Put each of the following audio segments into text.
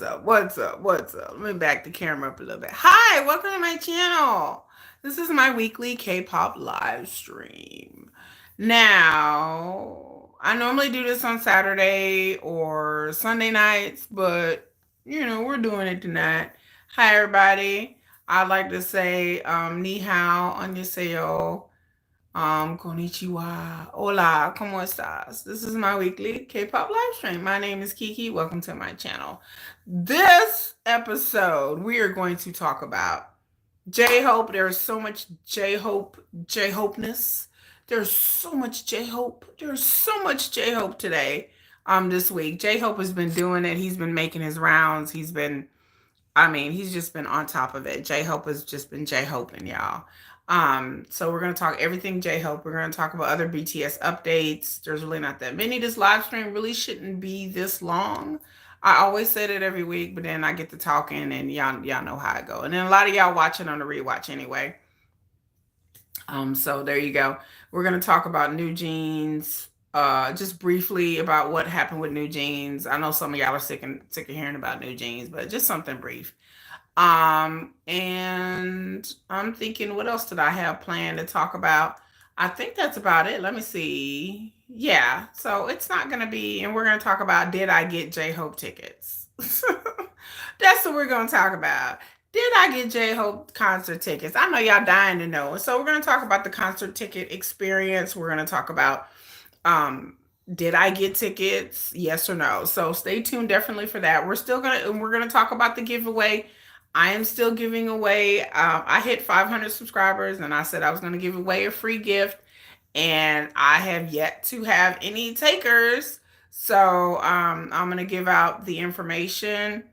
Up? What's up? What's up? Let me back the camera up a little bit. Hi, welcome to my channel. This is my weekly K-pop live stream. Now, I normally do this on Saturday or Sunday nights, but we're doing it tonight. Hi, everybody. I'd like to say ni hao, annyeonghaseyo. Konnichiwa. Hola, ¿cómo estás? This is my weekly K-pop live stream. My name is Kiki. Welcome to my channel. This episode, we are going to talk about J-Hope. There's so much J-Hope, J-Hopeness. There's so much J-Hope. There's so much J-Hope today, this week. J-Hope has been doing it. He's been making his rounds. He's just been on top of it. J-Hope has just been J-Hoping, y'all. So we're gonna talk everything J-Hope. We're gonna talk about other BTS updates. There's really not that many. This live stream really shouldn't be this long. I always said it every week, but then I get to talking and y'all know how I go. And then a lot of y'all watching on the rewatch anyway. So there you go. We're gonna talk about Newjeans. Just briefly about what happened with Newjeans. I know some of y'all are sick of hearing about Newjeans, but just something brief. And I'm thinking, what else did I have planned to talk about? I think that's about it. Let me see. Yeah, so it's not gonna be, and we're gonna talk about did I get J Hope tickets? That's what we're gonna talk about. Did I get J Hope concert tickets? I know y'all dying to know. So we're gonna talk about the concert ticket experience. We're gonna talk about did I get tickets? Yes or no? So stay tuned definitely for that. We're gonna talk about the giveaway. I am still giving away. I hit 500 subscribers, and I said I was gonna give away a free gift, and I have yet to have any takers. So I'm gonna give out the information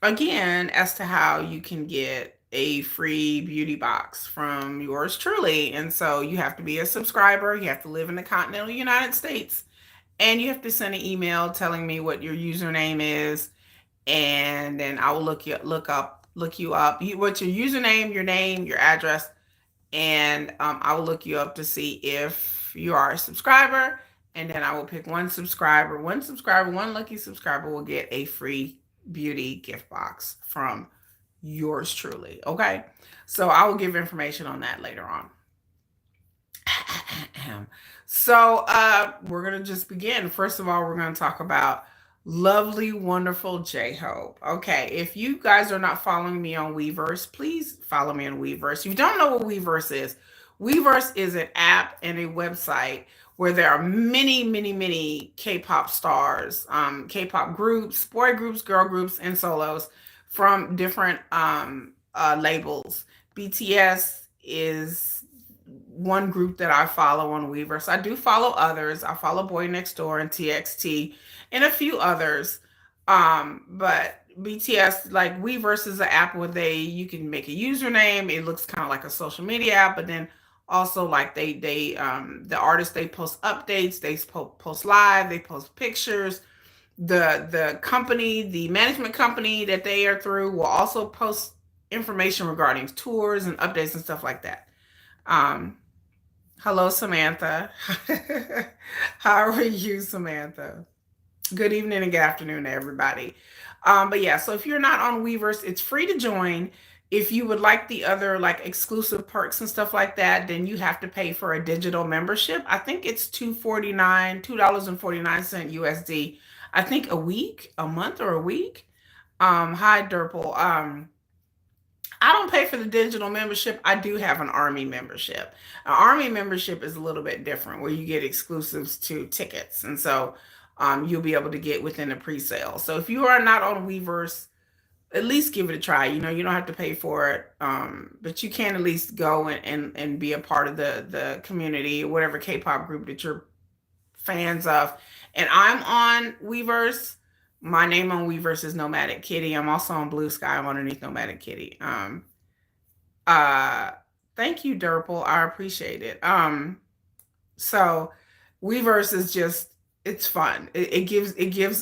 again as to how you can get a free beauty box from yours truly. And so you have to be a subscriber. You have to live in the continental United States, and you have to send an email telling me what your username is, and then I will look you up. What's your username, your name, your address, and I will look you up to see if you are a subscriber, and then I will pick one lucky subscriber will get a free beauty gift box from yours truly. Okay, so I will give information on that later on. So we're gonna just begin. First of all, we're gonna talk about lovely, wonderful J-Hope. Okay, if you guys are not following me on Weverse, please follow me on Weverse. If you don't know what Weverse is an app and a website where there are many, many, many K-pop stars, K-pop groups, boy groups, girl groups, and solos from different labels. BTS is one group that I follow on Weverse. I do follow others. I follow Boy Next Door and TXT and a few others. But BTS, like Weverse is an app where you can make a username. It looks kind of like a social media app, but then also like the artists, they post updates, they post live, they post pictures. The company, the management company that they are through will also post information regarding tours and updates and stuff like that. Um, Hello, Samantha. How are you, Samantha? Good evening and good afternoon to everybody. But yeah, so if you're not on Weverse, it's free to join. If you would like the other like exclusive perks and stuff like that, then you have to pay for a digital membership. I think it's $2.49 USD. I think a month or a week. Hi Durple. I don't pay for the digital membership. I do have an Army membership. An Army membership is a little bit different where you get exclusives to tickets. And so you'll be able to get within the pre-sale. So if you are not on Weverse, at least give it a try. You don't have to pay for it, but you can at least go and be a part of the community, whatever K-pop group that you're fans of. And I'm on Weverse. My name on Weverse is Nomadic Kitty. I'm also on Blue Sky. I'm underneath Nomadic Kitty. Uh, Thank you, Durple. I appreciate it. So Weverse is just it's fun. It gives.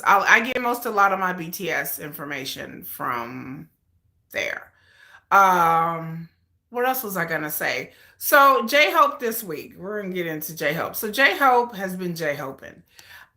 I get a lot of my BTS information from there. What else was I gonna say? So J Hope this week. We're gonna get into J Hope. So J Hope has been J Hoping.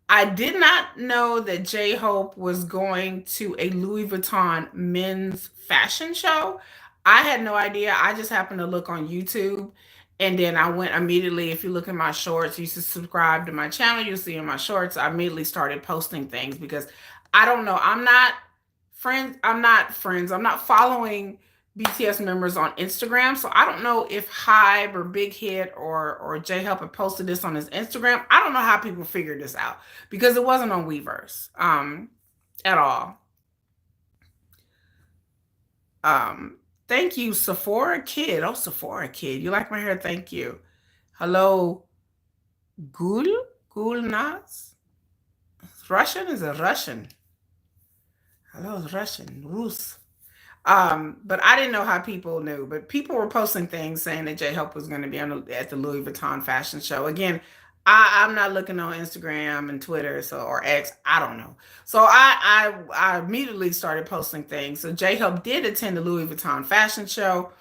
I did not know that J-Hope was going to a Louis Vuitton men's fashion show. I had no idea. I just happened to look on YouTube and then I went immediately. If you look at my shorts, you should subscribe to my channel. You'll see in my shorts, I immediately started posting things because I don't know. I'm not following BTS members on Instagram. So I don't know if Hybe or Big Hit or J Help had posted this on his Instagram. I don't know how people figured this out because it wasn't on Weverse at all. Um, Thank you, Sephora Kid. Oh, Sephora Kid, you like my hair? Thank you. Hello, Gul Gulnaz. Russian is a Russian. Hello, Russian. Rus. But I didn't know how people knew. But people were posting things saying that J Hope was going to be at the Louis Vuitton fashion show. Again, I'm not looking on Instagram and Twitter, so or X. I don't know. So I immediately started posting things. So J Hope did attend the Louis Vuitton fashion show.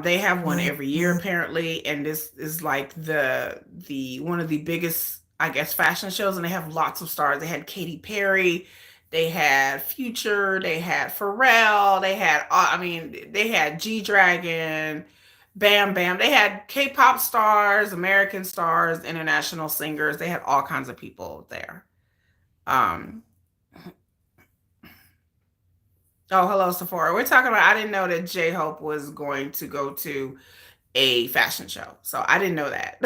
They have one every year apparently, and this is like the one of the biggest, I guess, fashion shows, and they have lots of stars. They had Katy Perry, they had Future, they had Pharrell, they had I mean, they had G Dragon, Bam Bam. They had K-pop stars, American stars, international singers. They had all kinds of people there. Um, oh, hello, Sephora. We're talking about. I didn't know that J Hope was going to go to a fashion show. So I didn't know that.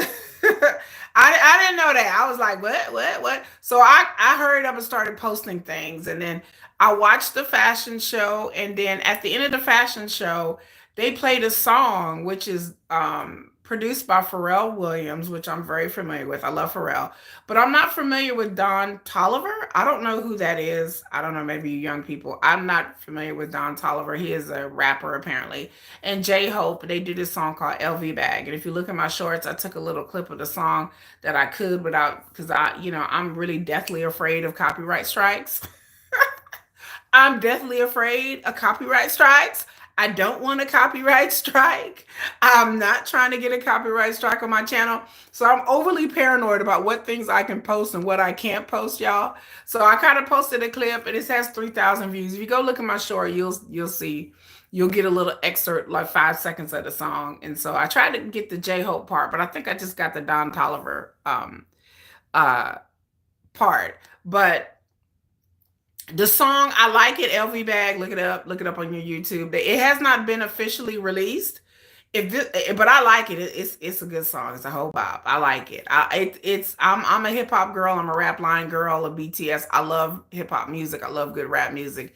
I didn't know that. I was like, what? So I hurried up and started posting things. And then I watched the fashion show. And then at the end of the fashion show, they played a song, which is produced by Pharrell Williams, which I'm very familiar with. I love Pharrell. But I'm not familiar with Don Tolliver. I don't know who that is. I don't know, maybe you young people. I'm not familiar with Don Tolliver. He is a rapper, apparently. And J Hope, they did this song called LV Bag. And if you look at my shorts, I took a little clip of the song that I could without, because I'm really deathly afraid of copyright strikes. I'm deathly afraid of copyright strikes. I don't want a copyright strike. I'm not trying to get a copyright strike on my channel. So I'm overly paranoid about what things I can post and what I can't post, y'all. So I kind of posted a clip and it has 3,000 views. If you go look at my short, you'll see. You'll get a little excerpt, like 5 seconds of the song. And so I tried to get the J Hope part, but I think I just got the Don Tolliver uh part. But the song, I like it. LV Bag, look it up on your YouTube. It has not been officially released. But I like it. It's a good song. It's a whole bop. I like it. I'm a hip hop girl. I'm a rap line girl of BTS. I love hip hop music. I love good rap music.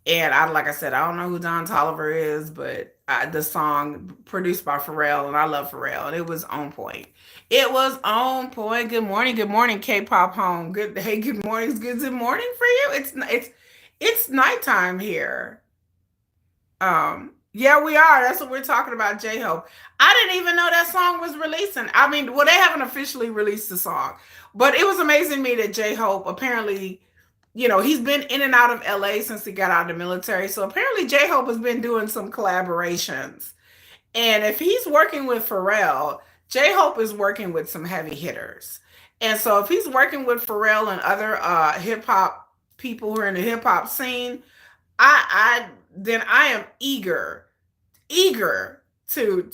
And like I said, I don't know who Don Tolliver is, but the song produced by Pharrell, and I love Pharrell, and it was on point. It was on point. Good morning, K-pop home. Good morning. It's good morning for you. It's nighttime here. Yeah, we are. That's what we're talking about, J Hope. I didn't even know that song was releasing. I mean, well, they haven't officially released the song, but it was amazing to me that J Hope apparently, he's been in and out of LA since he got out of the military. So apparently J Hope has been doing some collaborations. And if he's working with Pharrell, J Hope is working with some heavy hitters. And so if he's working with Pharrell and other hip hop people who are in the hip hop scene, I then I am eager to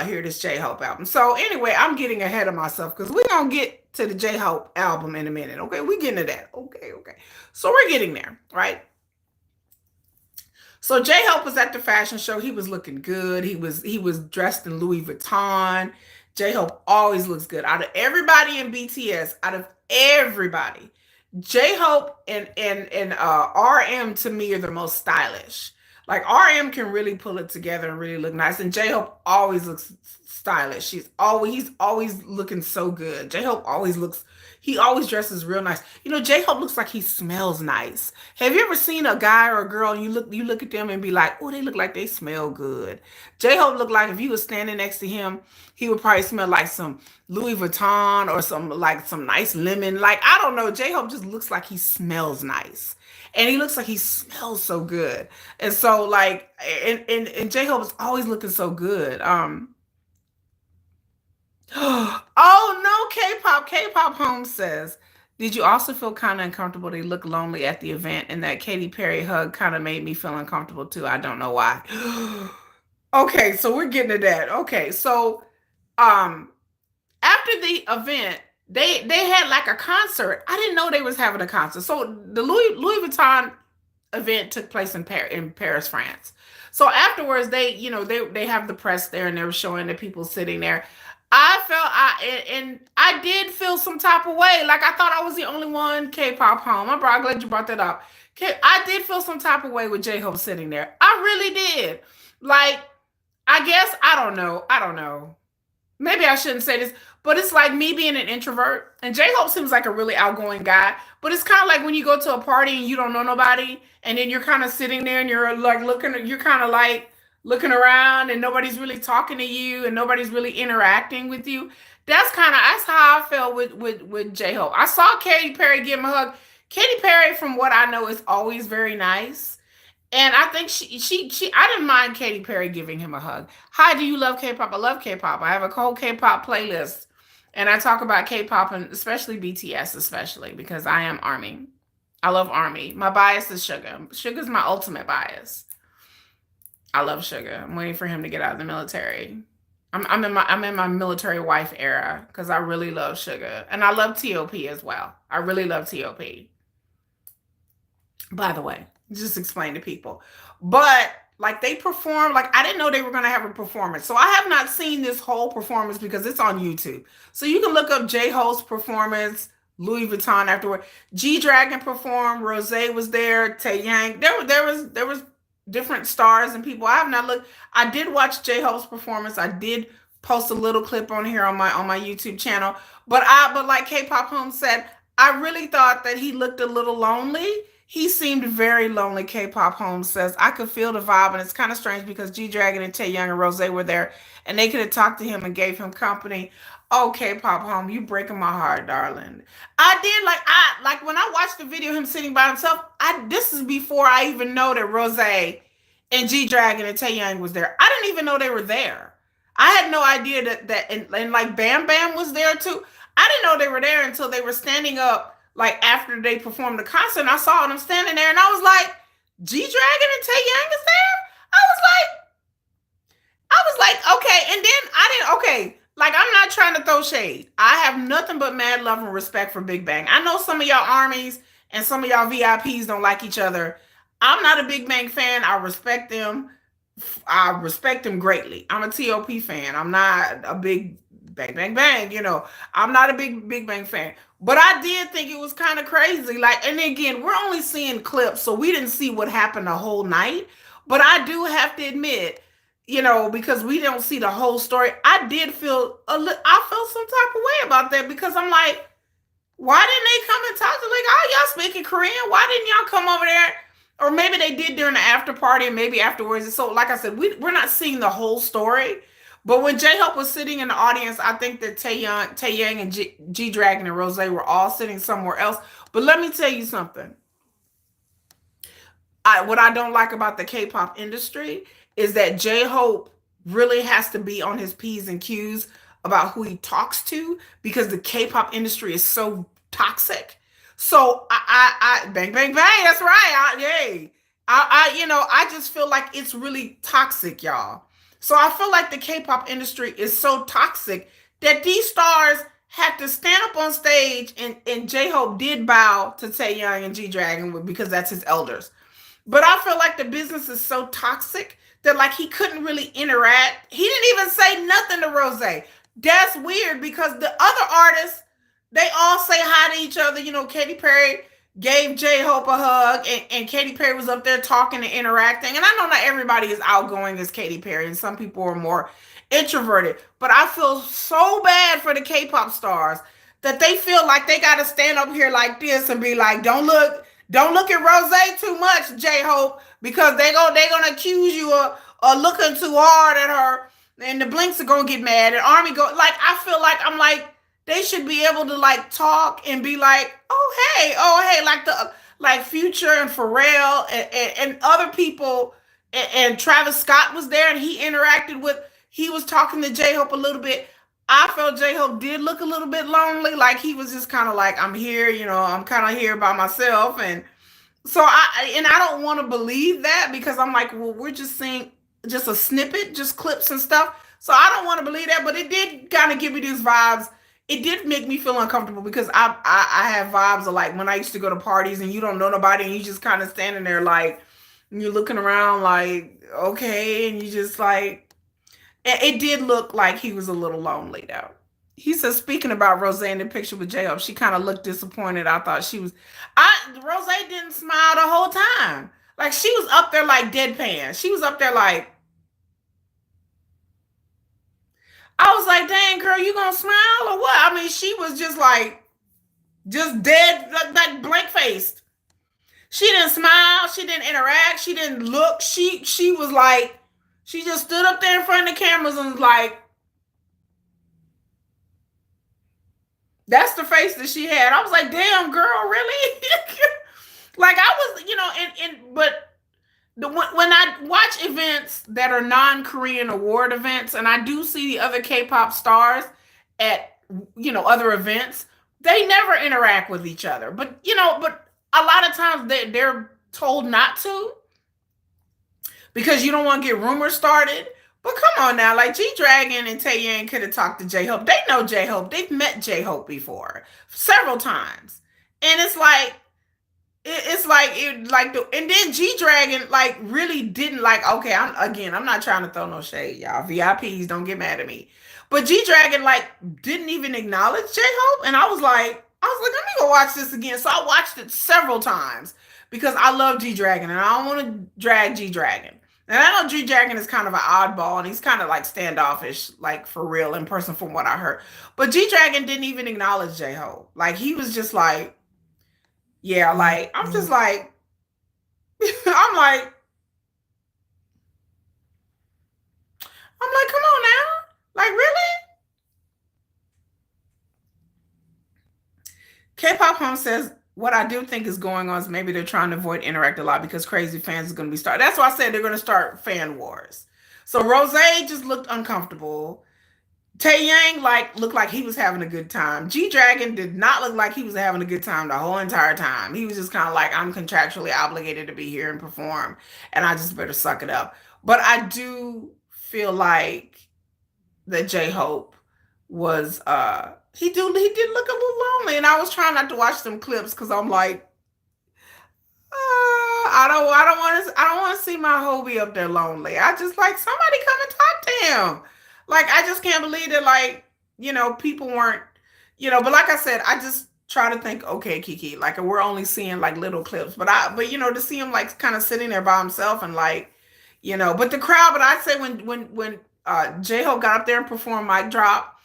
hear this J Hope album. So anyway, I'm getting ahead of myself because we're gonna get to the J Hope album in a minute. Okay, we're getting to that. Okay. So we're getting there, right? So J Hope was at the fashion show. He was looking good. He was dressed in Louis Vuitton. J Hope always looks good. Out of everybody in BTS, out of everybody, J Hope and RM to me are the most stylish. Like RM can really pull it together and really look nice, and J Hope always looks stylish. He's always looking so good. J Hope always looks. He always dresses real nice. J Hope looks like he smells nice. Have you ever seen a guy or a girl and you look at them and be like, oh, they look like they smell good? J Hope looked like if you was standing next to him, he would probably smell like some Louis Vuitton or some nice lemon. Like I don't know. J Hope just looks like he smells nice. And he looks like he smells so good. And so like and J Hope is always looking so good. Oh no, K-pop home says Did you also feel kind of uncomfortable? They look lonely at the event, and that Katy Perry hug kind of made me feel uncomfortable too. I don't know why. Okay, so we're getting to that. Okay, so um, after the event, they had like a concert. I didn't know they was having a concert. So the Louis Vuitton event took place in Paris, France. So afterwards, they have the press there, and they were showing the people sitting there. I felt and I did feel some type of way. Like I thought I was the only one K-pop home. I'm glad you brought that up. I did feel some type of way with J-Hope sitting there. I really did. Like I guess I don't know. I don't know. Maybe I shouldn't say this, but it's like me being an introvert. And J Hope seems like a really outgoing guy. But it's kind of like when you go to a party and you don't know nobody, and then you're kind of sitting there and you're like you're kind of like looking around, and nobody's really talking to you, and nobody's really interacting with you. That's how I felt with J Hope. I saw Katy Perry give him a hug. Katy Perry, from what I know, is always very nice. And I think she I didn't mind Katy Perry giving him a hug. Hi, do you love K-pop? I love K-pop. I have a whole K-pop playlist. And I talk about K-pop and especially BTS, especially because I am Army. I love Army. My bias is Suga. Suga's my ultimate bias. I love Suga. I'm waiting for him to get out of the military. I'm in my military wife era because I really love Suga. And I love T.O.P. as well. I really love T.O.P. By the way, just explain to people. But like they perform, like I didn't know they were going to have a performance. So I have not seen this whole performance because it's on YouTube. So you can look up J Ho's performance, Louis Vuitton afterward. G Dragon performed, Rose was there, Taeyang. There was different stars and people. I have not looked. I did watch J Ho's performance. I did post a little clip on here on my YouTube channel. But like K-pop Home said, I really thought that he looked a little lonely. He seemed very lonely, K-pop Home says. I could feel the vibe, and it's kind of strange because G Dragon and Taeyang and Rose were there, and they could have talked to him and gave him company. Oh, K-pop Home, you breaking my heart, darling. I did like when I watched the video of him sitting by himself. I This is before I even know that Rose and G Dragon and Taeyang was there. I didn't even know they were there. I had no idea and like Bam Bam was there too. I didn't know they were there until they were standing up like after they performed the concert. And I saw them standing there, and I was like, G Dragon and Taeyang is there. I was like, okay. And then I didn't. Okay, like I'm not trying to throw shade. I have nothing but mad love and respect for Big Bang. I know some of y'all armies and some of y'all VIPs don't like each other. I'm not a Big Bang fan. I respect them. I respect them greatly. I'm a TOP fan. I'm not a big bang bang bang. I'm not a big bang fan. But I did think it was kind of crazy. Like, and again, we're only seeing clips, so we didn't see what happened the whole night. But I do have to admit, because we don't see the whole story, I did feel I felt some type of way about that because I'm like, why didn't they come and talk to like, oh, y'all speaking Korean? Why didn't y'all come over there? Or maybe they did during the after party and maybe afterwards. So, like I said, we're not seeing the whole story. But when J Hope was sitting in the audience, I think that Taeyang and G Dragon and Rose were all sitting somewhere else. But let me tell you something. What I don't like about the K-pop industry is that J Hope really has to be on his P's and Q's about who he talks to because the K-pop industry is so toxic. So I bang bang bang. That's right. Yay. I just feel like it's really toxic, y'all. So I feel like the K-pop industry is so toxic that these stars had to stand up on stage, and J-Hope did bow to Taeyang and G Dragon because that's his elders. But I feel like the business is so toxic that like he couldn't really interact. He didn't even say nothing to Rose. That's weird because the other artists, they all say hi to each other. Katy Perry gave J Hope a hug, and Katy Perry was up there talking and interacting. And I know not everybody is outgoing as Katy Perry, and some people are more introverted. But I feel so bad for the K-pop stars that they feel like they got to stand up here like this and be like, don't look at Rose too much, J Hope, because they're gonna accuse you of looking too hard at her, and the Blinks are gonna get mad, and Army go like I feel like I'm like they should be able to like talk and be like, oh hey, like Future and Pharrell and other people, and Travis Scott was there and he was talking to J Hope a little bit. I felt J-Hope did look a little bit lonely, like he was just kind of like, I'm here, I'm kind of here by myself. And so I don't want to believe that because I'm like, well, we're just seeing just a snippet, just clips and stuff. So I don't want to believe that, but it did kind of give me these vibes. It did make me feel uncomfortable because I have vibes of like when I used to go to parties and you don't know nobody and you just kind of standing there like you're looking around like okay, and you just like it did look like he was a little lonely though. He says, speaking about Rose in the picture with J-Hope, she kind of looked disappointed. I thought she was, Rose didn't smile the whole time. Like she was up there like deadpan. She was up there like, I was like, dang girl, you gonna smile or what? I mean, she was just like, just dead, like blank faced. She didn't smile. She didn't interact. She didn't look. She was like, she just stood up there in front of the cameras and was like, that's the face that she had. I was like, damn girl, really? Like I was, but when I watch events that are non-Korean award events, and I do see the other K-pop stars at other events, they never interact with each other. But a lot of times they're told not to because you don't want to get rumors started. But come on now, like G Dragon and Taeyang could have talked to J Hope. They know J Hope. They've met J Hope before several times, and and then G Dragon like really didn't like. Okay, I'm not trying to throw no shade, y'all. VIPs, don't get mad at me. But G Dragon like didn't even acknowledge J Hope, and I was like, let me go watch this again. So I watched it several times because I love G Dragon, and I don't want to drag G Dragon. And I know G Dragon is kind of an oddball, and he's kind of like standoffish, like for real in person, from what I heard. But G Dragon didn't even acknowledge J Hope. Like he was just like, yeah, like I'm just like I'm like come on now. Like really? K-pop Home says what I do think is going on is maybe they're trying to avoid interact a lot because crazy fans are going to be starting. That's why I said they're going to start fan wars. So Rose just looked uncomfortable. Taeyang like looked like he was having a good time. G Dragon did not look like he was having a good time the whole entire time. He was just kind of like, I'm contractually obligated to be here and perform, and I just better suck it up. But I do feel like that J Hope was he did look a little lonely, and I was trying not to watch some clips because I'm like, I don't want to see my Hobie up there lonely. I just like somebody come and talk to him. Like I just can't believe that people weren't But like I said, I just try to think, okay, Kiki, like we're only seeing like little clips, but to see him like kind of sitting there by himself and like but the crowd. But I'd say when J Hope got up there and performed Mic Drop,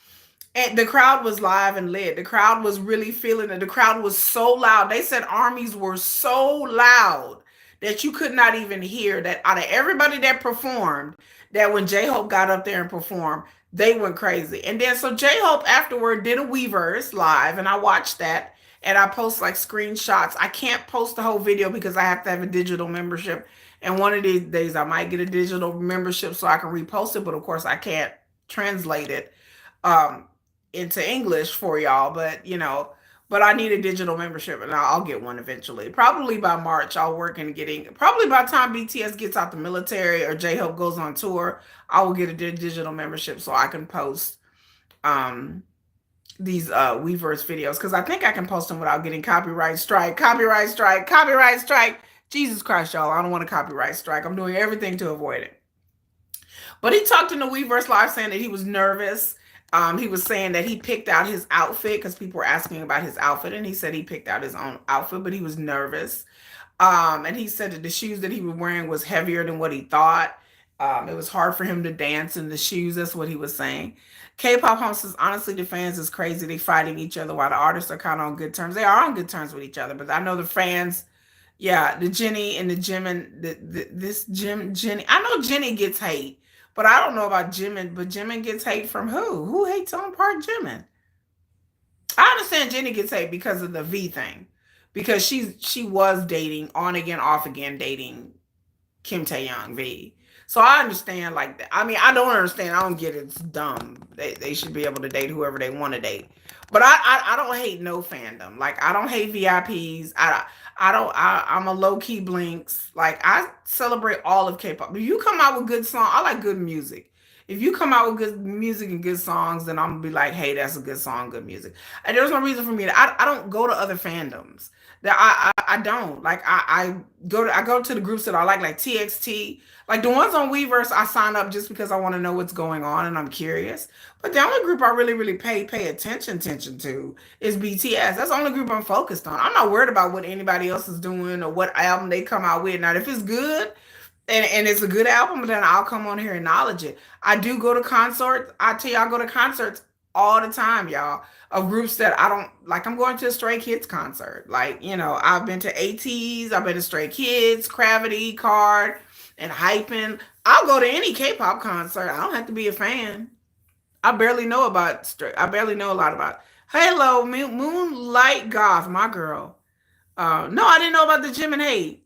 and the crowd was live and lit. The crowd was really feeling it. The crowd was so loud. They said armies were so loud that you could not even hear that out of everybody that performed, that when J-Hope got up there and performed, they went crazy. And then so J-Hope afterward did a Weverse live, and I watched that, and I post like screenshots. I can't post the whole video because I have to have a digital membership. And one of these days I might get a digital membership so I can repost it, but of course I can't translate it. Um, into English for y'all, but I need a digital membership, and I'll get one eventually. Probably by March, I'll work in getting. Probably by the time BTS gets out the military or J Hope goes on tour, I will get a digital membership so I can post um these Weverse videos because I think I can post them without getting copyright strike. Copyright strike. Copyright strike. Jesus Christ, y'all! I don't want a copyright strike. I'm doing everything to avoid it. But he talked in the Weverse live saying that he was nervous. He was saying that he picked out his outfit because people were asking about his outfit, and he said he picked out his own outfit, but he was nervous. And he said that the shoes that he was wearing was heavier than what he thought. It was hard for him to dance in the shoes. That's what he was saying. K-pop Home says, honestly, the fans is crazy. They fighting each other while the artists are kind of on good terms. They are on good terms with each other, but I know the fans, yeah, the Jenny and the Jimin, this Jenny. I know Jenny gets hate, but I don't know about Jimin. But Jimin gets hate from who? Who hates on Park Jimin? I understand Jenny gets hate because of the V thing, because she was dating on again, off again, dating. Kim Tae-young V. So I understand like that. I mean, I don't understand. I don't get it. It's dumb. They should be able to date whoever they want to date. But I don't hate no fandom. Like I don't hate VIPs. I'm a low key blinks. Like I celebrate all of K-pop. If you come out with good song, I like good music. If you come out with good music and good songs, then I'm gonna be like, hey, that's a good song, good music. And there's no reason for me to. I don't go to other fandoms. That I don't like. I go to the groups that I like TXT. Like the ones on Weverse, I sign up just because I want to know what's going on and I'm curious. But the only group I really pay attention to is BTS. That's the only group I'm focused on. I'm not worried about what anybody else is doing or what album they come out with. Now, if it's good, and it's a good album, then I'll come on here and acknowledge it. I do go to concerts. I tell you, I go to concerts all the time, y'all, of groups that I don't like. I'm going to a Stray Kids concert. Like, I've been to ATs, I've been to Stray Kids, Gravity, Card, and Hyphen. I'll go to any K-pop concert. I don't have to be a fan. I barely know about Stray. I barely know a lot about Halo, Moonlight Goth, my girl. No, I didn't know about the Jim and Hate.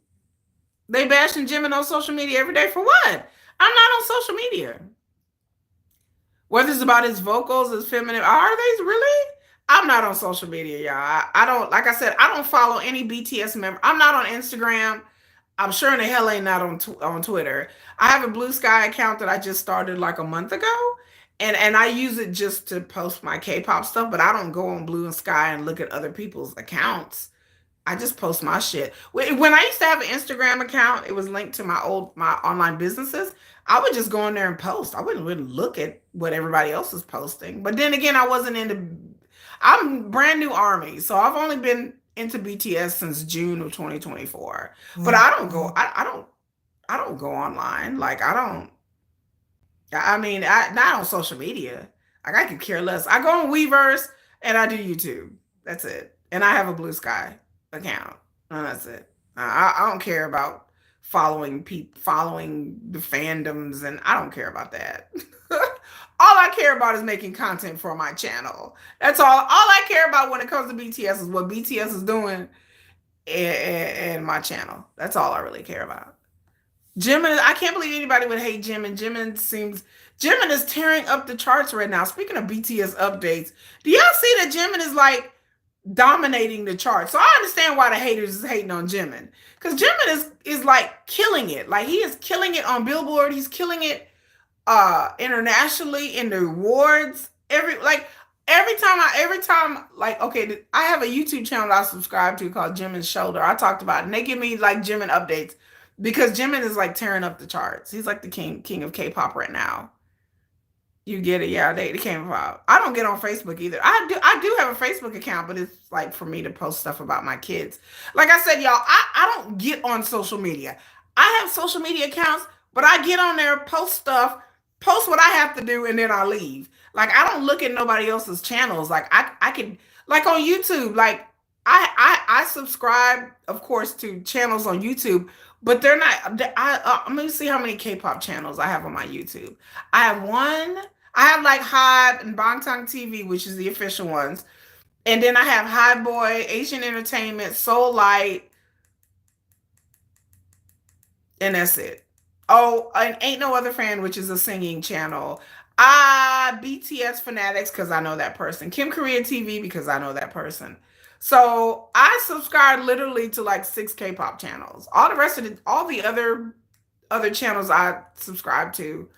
They bashing Jimin on social media every day for what? I'm not on social media. Whether it's about his vocals, his feminine, are they really? I'm not on social media, y'all. I don't, like I said, I don't follow any BTS member. I'm not on Instagram. I'm sure in the hell ain't not on Twitter. I have a Blue Sky account that I just started like a month ago, and I use it just to post my K-pop stuff. But I don't go on Blue and Sky and look at other people's accounts. I just post my shit. When I used to have an Instagram account, it was linked to my online businesses. I would just go in there and post. I wouldn't really look at what everybody else is posting. But then again, I wasn't into. I'm brand new army, so I've only been into BTS since June of 2024. But I don't go. I don't go online. Like I don't. I mean, not on social media. Like I could care less. I go on Weverse and I do YouTube. That's it. And I have a Blue Sky account. And that's it. I don't care about following the fandoms, and I don't care about that. All I care about is making content for my channel. That's all. All I care about when it comes to BTS is what BTS is doing and my channel. That's all I really care about. Jimin, I can't believe anybody would hate Jimin. Jimin is tearing up the charts right now. Speaking of BTS updates, do y'all see that Jimin is like dominating the charts? So I understand why the haters is hating on Jimin, because Jimin is like killing it. Like he is killing it on Billboard. He's killing it internationally in the awards. Every time like, okay, I have a YouTube channel I subscribe to called Jimin's Shoulder. I talked about it, and they give me like Jimin updates because Jimin is like tearing up the charts. He's like the king of K-pop right now. You get it? Yeah, they came about. I don't get on Facebook either. I do have a Facebook account, but it's like for me to post stuff about my kids. Like I said, y'all, I don't get on social media. I have social media accounts, but I get on there, post stuff, post what I have to do, and then I leave. Like I don't look at nobody else's channels. Like I could, like on YouTube, like I subscribe, of course, to channels on YouTube, but they're not. Let me see how many K-pop channels I have on my YouTube. I have one. I have like Hybe and Bangtan TV, which is the official ones, and then I have High Boy, Asian Entertainment, Soul Light, and that's it. Oh, and Ain't No Other Fan, which is a singing channel. BTS Fanatics, because I know that person. Kim Korea TV, because I know that person. So I subscribe literally to like 6 K-pop channels. All the other channels I subscribe to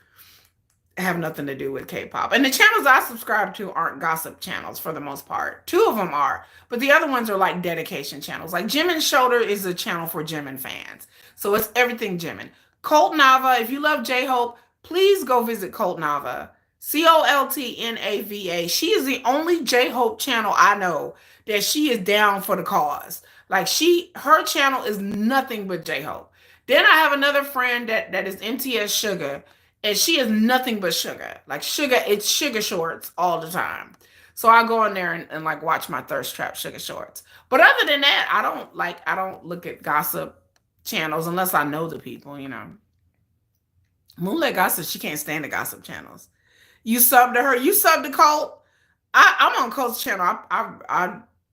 have nothing to do with K-pop. And the channels I subscribe to aren't gossip channels for the most part. 2 of them are, but the other ones are like dedication channels. Like Jimin Shoulder is a channel for Jimin fans. So it's everything Jimin. Colt Nava, if you love J-Hope, please go visit Colt Nava. COLTNAVA. She is the only J-Hope channel I know that she is down for the cause. Like her channel is nothing but J-Hope. Then I have another friend that is MTS Sugar, and she is nothing but sugar. Like sugar, it's sugar shorts all the time. So I go in there and like watch my thirst trap sugar shorts. But other than that, I don't look at gossip channels unless I know the people. Moonlight Gossip, she can't stand the gossip channels. You sub to her, you sub to Colt. I'm on Colt's channel.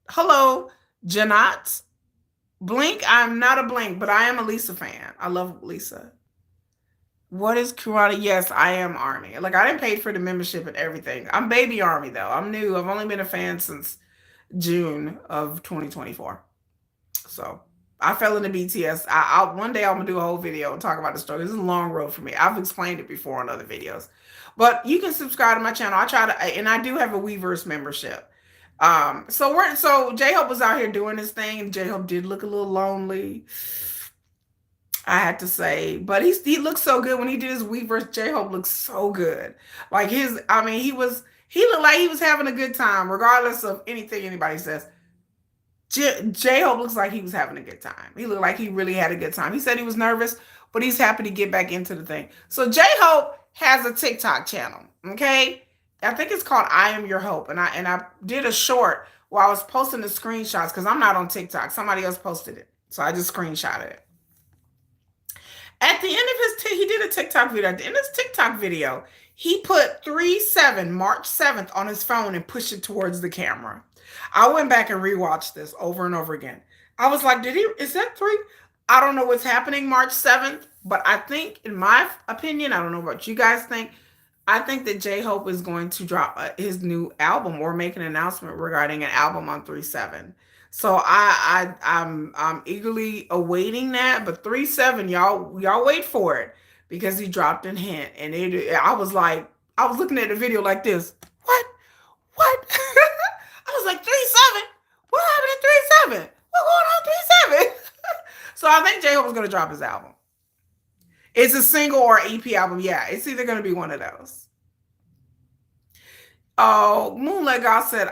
Hello, Janat. Blink, I'm not a Blink, but I am a Lisa fan. I love Lisa. What is Kurana? Yes, I am Army. Like I didn't pay for the membership and everything. I'm baby Army though. I'm new. I've only been a fan since June of 2024. So I fell into BTS. One day I'm gonna do a whole video and talk about the story. This is a long road for me. I've explained it before on other videos, but you can subscribe to my channel. I try to, and I do have a Weverse membership. So J Hope was out here doing his thing. J Hope did look a little lonely, I had to say, but he looked so good when he did his Weverse. J Hope looked so good. Like I mean, he looked like he was having a good time, regardless of anything anybody says. J-Hope looks like he was having a good time. He looked like he really had a good time. He said he was nervous, but he's happy to get back into the thing. So J-Hope has a TikTok channel, okay? I think it's called I Am Your Hope. And I did a short while I was posting the screenshots because I'm not on TikTok. Somebody else posted it. So I just screenshotted it. At the end of he did a TikTok video. At the end of his TikTok video, he put 3/7, March 7th on his phone and pushed it towards the camera. I went back and rewatched this over and over again. I was like, is that three? I don't know what's happening March 7th, but I think, in my opinion, I don't know what you guys think, I think that J Hope is going to drop his new album or make an announcement regarding an album on 3/7. So I'm eagerly awaiting that. But 3/7, y'all wait for it because he dropped a hint, and I was like, I was looking at the video like this. What? I was like 3/7. What happened in 3/7? What going on 3/7? So I think J Hope is gonna drop his album. It's a single or EP album. Yeah, it's either going to be one of those. Oh, Moonlight God said,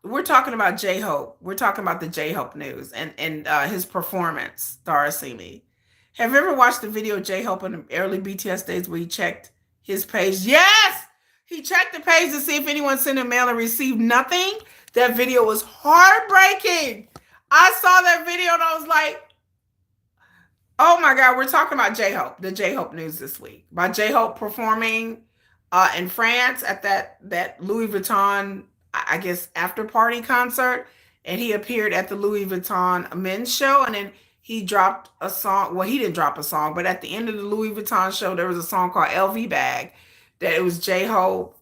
we're talking about J-Hope. We're talking about the J-Hope news and his performance, Dara Me. Have you ever watched the video of J-Hope in the early BTS days where he checked his page? Yes! He checked the page to see if anyone sent him mail and received nothing. That video was heartbreaking. I saw that video and I was like, oh my God, we're talking about J-Hope, the J-Hope news this week. By J-Hope performing in France at that Louis Vuitton, I guess, after party concert. And he appeared at the Louis Vuitton men's show. And then he dropped a song. Well, he didn't drop a song, but at the end of the Louis Vuitton show, there was a song called LV Bag that it was J-Hope,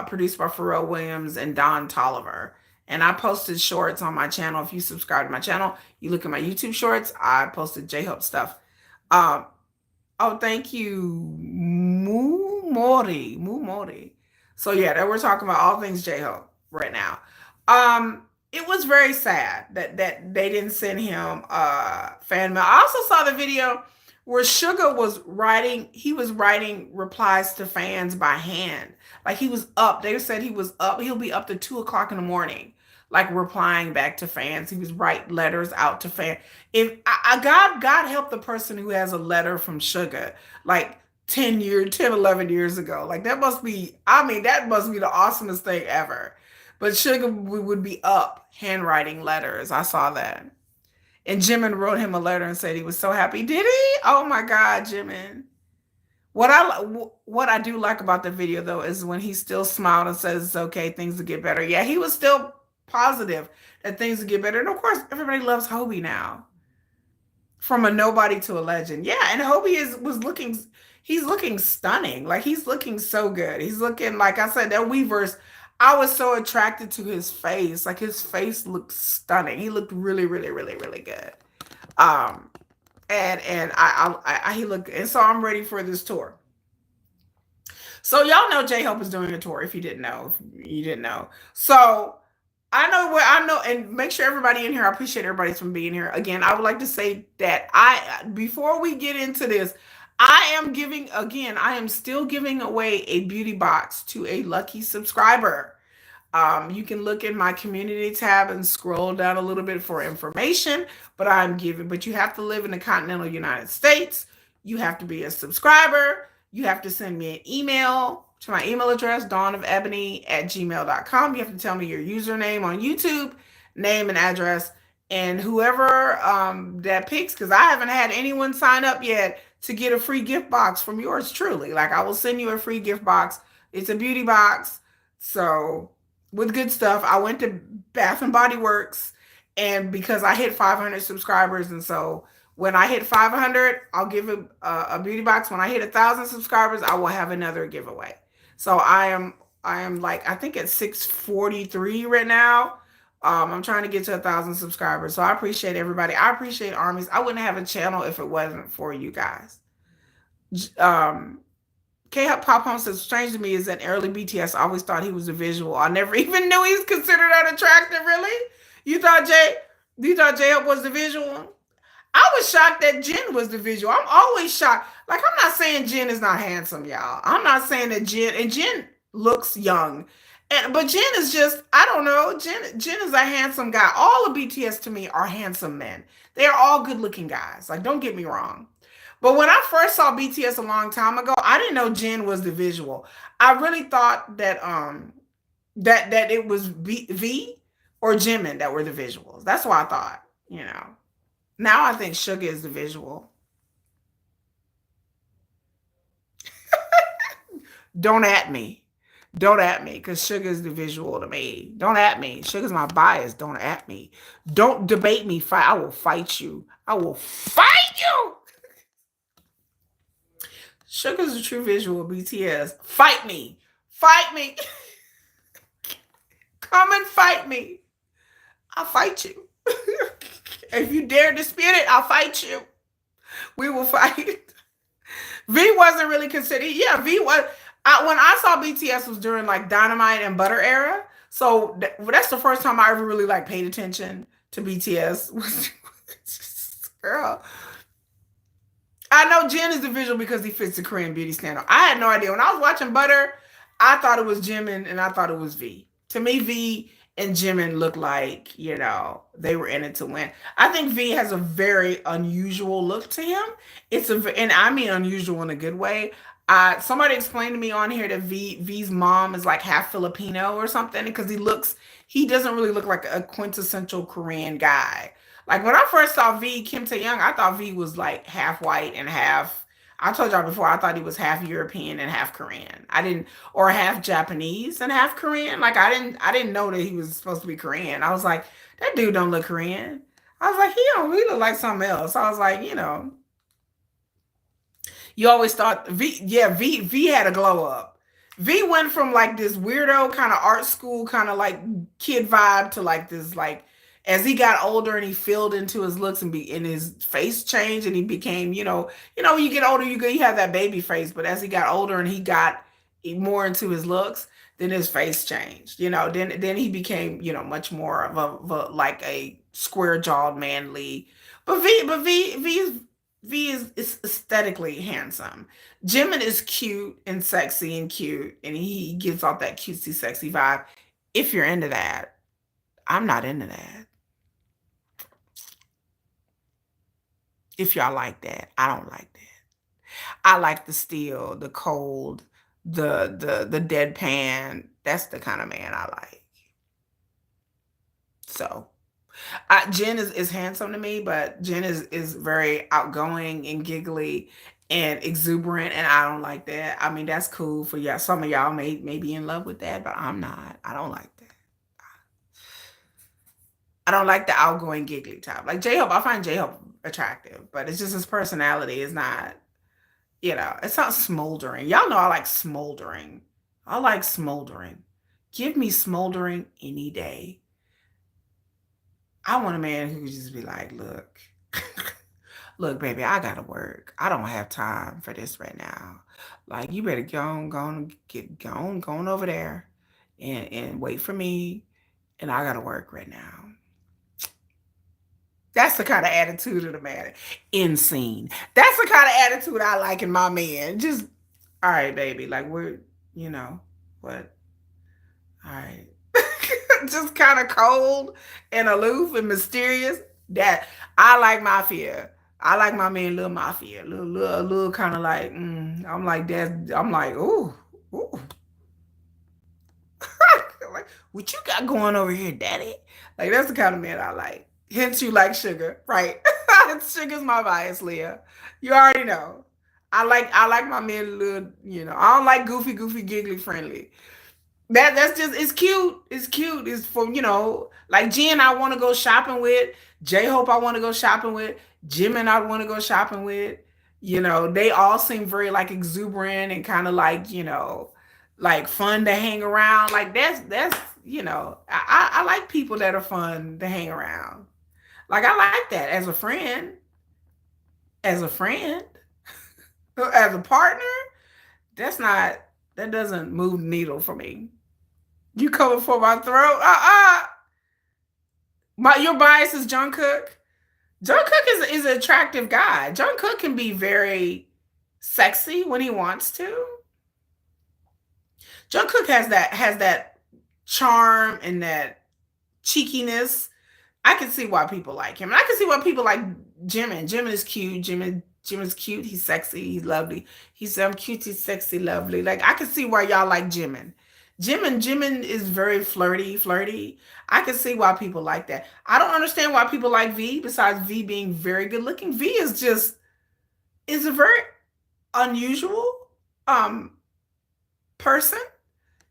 produced by Pharrell Williams and Don Tolliver. And I posted shorts on my channel. If you subscribe to my channel, you look at my YouTube shorts, I posted J-Hope stuff. Um, oh, thank you, Mori. So yeah, that we're talking about all things J-Hope right now. It was very sad that they didn't send him fan mail. I also saw the video where Suga was writing. He was writing replies to fans by hand. Like he was up. They said he was up. He'll be up to 2 o'clock in the morning, like replying back to fans. He was writing letters out to fans. If God help the person who has a letter from Suga, like 11 years ago. Like that must be, I mean, that must be the awesomest thing ever. But Suga would be up handwriting letters. I saw that. And Jimin wrote him a letter and said he was so happy. Did he? Oh my God, Jimin. What I do like about the video though is when he still smiled and says it's okay, things will get better. Yeah, he was still positive that things will get better. And of course, everybody loves Hobie now. From a nobody to a legend. Yeah, and Hobie he's looking stunning. Like he's looking so good. He's looking, like I said, that Weverse, I was so attracted to his face. Like his face looked stunning. He looked really, really, really, really good. Um, and he looked, and so I'm ready for this tour. So y'all know J-Hope is doing a tour. If you didn't know, if you didn't know. So I know, and make sure everybody in here, I appreciate everybody from being here. Again, I would like to say that before we get into this, I am still giving away a beauty box to a lucky subscriber. You can look in my community tab and scroll down a little bit for information, but you have to live in the continental United States. You have to be a subscriber. You have to send me an email to my email address, dawnofebony@gmail.com. You have to tell me your username on YouTube, name and address, and whoever that picks, because I haven't had anyone sign up yet to get a free gift box from yours truly. Like I will send you a free gift box. It's a beauty box. So with good stuff. I went to Bath and Body Works and because I hit 500 subscribers, and so when I hit 500, I'll give a beauty box. When I hit 1,000 subscribers, I will have another giveaway. So I am like, I think at 643 right now. I'm trying to get to 1,000 subscribers. So I appreciate everybody. I appreciate armies. I wouldn't have a channel if it wasn't for you guys. Um, K-pop home says, strange to me is that early BTS always thought he was a visual. I never even knew he was considered unattractive. Really? You thought J you thought J-Hope was the visual? I was shocked that Jin was the visual. I'm always shocked. Like, I'm not saying Jin is not handsome, y'all. I'm not saying that Jin looks young. But Jin is just, I don't know. Jin is a handsome guy. All of BTS to me are handsome men. They are all good looking guys. Like, don't get me wrong. But when I first saw BTS a long time ago, I didn't know Jin was the visual. I really thought that that it was V or Jimin that were the visuals. That's what I thought, you know. Now I think Sugar is the visual. Don't at me. Don't at me, because Sugar is the visual to me. Don't at me. Sugar's my bias. Don't at me. Don't debate me. Fight. I will fight you. I will fight you. Sugar's the true visual of BTS. Fight me. Fight me. Come and fight me. I'll fight you. If you dare dispute it, I'll fight you. We will fight. V wasn't really considered. Yeah, V was. When I saw BTS was during like Dynamite and Butter era. So that's the first time I ever really like paid attention to BTS. Girl, I know Jin is the visual because he fits the Korean beauty standard. I had no idea. When I was watching Butter, I thought it was Jimin and I thought it was V. To me, V and Jimin look like, they were in it to win. I think V has a very unusual look to him. And I mean unusual in a good way. Somebody explained to me on here that V's mom is like half Filipino or something because he doesn't really look like a quintessential Korean guy. Like when I first saw V, Kim Tae Young, I thought V was like half white and half. I told y'all before, I thought he was half European and half Korean. I didn't, or half Japanese and half Korean. Like I didn't know that he was supposed to be Korean. I was like, that dude don't look Korean. I was like, he look like something else. I was like, you always thought V had a glow up. V went from like this weirdo kind of art school kind of like kid vibe to like this like as he got older and he filled into his looks and his face changed and he became, when you get older you have that baby face, but as he got older and he got more into his looks, then his face changed. Then he became, much more of a like a square jawed manly. But V is aesthetically handsome. Jimin is cute and sexy and cute, and he gives off that cutesy, sexy vibe. If you're into that, I'm not into that. If y'all like that, I don't like that. I like the steel, the cold, the deadpan. That's the kind of man I like. So Jen is handsome to me, but Jen is very outgoing and giggly and exuberant, and I don't like that. I mean, that's cool for y'all. Some of y'all may be in love with that, but I'm not. I don't like that. I don't like the outgoing giggly type. Like J Hope, I find J Hope attractive, but it's just his personality is not. It's not smoldering. Y'all know I like smoldering. I like smoldering. Give me smoldering any day. I want a man who could just be like, look, look, baby, I gotta work. I don't have time for this right now. Like, you better go on over there and wait for me. And I gotta work right now. That's the kind of attitude of the man. Insane. That's the kind of attitude I like in my man. Just, all right, baby. Like, what? All right. Just kind of cold and aloof and mysterious. That I like mafia. I like my man, little mafia, little kind of like. I'm like that. I'm like, ooh. Like, what you got going over here, daddy? Like that's the kind of man I like. Hence, you like sugar, right? Sugar's my bias, Leah. You already know. I like my men, little. I don't like goofy, giggly, friendly. That's just it's cute. It's cute. It's for like Jen I want to go shopping with, J Hope I want to go shopping with, Jimin I want to go shopping with. They all seem very like exuberant and kind of like like fun to hang around. Like that's I like people that are fun to hang around. Like I like that as a friend, as a friend, as a partner. That's not that doesn't move the needle for me. You coming for my throat? Your bias is Jungkook. Jungkook is an attractive guy. Jungkook can be very sexy when he wants to. Jungkook has that charm and that cheekiness. I can see why people like him. And I can see why people like Jimin. Jimin is cute. Jimin's cute. He's sexy. He's lovely. He's cute. He's sexy, lovely. Like I can see why y'all like Jimin. Jimin is very flirty. I can see why people like that. I don't understand why people like V. Besides V being very good looking, V is a very unusual um person.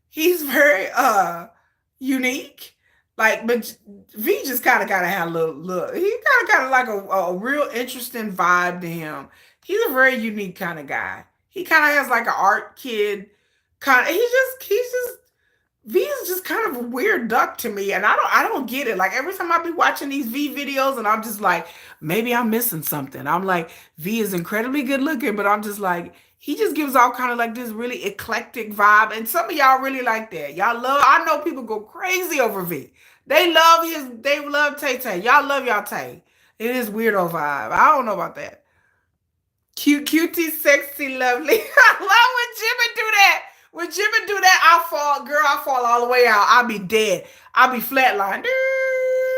He's very unique. Like, but V just kind of gotta have a little look. He kind of like a real interesting vibe to him. He's a very unique kind of guy. He kind of has like an art kid kind of. He's just V is just kind of a weird duck to me, and I don't get it. Like every time I be watching these V videos, and I'm just like, maybe I'm missing something. I'm like, V is incredibly good looking, but I'm just like, he just gives off kind of like this really eclectic vibe, and some of y'all really like that. Y'all love. I know people go crazy over V. They love Tay Tay. Y'all love y'all Tay. It is weirdo vibe. I don't know about that. Cute, cutie, sexy, lovely. I love when Jimmy do that. When Jimmy do that, I fall, girl, I fall all the way out. I'll be dead. I'll be flatline.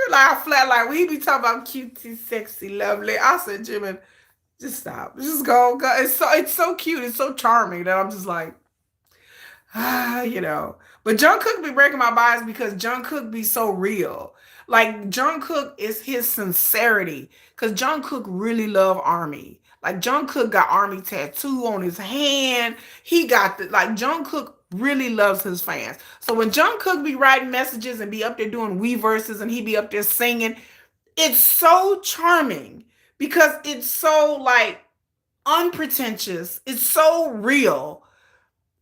Like I flatline. When he be talking about cutie, sexy, lovely, I said, Jimmy, just stop. Just go. It's so cute. It's so charming that I'm just like, But Jungkook be breaking my bias because Jungkook be so real. Like Jungkook is his sincerity. Cause Jungkook really love Army. Like Jungkook got Army tattoo on his hand. He got the like Jungkook really loves his fans. So when Jungkook be writing messages and be up there doing Wee verses and he be up there singing, it's so charming because it's so like unpretentious. It's so real.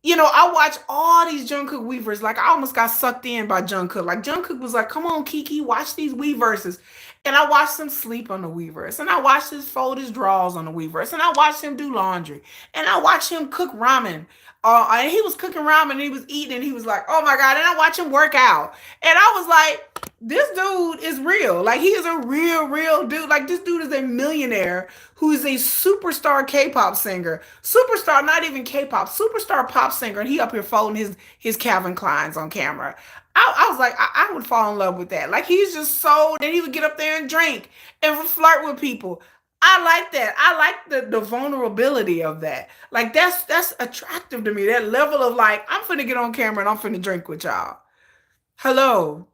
I watch all these Jungkook Weavers. Like I almost got sucked in by Jungkook. Like Jungkook was like, "Come on, Kiki, watch these Weavers," and I watched him sleep on the Weavers, and I watched him fold his drawers on the Weavers, and I watched him do laundry, and I watched him cook ramen. And he was cooking ramen, and he was eating, and he was like, "Oh my god!" And I watched him work out, and I was like, "This dude is real. Like he is a real dude. Like this dude is a millionaire who is a superstar K-pop singer." Superstar, not even K-pop, superstar pop singer, and he up here folding his Calvin Kleins on camera. I was like, I would fall in love with that. Like he's just so. Then he would get up there and drink and flirt with people. I like that. I like the vulnerability of that. Like that's attractive to me. That level of like, I'm finna get on camera and I'm finna drink with y'all. Hello.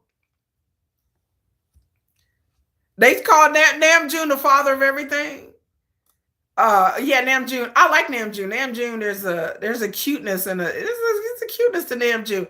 They call Namjoon the father of everything. Yeah, Namjoon. I like Namjoon. Namjoon, there's a cuteness and it's a cuteness to Namjoon.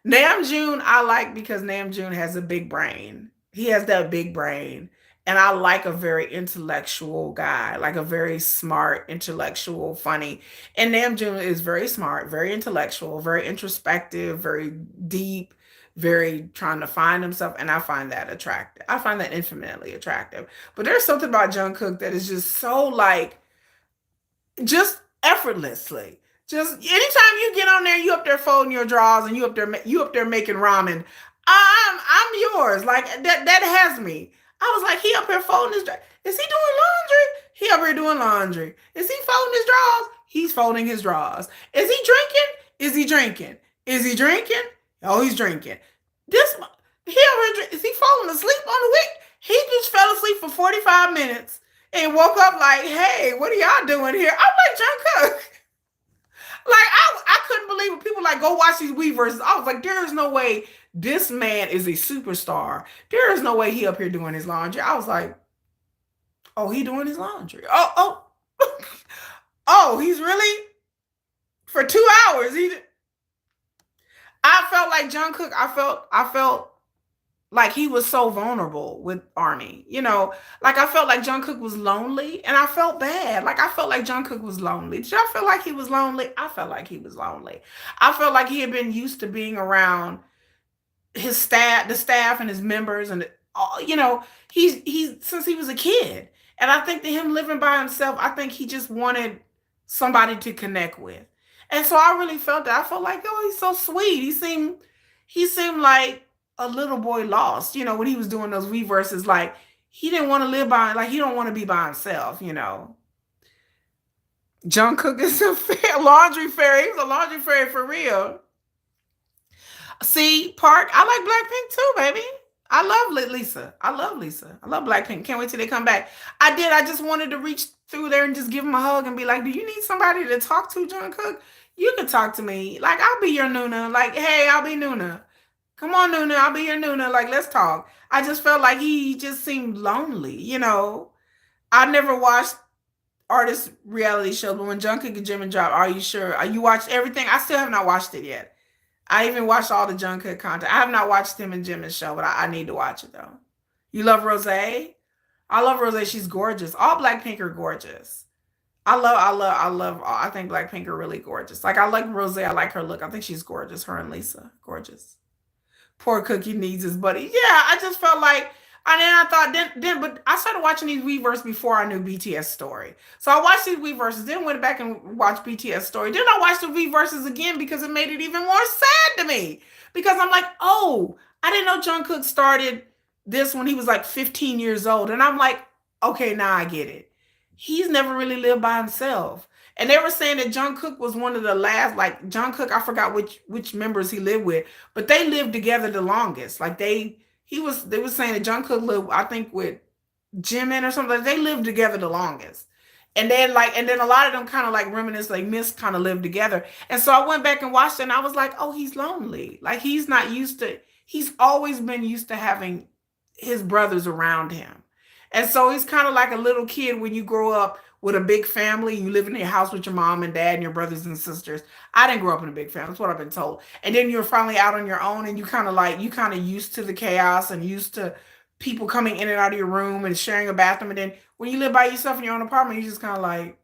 Namjoon I like because Namjoon has a big brain. He has that big brain. And I like a very intellectual guy, like a very smart, intellectual, funny. And Namjoon is very smart, very intellectual, very introspective, very deep, very trying to find himself. And I find that attractive. I find that infinitely attractive. But there's something about Jungkook that is just so like just effortlessly. Just anytime you get on there, you up there folding your drawers and you up there making ramen. I'm yours. Like that has me. I was like, he up here folding his drawers. Is he doing laundry? He up here doing laundry. Is he folding his drawers? He's folding his drawers. Is he drinking? Is he drinking? Is he drinking? Oh, he's drinking. This he over here, is he falling asleep on the wick? He just fell asleep for 45 minutes and woke up like, hey, what are y'all doing here? I'm like, Jungkook. Like, I couldn't believe it. People like, go watch these Weavers. I was like, there is no way this man is a superstar. There is no way he up here doing his laundry. I was like, oh, he doing his laundry. Oh. Oh, he's really for 2 hours. I felt like Jungkook. I felt like he was so vulnerable with Army. Like I felt like Jungkook was lonely, and I felt bad. Like I felt like Jungkook was lonely. Did y'all feel like he was lonely? I felt like he was lonely. I felt like he had been used to being around his staff, the staff, and his members, and all. He's since he was a kid, and I think that him living by himself, I think he just wanted somebody to connect with, and so I really felt that. I felt like, oh, he's so sweet. He seemed like a little boy lost. When he was doing those reverses, like he didn't want to live by, like he don't want to be by himself. Jungkook is a laundry fairy. He was a laundry fairy for real. See, Park, I like Blackpink too, baby. I love Lisa. I love Lisa. I love Blackpink. Can't wait till they come back. I did. I just wanted to reach through there and just give him a hug and be like, "Do you need somebody to talk to, Jungkook? You can talk to me. Like, I'll be your Nuna. Like, hey, I'll be Nuna. Come on, Nuna. I'll be your Nuna. Like, let's talk." I just felt like he just seemed lonely. I never watched artist reality shows, but when Jungkook and Jimin dropped, are you sure? You watched everything? I still have not watched it yet. I even watched all the Jungkook content. I have not watched him and Jimin's show, but I need to watch it though. You love Rose? I love Rose. She's gorgeous. All Blackpink are gorgeous. I love. I think Blackpink are really gorgeous. Like I like Rose. I like her look. I think she's gorgeous. Her and Lisa, gorgeous. Poor Cookie needs his buddy. Yeah, I just felt like, and then I thought, but I started watching these Weverse before I knew BTS story. So I watched these Weverses, then went back and watched BTS story. Then I watched the Weverses again because it made it even more sad to me. Because I'm like, oh, I didn't know Jungkook started this when he was like 15 years old. And I'm like, okay, now I get it. He's never really lived by himself. And they were saying that Jungkook was one of the last, like Jungkook, I forgot which members he lived with, but they lived together the longest. Like they were saying that Jungkook lived, I think, with Jimin or something. They lived together the longest. And then a lot of them kind of like reminisce, like Miss kind of lived together. And so I went back and watched it, and I was like, oh, he's lonely. Like he's always been used to having his brothers around him. And so he's kind of like a little kid when you grow up with a big family. You live in your house with your mom and dad and your brothers and sisters. I didn't grow up in a big family. That's what I've been told. And then you're finally out on your own, and you kind of used to the chaos and used to people coming in and out of your room and sharing a bathroom. And then when you live by yourself in your own apartment, you just kind of like,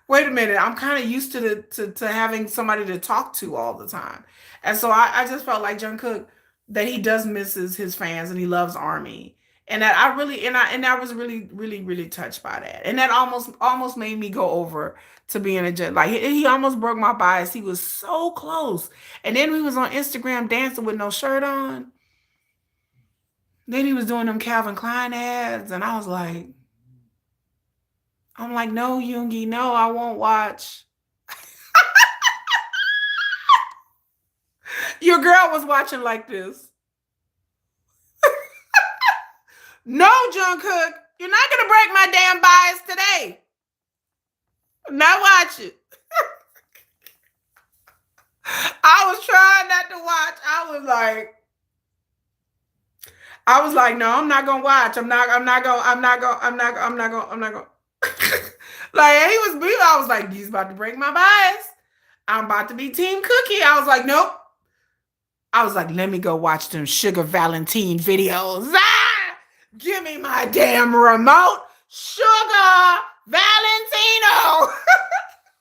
wait a minute, I'm kind of used to having somebody to talk to all the time. And so I just felt like Jungkook, that he does misses his fans and he loves Army. And that I really and I was really, really, really touched by that. And that almost made me go over to being a judge. Like he almost broke my bias. He was so close. And then he was on Instagram dancing with no shirt on. Then he was doing them Calvin Klein ads, and I'm like, no, Yoongi, no, I won't watch. Your girl was watching like this. No, Jungkook, you're not gonna break my damn bias today. Not watch it. I was trying not to watch. I was like, no, I'm not gonna watch. I'm not gonna. Like I was like, he's about to break my bias. I'm about to be Team Cookie. I was like, nope. I was like, let me go watch them Sugar Valentine videos. Ah! Give me my damn remote. Sugar Valentino.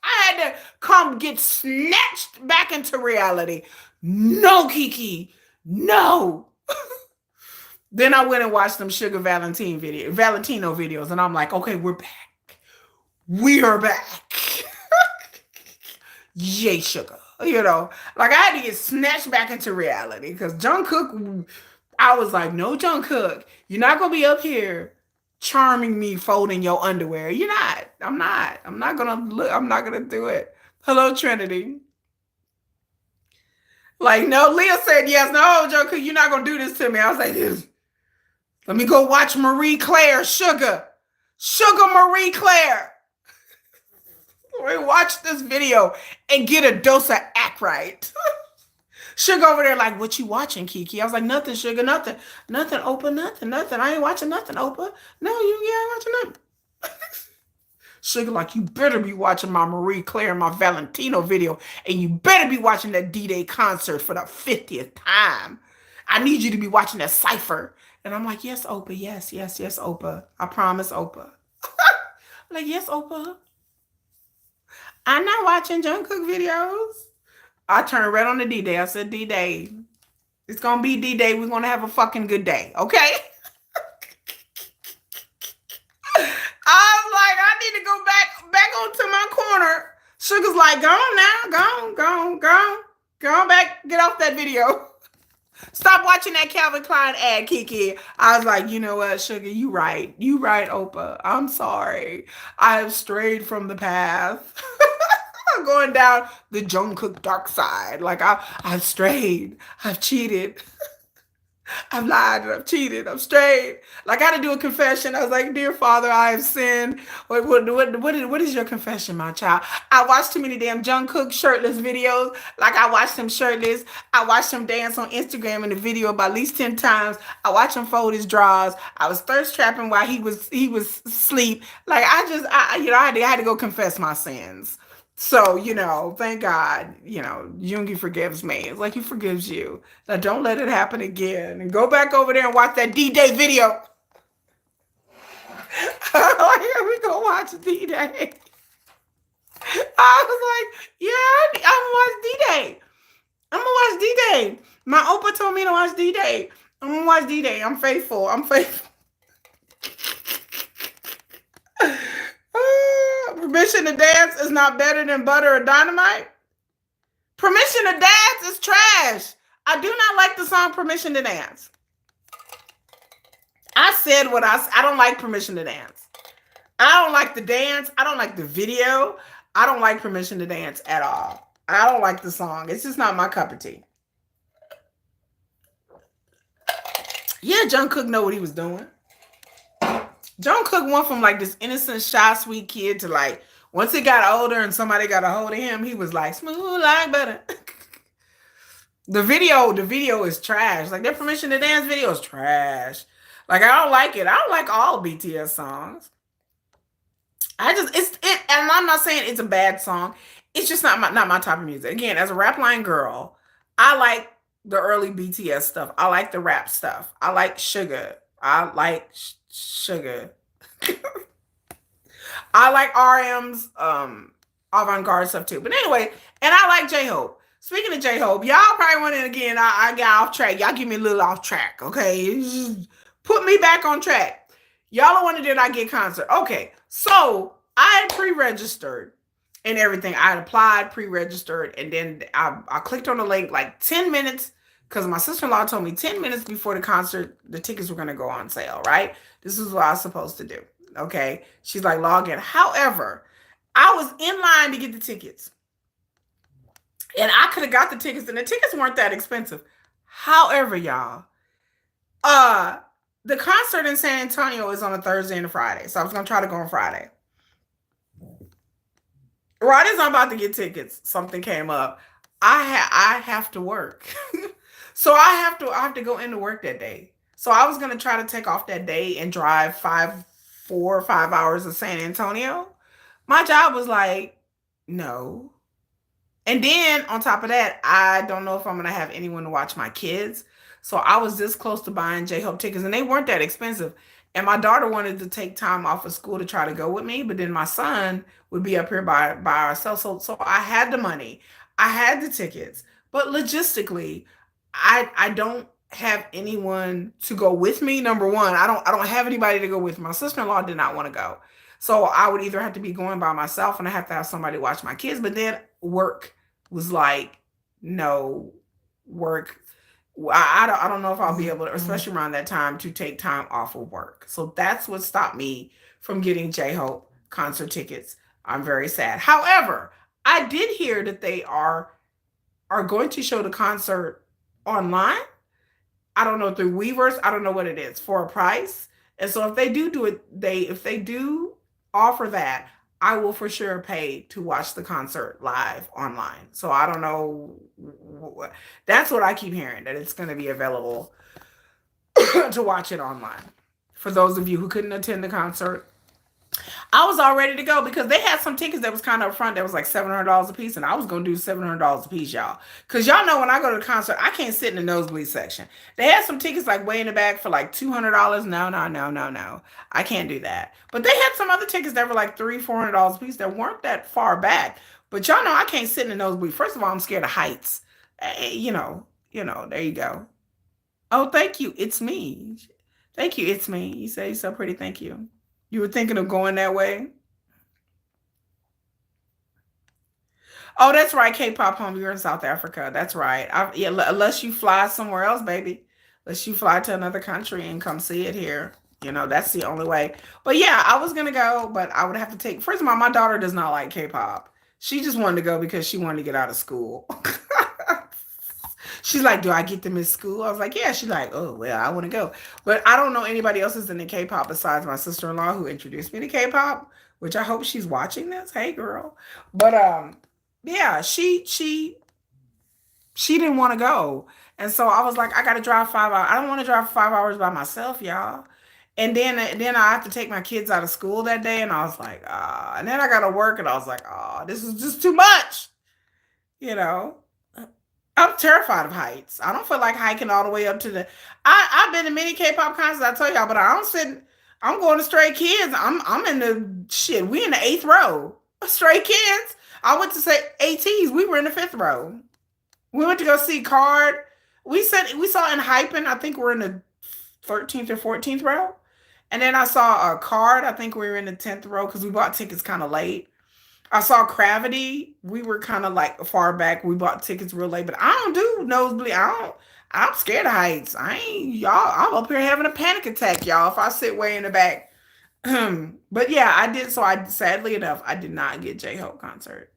I had to come get snatched back into reality. No, Kiki. No. Then I went and watched them Sugar Valentino videos, and I'm like, okay, we're back. We are back. Yay, sugar. Like I had to get snatched back into reality because Jungkook, I was like, no, Jungkook, you're not gonna be up here charming me, folding your underwear. You're not. I'm not. I'm not gonna look. I'm not gonna do it. Hello, Trinity. Like, no, Leah said yes. No, Jungkook, you're not gonna do this to me. I was like, let me go watch Marie Claire, Sugar Marie Claire. We watch this video and get a dose of act right. Sugar over there like, what you watching, Kiki? I was like, nothing, Sugar, nothing. Nothing, Oprah, nothing. I ain't watching nothing, Oprah. No, you ain't watching nothing. Sugar, like, you better be watching my Marie Claire and my Valentino video, and you better be watching that D-Day concert for the 50th time. I need you to be watching that cipher. And I'm like, yes, Opa, yes, yes, yes, Opa. I promise, Opa. Like, yes, Opa. I'm not watching Jungkook videos. I turned red on the D-Day. I said, D-Day, it's gonna be D-Day. We're gonna have a fucking good day, okay? I was like, I need to go back onto my corner. Sugar's like, go on now, go on back, get off that video. Stop watching that Calvin Klein ad, Kiki. I was like, you know what, Sugar, you right, Opa. I'm sorry, I have strayed from the path. I'm going down the Jungkook dark side. Like I've strayed, I've cheated. I've lied, I've cheated, I've strayed. Like I had to do a confession. I was like, dear Father, I have sinned. What is your confession, my child? I watched too many damn Jungkook shirtless videos. Like I watched him shirtless. I watched him dance on Instagram in the video about at least 10 times. I watched him fold his drawers. I was thirst trapping while he was asleep. Like I had to go confess my sins. So, thank God, Jungi forgives me. It's like he forgives you. Now don't let it happen again. And go back over there and watch that D-Day video. Like, here we go watch D-Day. I was like, yeah, I'm gonna watch D-Day. I'm gonna watch D-Day. My Opa told me to watch D-Day. I'm gonna watch D-Day. I'm faithful. Permission to Dance is not better than Butter or Dynamite. Permission to Dance is trash. I do not like the song Permission to Dance. I said what I don't like Permission to Dance. I don't like the dance. I don't like the video. I don't like Permission to Dance at all. I don't like the song. It's just not my cup of tea. Yeah, Jungkook know what he was doing. Jungkook went from like this innocent, shy, sweet kid to like, once he got older and somebody got a hold of him, he was like, smooth like butter. The video is trash. Like their Permission to Dance video is trash. Like I don't like it. I don't like all BTS songs. And I'm not saying it's a bad song. It's just not my type of music. Again, as a rap line girl, I like the early BTS stuff. I like the rap stuff. I like Sugar. I like Sugar. I like RM's avant-garde stuff too. But anyway, and I like J-Hope. Speaking of J-Hope, y'all probably went in again. I got off track. Y'all give me a little off track, okay? Just put me back on track. Y'all wanted Did I Get concert. Okay, so I had pre-registered and everything. I had applied, pre-registered, and then I clicked on the link like 10 minutes because my sister-in-law told me 10 minutes before the concert, the tickets were going to go on sale, right? This is what I was supposed to do, okay? She's like, log in. However, I was in line to get the tickets. And I could have got the tickets, and the tickets weren't that expensive. However, y'all, the concert in San Antonio is on a Thursday and a Friday. So I was going to try to go on Friday. Right as I'm about to get tickets, something came up. I have to work. So I have to go into work that day. So I was going to try to take off that day and drive 4 or 5 hours to San Antonio. My job was like, no. And then on top of that, I don't know if I'm going to have anyone to watch my kids. So I was this close to buying J-Hope tickets, and they weren't that expensive. And my daughter wanted to take time off of school to try to go with me, but then my son would be up here by ourselves. So I had the money. I had the tickets. But logistically, I don't have anyone to go with me. Number one, I don't have anybody to go with. My sister-in-law did not want to go. So I would either have to be going by myself and I have to have somebody watch my kids, but then work was like, no, work. I don't know if I'll be able to, especially around that time, to take time off of work. So that's what stopped me from getting J-Hope concert tickets. I'm very sad. However, I did hear that they are going to show the concert online. I don't know, through Weverse. I don't know what it is, for a price. And so if they do it, if they do offer that, I will for sure pay to watch the concert live online. So I don't know. That's what I keep hearing, that it's going to be available to watch it online. For those of you who couldn't attend the concert, I was all ready to go because they had some tickets that was kind of up front that was like $700 a piece, and I was gonna do $700 a piece, y'all. Cause y'all know when I go to the concert, I can't sit in the nosebleed section. They had some tickets like way in the back for like $200. No, no, no, no, no. I can't do that. But they had some other tickets that were like $300, $400 a piece that weren't that far back. But y'all know I can't sit in the nosebleed. First of all, I'm scared of heights. There you go. Oh, thank you. It's me. Thank you. It's me. You say you're so pretty. Thank you. You were thinking of going that way? Oh, that's right, K-pop home. You're in South Africa. That's right. Yeah, unless you fly somewhere else, baby. Unless you fly to another country and come see it here. That's the only way. But yeah, I was gonna go, but I would have to take. First of all, my daughter does not like K-pop. She just wanted to go because she wanted to get out of school. She's like, "Do I get them in school?" I was like, "Yeah." She's like, "Oh well, I want to go," but I don't know anybody else is into K-pop besides my sister-in-law who introduced me to K-pop. Which I hope she's watching this. Hey, girl. But yeah, she didn't want to go. And so I was like, I gotta drive 5 hours. I don't want to drive 5 hours by myself, y'all. And then I have to take my kids out of school that day, and I was like, ah. And then I gotta work, and I was like, oh, this is just too much. You know, I'm terrified of heights. I don't feel like hiking all the way up to the. I've been to many K-pop concerts, I tell y'all, but I don't sit. I'm going to Stray Kids. I'm in the shit. We in the eighth row. Stray Kids. I went to say ATs. We were in the fifth row. We went to go see Card. We saw in Hyphen. I think we're in the 13th or 14th row. And then I saw a Card. I think we were in the 10th row because we bought tickets kind of late. I saw Gravity. We were kind of like far back. We bought tickets real late, but I don't do nosebleed. I don't. I'm scared of heights. I ain't y'all. I'm up here having a panic attack, y'all. If I sit way in the back. But yeah, I did. So I sadly enough, I did not get J Hope concert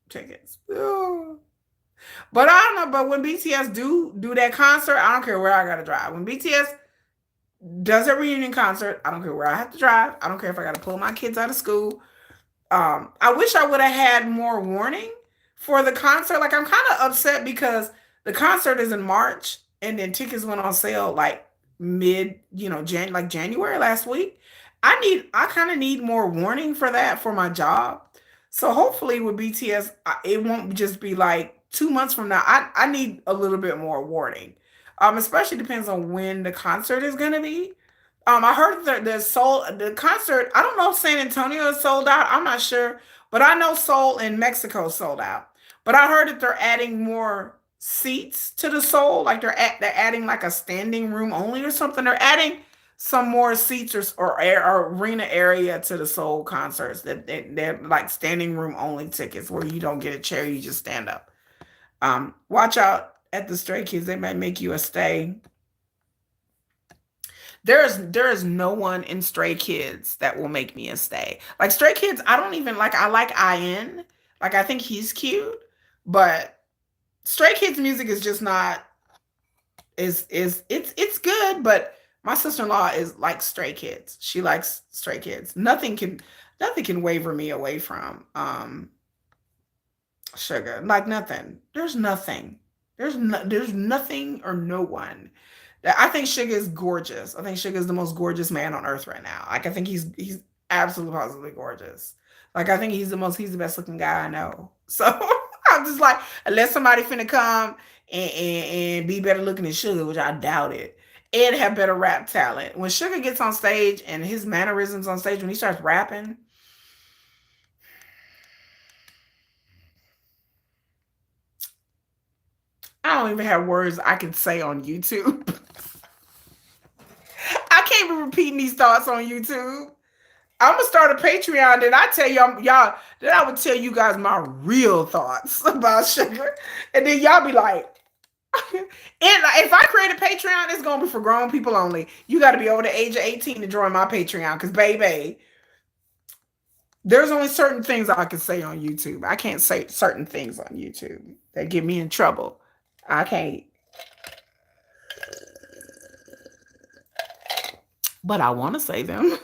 tickets. Ugh. But I don't know. But when BTS do that concert, I don't care where I gotta drive. When BTS does a reunion concert, I don't care where I have to drive. I don't care if I gotta pull my kids out of school. I wish I would have had more warning for the concert. Like I'm kind of upset because the concert is in March and then tickets went on sale like mid, like January last week. I kind of need more warning for that for my job. So hopefully with BTS, it won't just be like 2 months from now. I need a little bit more warning. Especially depends on when the concert is gonna be. I heard that the concert. I don't know if San Antonio is sold out. I'm not sure, but I know Seoul in Mexico sold out. But I heard that they're adding more seats to the Seoul, like they're adding like a standing room only or something. They're adding some more seats or arena area to the Seoul concerts they're like standing room only tickets where you don't get a chair, you just stand up. Watch out at the Stray Kids; they might make you a stay. There is no one in Stray Kids that will make me a stay. Like Stray Kids, I don't even like. I like IN. Like I think he's cute, but Stray Kids music is just not it's good. But my sister in law is like Stray Kids. She likes Stray Kids. Nothing can waver me away from Sugar. Like nothing. There's nothing. There's nothing or no one. I think Suga is gorgeous. I think Suga is the most gorgeous man on earth right now. Like I think he's absolutely positively gorgeous. Like I think he's the best looking guy I know. So I'm just like, unless somebody finna come and be better looking than Suga, which I doubt it, and have better rap talent. When Suga gets on stage and his mannerisms on stage when he starts rapping, I don't even have words I can say on YouTube. I can't be repeating these thoughts on YouTube. I'm gonna start a Patreon, and I tell y'all, then I would tell you guys my real thoughts about sugar, and then y'all be like, and if I create a Patreon, it's gonna be for grown people only. You got to be over the age of 18 to join my Patreon, because baby, there's only certain things I can say on YouTube. I can't say certain things on YouTube that get me in trouble. I can't, but I want to say them.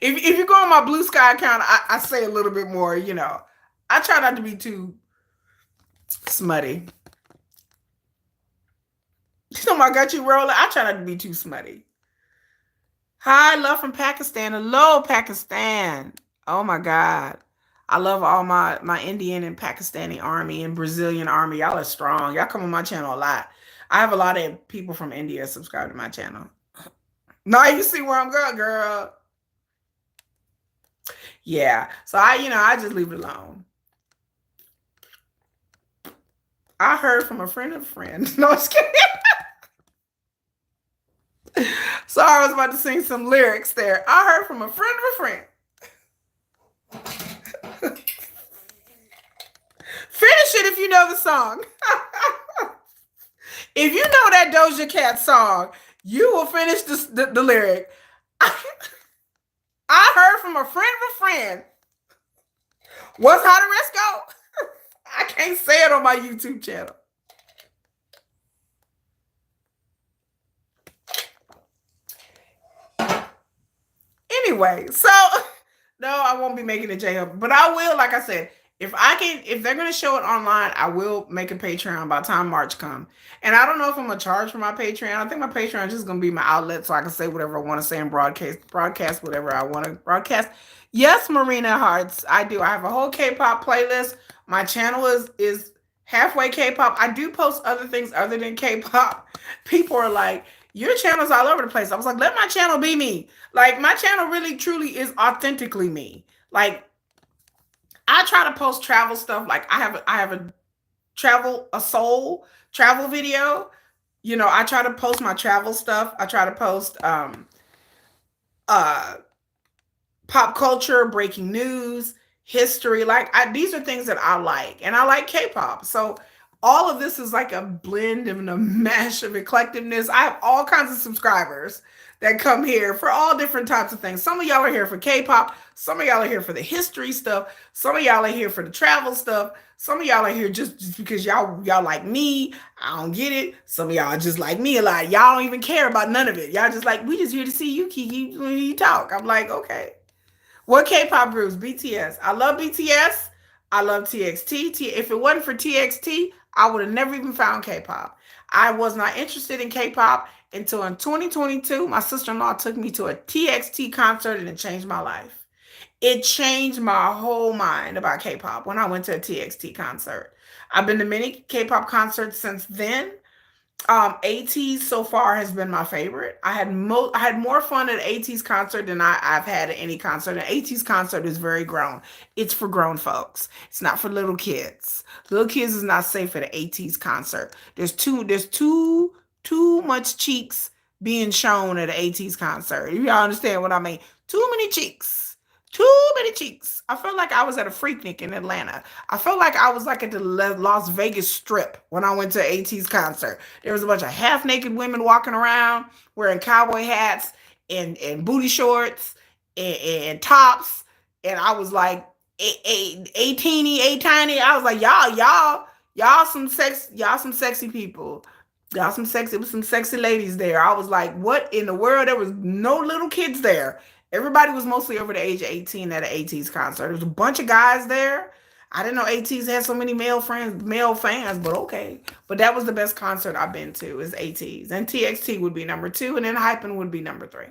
If you go on my Blue Sky account, I say a little bit more. I try not to be too smutty. I got you rolling. I try not to be too smutty. Hi, love from Pakistan. Hello, Pakistan. Oh my God. I love all my Indian and Pakistani army and Brazilian army. Y'all are strong. Y'all come on my channel a lot. I have a lot of people from India subscribe to my channel. Now you see where I'm going, girl. Yeah. So I just leave it alone. I heard from a friend of a friend. No, I'm just kidding. Sorry, I was about to sing some lyrics there. I heard from a friend of a friend. Finish it if you know the song. If you know that Doja Cat song, you will finish the lyric. I heard from a friend of a friend. What's how the rest go? I can't say it on my YouTube channel. Anyway, so no, I won't be making a J-Hope, but I will, like I said, if they're gonna show it online, I will make a Patreon by the time March come. And I don't know if I'm gonna charge for my Patreon. I think my Patreon is just gonna be my outlet so I can say whatever I want to say and broadcast whatever I want to broadcast. Yes, Marina Hearts, I do. I have a whole K-pop playlist. My channel is halfway K-pop. I do post other things other than K-pop. People are like, your channel's all over the place. I was like, let my channel be me. Like my channel really truly is authentically me. Like I try to post travel stuff. Like I have a a soul travel video. I try to post my travel stuff. I try to post uh pop culture, breaking news, history. Like these are things that I like, and I like K-pop. So all of this is like a blend and a mesh of eclectiveness. I have all kinds of subscribers that come here for all different types of things. Some of y'all are here for K-pop. Some of y'all are here for the history stuff. Some of y'all are here for the travel stuff. Some of y'all are here just because y'all like me. I don't get it. Some of y'all just like me a lot. Y'all don't even care about none of it. Y'all just like, we just here to see you, Kiki, when you talk. I'm like, okay. What K-pop groups? BTS. I love BTS. I love TXT. If it wasn't for TXT, I would have never even found K-pop. I was not interested in K-pop until in 2022, my sister-in-law took me to a TXT concert and it changed my life. It changed my whole mind about K-pop when I went to a TXT concert. I've been to many K-pop concerts since then. AT's so far has been my favorite. I had more fun at AT's concert than I've had at any concert. And AT's concert is very grown. It's for grown folks. It's not for little kids. Little kids is not safe at an AT's concert. There's too much cheeks being shown at an AT's concert. Y'all understand what I mean? Too many cheeks. Too many cheeks. I felt like I was at a Freaknik in Atlanta. I felt like I was like at the Las Vegas Strip when I went to AT's concert. There was a bunch of half naked women walking around wearing cowboy hats and booty shorts and tops. And I was like, a teeny, a tiny. I was like, y'all some sexy people. Y'all some sexy, it was some sexy ladies there. I was like, what in the world? There was no little kids there. Everybody was mostly over the age of 18 at an AT's concert. There was a bunch of guys there. I didn't know AT's had so many male fans, but okay. But that was the best concert I've been to is AT's. And TXT would be number two, and then Hypen would be number three.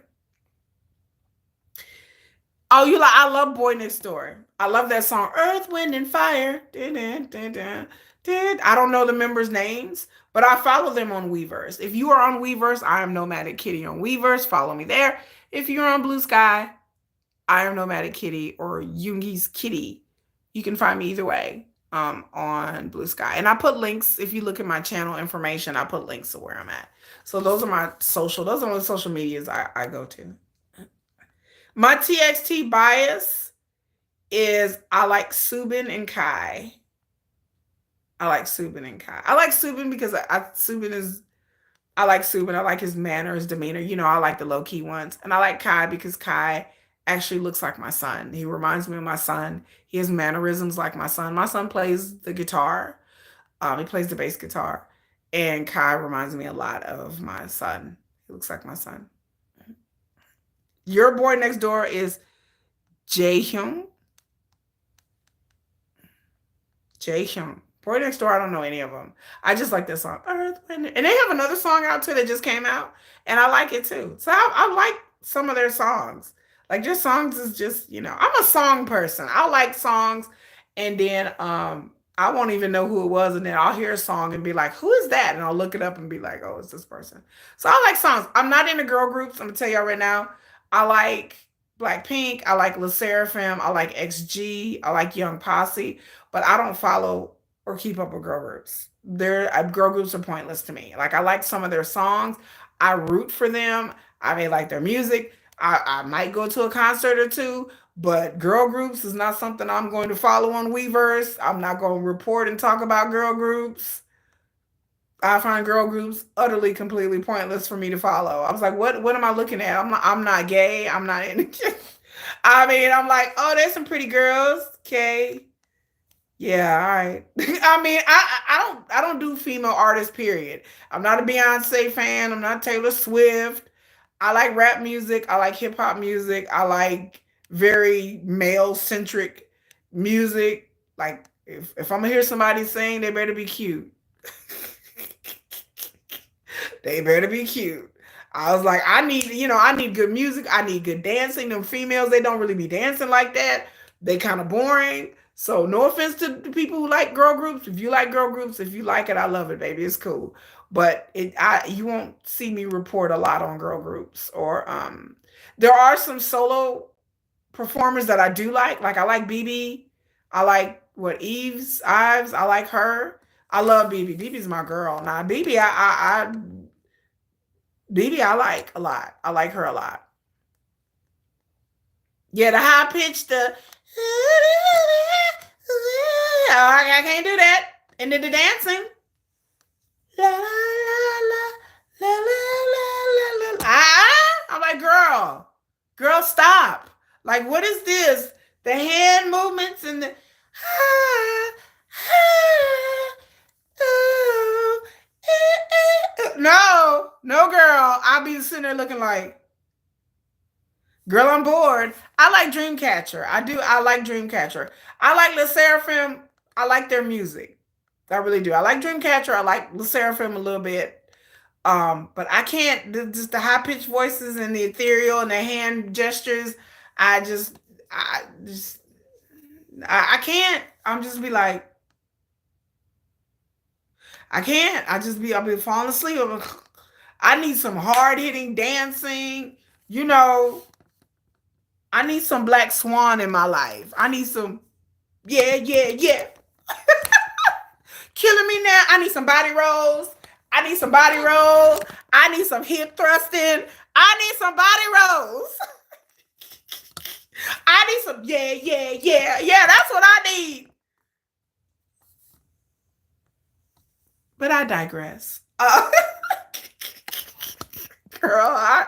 Oh, I love Boy Next Door. I love that song, Earth, Wind, and Fire. Dun, dun, dun, dun, dun. I don't know the members' names, but I follow them on Weverse. If you are on Weverse, I am Nomadic Kitty on Weverse. Follow me there. If you're on Blue Sky, I am Nomadic Kitty or Yoongi's Kitty. You can find me either way on Blue Sky. And I put links, if you look at my channel information, I put links to where I'm at. So those are those are the social medias I go to. My TXT bias is I like Subin and Kai. I like Subin and Kai. I like Subin because I like Subin. I like his manner, his demeanor. I like the low key ones. And I like Kai because Kai actually looks like my son. He reminds me of my son. He has mannerisms like my son. My son plays the guitar. He plays the bass guitar. And Kai reminds me a lot of my son. He looks like my son. Your Boy Next Door is Jaehyun. Jaehyun. Boy Next Door, I don't know any of them. I just like this song. Earth, Wind, and they have another song out too that just came out, and I like it too. So I like some of their songs. Like their songs is just, I'm a song person. I like songs, and then I won't even know who it was, and then I'll hear a song and be like, who is that? And I'll look it up and be like, oh, it's this person. So I like songs. I'm not into girl groups. I'm gonna tell y'all right now. I like Blackpink, I like Le Sserafim, I like XG, I like Young Posse, but I don't follow or keep up with girl groups. Girl groups are pointless to me. Like I like some of their songs. I root for them. I may like their music. I might go to a concert or two, but girl groups is not something I'm going to follow on Weverse. I'm not going to report and talk about girl groups. I find girl groups utterly, completely pointless for me to follow. I was like, what am I looking at? I'm not gay. I'm not in. I mean, I'm like, oh, there's some pretty girls. Okay. Yeah, all right. I mean, I don't do female artists, period. I'm not a Beyonce fan. I'm not Taylor Swift. I like rap music. I like hip hop music. I like very male centric music. Like if I'm gonna hear somebody sing, they better be cute. They better be cute. I was like, I need good music. I need good dancing. Them females, they don't really be dancing like that. They kind of boring. So no offense to the people who like girl groups. If you like girl groups, if you like it, I love it, baby. It's cool. But you won't see me report a lot on girl groups. Or there are some solo performers that I do like. Like I like BB. I like what Ives. I like her. I love BB. BB's my girl. Now BB, BB, I like a lot. I like her a lot. Yeah, the high pitch, the I can't do that. And then the dancing. La la la la la la la. I'm like, girl, stop. Like, what is this? The hand movements and the no, no, girl. I'll be sitting there looking like, girl, I'm bored. I like Dreamcatcher. I do. I like Dreamcatcher. I like Le Sserafim. I like their music. I really do. I like Dreamcatcher. I like Le Sserafim a little bit. But I can't. Just the high pitched voices and the ethereal and the hand gestures. I just, I can't. I'm just be like, I can't. I'll be falling asleep. I need some hard hitting dancing. You know, I need some Black Swan in my life. I need some, yeah, yeah, yeah. Killing me now. I need some body rolls. I need some body rolls. I need some hip thrusting. I need some body rolls. I need some, yeah, yeah, yeah, yeah. That's what I need. But I digress. Girl, I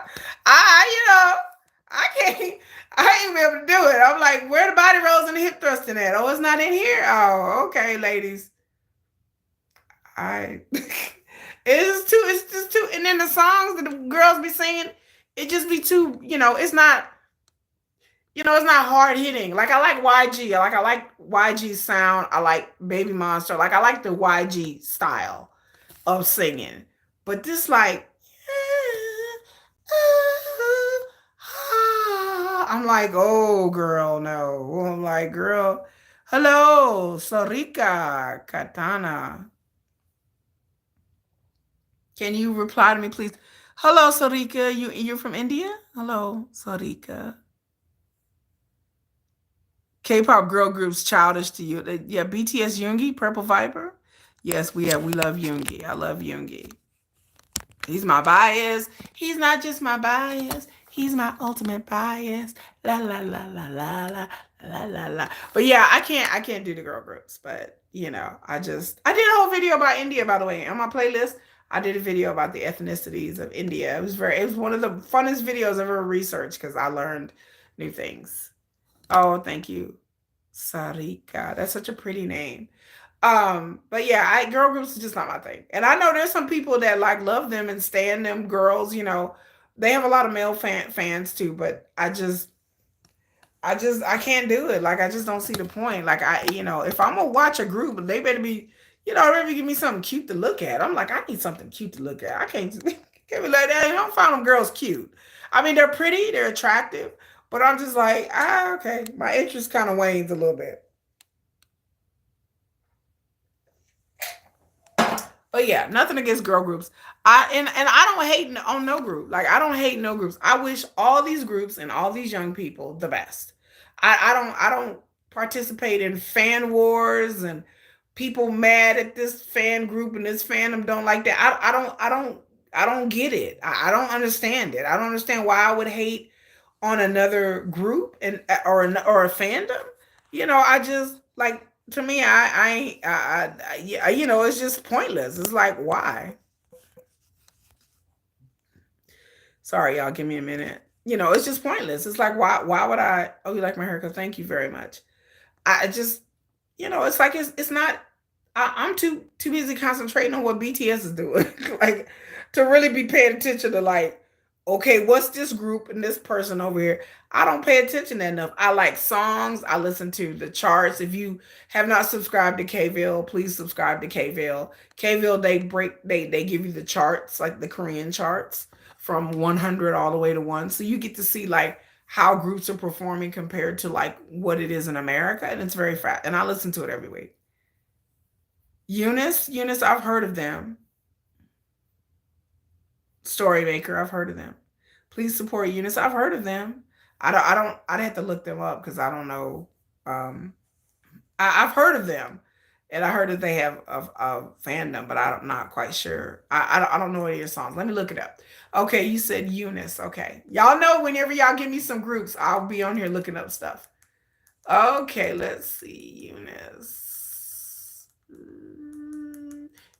can't. I ain't be able to do it. I'm like, where the body rolls and the hip thrusting at? Oh, it's not in here. Oh, okay, ladies. I it's just too, and then the songs that the girls be singing, it just be too, it's not hard hitting. Like I like YG. I like YG sound. I like Baby Monster. Like I like the YG style of singing. But this like I'm like, oh girl, no. I'm like, girl, hello, Sarika Katana. Can you reply to me, please? Hello, Sarika. You're from India? Hello, Sarika. K-pop girl groups childish to you. Yeah, BTS Yoongi, Purple Viper. Yes, we love Yoongi. I love Yoongi. He's my bias. He's not just my bias. He's my ultimate bias. La la la la la la la la la. But yeah, I can't do the girl groups. But I did a whole video about India, by the way, on my playlist. I did a video about the ethnicities of India. It was one of the funnest videos I've ever researched because I learned new things. Oh, thank you, Sarika. That's such a pretty name. But yeah, girl groups is just not my thing. And I know there's some people that like love them and stand them girls. They have a lot of male fans too. But I can't do it. Like I just don't see the point. Like if I'm gonna watch a group, they better be, they better give me something cute to look at. I'm like, I need something cute to look at. I can't be like that. I don't find them girls cute. I mean, they're pretty, they're attractive, but I'm just like, okay. My interest kind of wanes a little bit. But yeah, nothing against girl groups. And I don't hate on no group. Like I don't hate no groups. I wish all these groups and all these young people the best. I don't participate in fan wars and people mad at this fan group and this fandom don't like that. I don't get it. I don't understand it. I don't understand why I would hate on another group and or a fandom. I just like to me, yeah, it's just pointless. It's like, why? Sorry, y'all, give me a minute. It's just pointless. It's like, why would I? Oh, you like my haircut? Thank you very much. I just, it's like it's not. I'm too busy concentrating on what BTS is doing, like to really be paying attention to like, okay, what's this group and this person over here? I don't pay attention to enough. I like songs. I listen to the charts. If you have not subscribed to KVille, please subscribe to KVille. KVille, they give you the charts, like the Korean charts from 100 all the way to 1, so you get to see like how groups are performing compared to like what it is in America, and it's very fast. And I listen to it every week. Eunice, I've heard of them. Storymaker, I've heard of them. Please support Eunice. I've heard of them. I'd have to look them up because I don't know. Um, I've heard of them, and I heard that they have a fandom, but I'm not quite sure. I don't know any of your songs. Let me look it up. Okay, you said Eunice. Okay, y'all know whenever y'all give me some groups, I'll be on here looking up stuff. Okay, let's see, Eunice.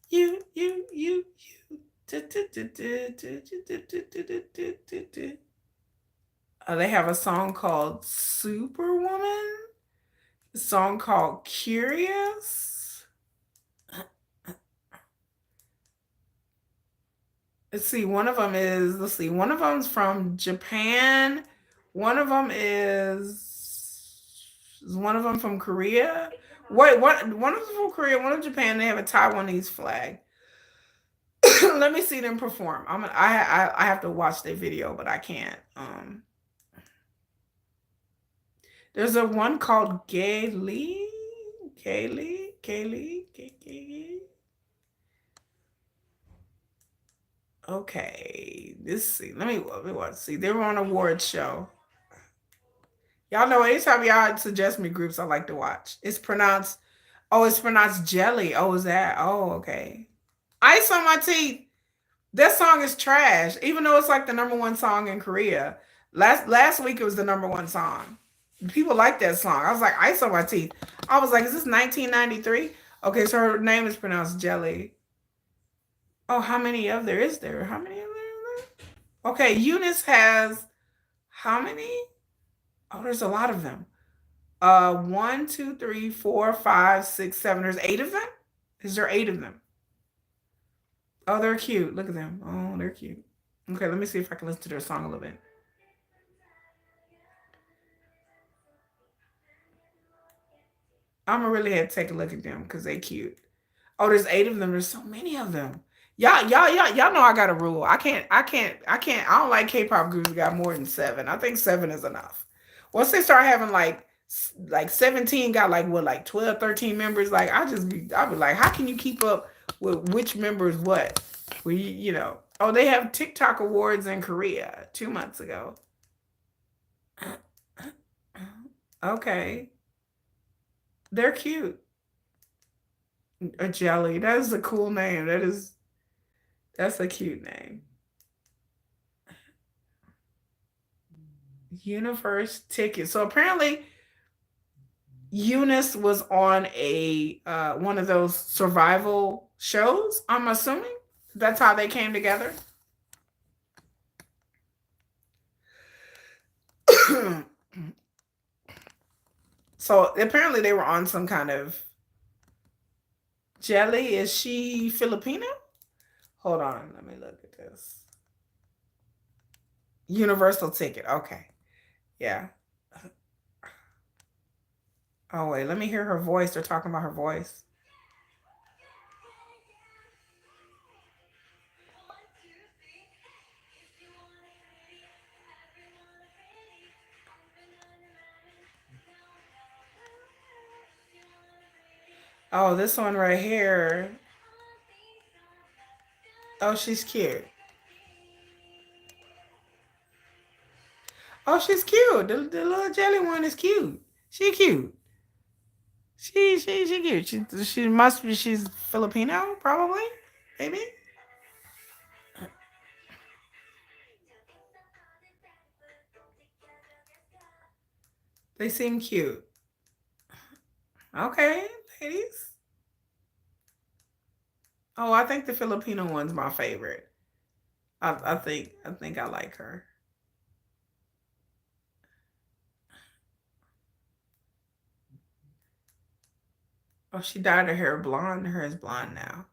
You. They have a song called Superwoman, a song called Curious. One of them's from Japan. One of them from Korea. One of them from Korea, one of Japan. They have a Taiwanese flag. Let me see them perform. I have to watch their video, but I can't. There's a one called Kaylee. Kaylee. Okay, let me watch. See, they were on an award show. Y'all know anytime y'all suggest me groups I like to watch. It's pronounced jelly. Oh, is that? Oh, okay. Ice on my teeth. That song is trash, even though it's like the number one song in Korea. Last week it was the number one song. People like that song. I was like, ice on my teeth. I was like, is this 1993? Okay, so her name is pronounced Jelly. Oh, how many of there is there? How many of there? Okay, Eunice has how many? Oh, there's a lot of them. One, two, three, four, five, six, seven. There's eight of them. Is there eight of them? Oh, they're cute. Look at them. Oh, they're cute. Okay, let me see if I can listen to their song a little bit. I'm gonna really have to take a look at them because they cute. Oh, there's eight of them. There's so many of them. Y'all know I got a rule. I don't like K-pop groups that got more than seven. I think seven is enough. Once they start having like 17 got like what, like 12, 13 members, like I'll be like, how can you keep up with which members what? Oh, they have TikTok awards in Korea 2 months ago. Okay. They're cute. A jelly. That is a cool name. That's a cute name. Universe ticket. So apparently Eunice was on a one of those survival shows. I'm assuming that's how they came together. So apparently they were on some kind of jelly. Is she Filipino? Hold on, let me look at this. Universal ticket. Okay. Yeah. Oh wait, let me hear her voice. They're talking about her voice. Oh, this one right here. Oh, she's cute. Oh, she's cute. The little jelly one is cute. She cute. She cute. She must be. She's Filipino, probably. Maybe. They seem cute. Okay, ladies. Oh, I think the Filipino one's my favorite. I think I like her. Oh, she dyed her hair blonde. Her hair is blonde now.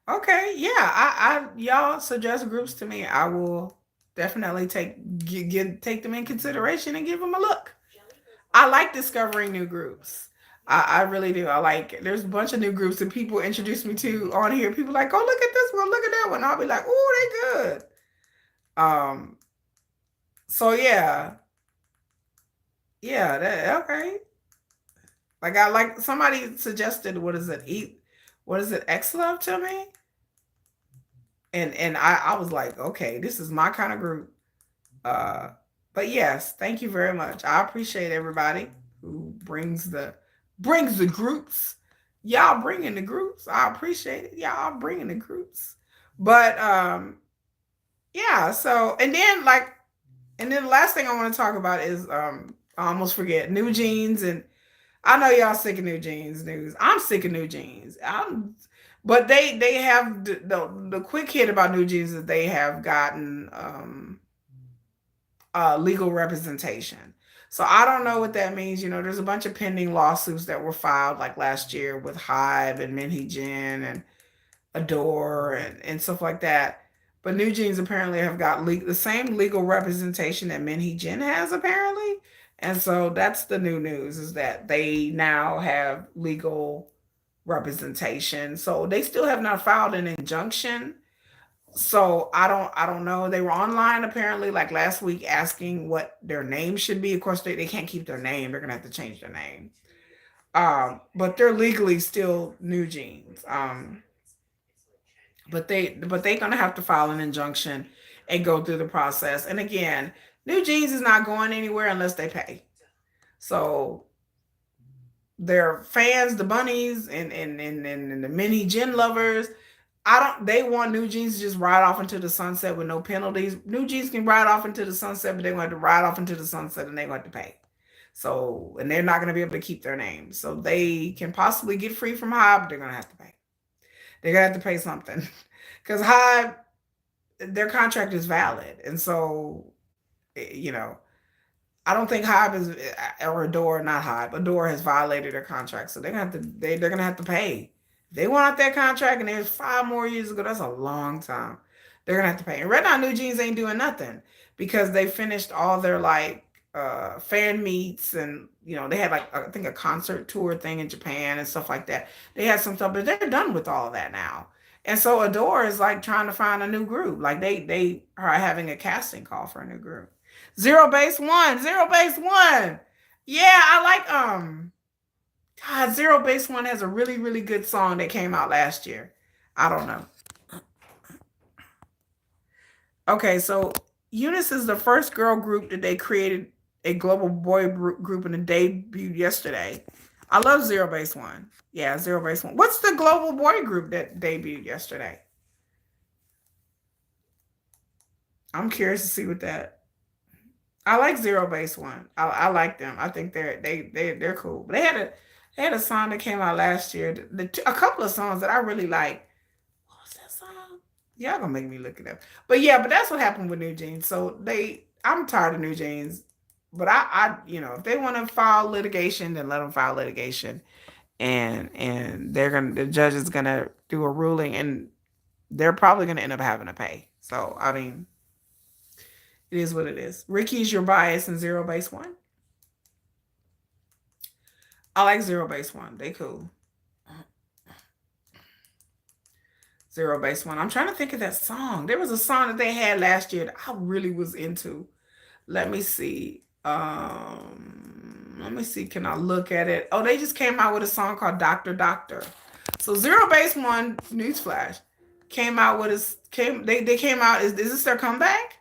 Okay, yeah. I y'all suggest groups to me. I will definitely take them in consideration and give them a look. I like discovering new groups. I really do. I like there's a bunch of new groups that people introduce me to on here. People like, oh look at this one, look at that one. I'll be like, oh, they good. Um, so yeah, yeah, that okay. Like I like somebody suggested what is it, X Love to me? And I was like, okay, this is my kind of group. Uh but yes, thank you very much. I appreciate everybody who brings the groups. Y'all bringing the groups. I appreciate it. Y'all bringing the groups. But yeah, so and then the last thing I want to talk about is I almost forget Newjeans. And I know y'all sick of Newjeans news. I'm sick of Newjeans. But they have the quick hit about Newjeans is they have gotten legal representation. So I don't know what that means. You know, there's a bunch of pending lawsuits that were filed like last year with Hive and Hee-jin and Adore and stuff like that. But New Jeans apparently have got the same legal representation that Hee-jin has apparently. And so that's the new news is that they now have legal representation. So they still have not filed an injunction. So I don't know. They were online apparently like last week asking what their name should be. Of course they can't keep their name. They're gonna have to change their name. But they're legally still New Jeans. But they're gonna have to file an injunction and go through the process. And again, New Jeans is not going anywhere unless they pay. So their fans, the bunnies and the mini gin lovers, I don't they want New Jeans to just ride off into the sunset with no penalties. New Jeans can ride off into the sunset, but they're going to ride off into the sunset and they're going to pay. So and they're not going to be able to keep their name. So they can possibly get free from Hive, but they're gonna have to pay. They're gonna have to pay something. Because Hive, their contract is valid. And so you know, I don't think Hive is or Adore, not Hive. Adore has violated their contract, so they're gonna have to pay. If they want out that contract, and there's 5 more years ago. That's a long time. They're gonna have to pay. And Red Hot New Jeans ain't doing nothing because they finished all their like fan meets and they had like I think a concert tour thing in Japan and stuff like that. They had some stuff, but they're done with all of that now. And so Adore is like trying to find a new group. Like they are having a casting call for a new group. Zero base one. Zero base one. Yeah, I like God, Zero Base One has a really, really good song that came out last year. I don't know. Okay, so Eunice is the first girl group that they created a global boy group and it debuted yesterday. I love Zero Base One. Yeah, Zero Base One. What's the global boy group that debuted yesterday? I'm curious to see what that. I like Zero Base One. I like them. I think they're cool. But they had a song that came out last year. A couple of songs that I really like. What was that song? Y'all gonna make me look it up. But yeah, but that's what happened with New Jeans. So I'm tired of New Jeans. But if they want to file litigation, then let them file litigation, and the judge is gonna do a ruling, and they're probably gonna end up having to pay. So I mean, it is what it is. Ricky's your bias in Zero Base One. I like Zero Base One. They cool. Zero Base One. I'm trying to think of that song. There was a song that they had last year that I really was into. Let me see. Let me see. Can I look at it? Oh, they just came out with a song called Doctor Doctor. So Zero Base One, newsflash, came out with they came out. Is this their comeback?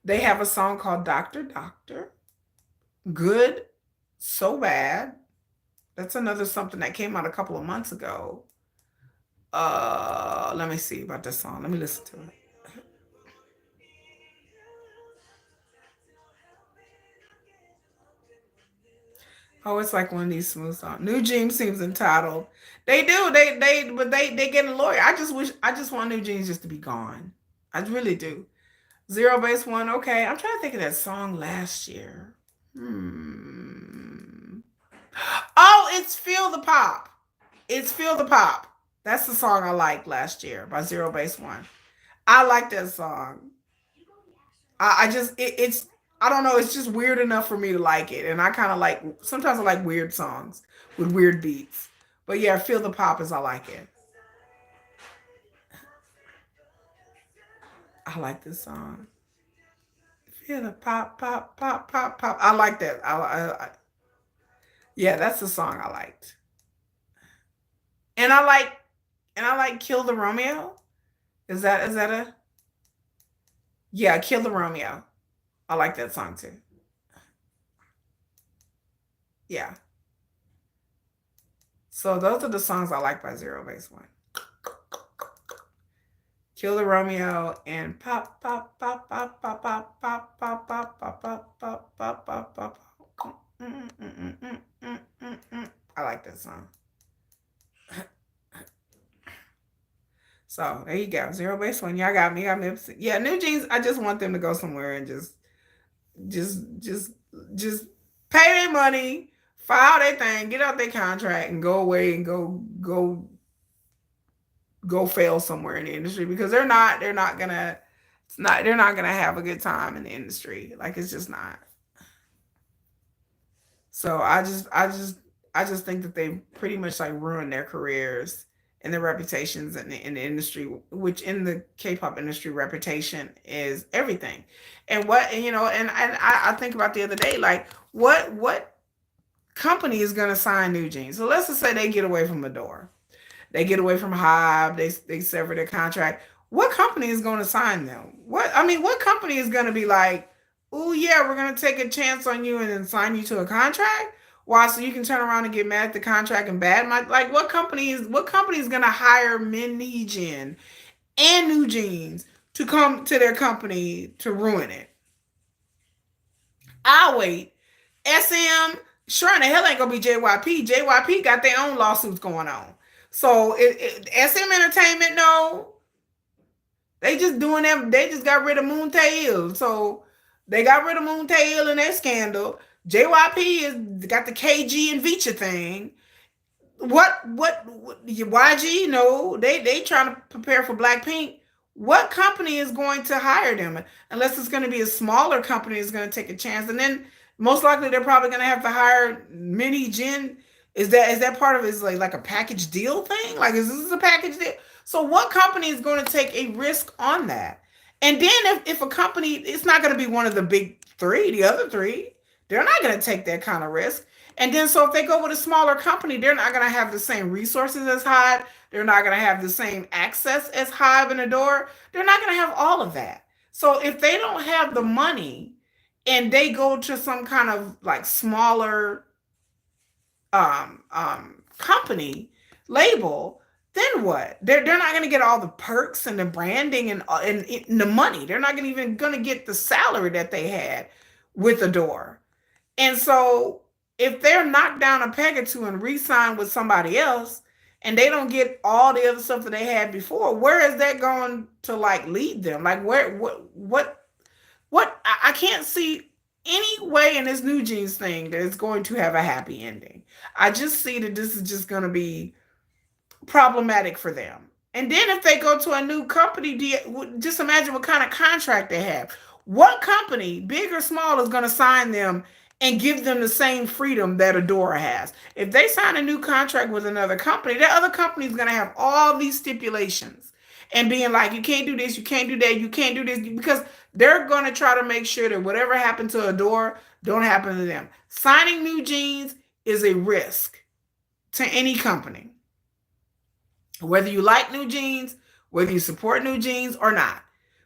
They have a song called Doctor Doctor. Good, so bad. That's another something that came out a couple of months ago. Let me see about this song. Let me listen to it. Oh, it's like one of these smooth songs. Newjeans seems entitled. They do. But they get a lawyer. I just want Newjeans just to be gone. I really do. Zero Base One. Okay, I'm trying to think of that song last year. Hmm. Oh, it's Feel the Pop. It's Feel the Pop. That's the song I liked last year by Zero Base One. I like that song. I just it's I don't know. It's just weird enough for me to like it, and I kind of like sometimes I like weird songs with weird beats. But yeah, Feel the Pop is I like it. I like this song. Feel the pop, pop, pop, pop, pop. I like that. Yeah, that's the song I liked, and I like Kill the Romeo. Is that a yeah? Kill the Romeo. I like that song too. Yeah. So those are the songs I like by Zero Base One. Kill the Romeo and pop pop pop pop pop pop pop pop pop pop pop pop pop pop pop. I like that song. So there you go. Zero Base One. Y'all got me. Got me upset. Yeah, New Jeans. I just want them to go somewhere and just, just, just pay their money, file their thing, get out their contract, and go away and go fail somewhere in the industry because they're not gonna it's not they're not gonna have a good time in the industry. Like it's just not. So I just think that they pretty much like ruined their careers and their reputations in the industry, which in the K-pop industry, reputation is everything. And I think about the other day, like what company is gonna sign New Jeans? So let's just say they get away from the door. They get away from Hive. They sever their contract. What company is going to sign them? What company is going to be like, oh yeah, we're going to take a chance on you and then sign you to a contract? Why? So you can turn around and get mad at the contract and bad my like what company is going to hire Min Hee-jin and New Jeans to come to their company to ruin it? I'll wait. SM, sure in the hell ain't gonna be JYP. JYP got their own lawsuits going on. So SM Entertainment, no, they just doing them. They just got rid of Moon Tae-il. So they got rid of Moon Tae-il in their scandal. JYP is got the KG and Vicha thing. What YG? No, they trying to prepare for Blackpink. What company is going to hire them? Unless it's going to be a smaller company is going to take a chance, and then most likely they're probably going to have to hire Mini Jin. Is that part of it? Is like a package deal thing? Like is this a package deal? So what company is going to take a risk on that? And then if a company, it's not going to be one of the big three, the other three, they're not going to take that kind of risk. And then so if they go with a smaller company, they're not going to have the same resources as Hive. They're not going to have the same access as Hive and Adore. They're not going to have all of that. So if they don't have the money and they go to some kind of like smaller company label, then what? They're not going to get all the perks and the branding and the money. They're not even going to get the salary that they had with Adore. And so if they're knocked down a peg or two and re-sign with somebody else and they don't get all the other stuff that they had before, where is that going to like lead them? Like where what I can't see any way in this New Jeans thing that it's going to have a happy ending. I just see that this is just going to be problematic for them. And then if they go to a new company, just imagine what kind of contract they have. What company, big or small, is going to sign them and give them the same freedom that Adora has? If they sign a new contract with another company, that other company is going to have all these stipulations. and being like, you can't do this, you can't do that, you can't do this, because they're going to try to make sure that whatever happened to Adore don't happen to them. Signing Newjeans is a risk to any company, whether you like Newjeans, whether you support Newjeans or not.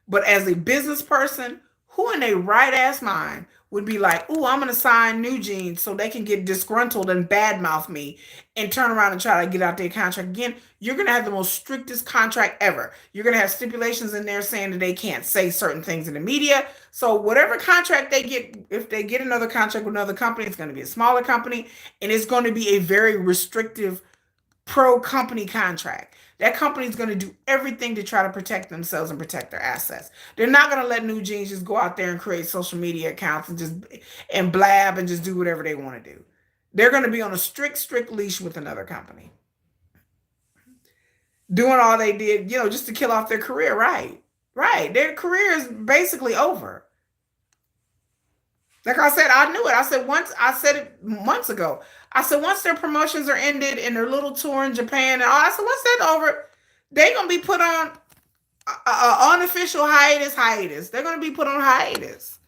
But as a business person, who in a right ass mind would be like, "Oh, I'm going to sign Newjeans so they can get disgruntled and badmouth me and turn around and try to get out their contract again?" You're going to have the most strictest contract ever. You're going to have stipulations in there saying that they can't say certain things in the media. So whatever contract they get, if they get another contract with another company, it's going to be a smaller company, and it's going to be a very restrictive pro company contract. That company is going to do everything to try to protect themselves and protect their assets. They're not going to let Newjeans just go out there and create social media accounts and just and blab and just do whatever they want to do. They're going to be on a strict leash with another company, doing all they did, just to kill off their career. Right. Their career is basically over. Like I said, I knew it. I said it months ago. I said, once their promotions are ended and their little tour in Japan and all, I said, once that's over, they're going to be put on a unofficial hiatus. They're going to be put on hiatus.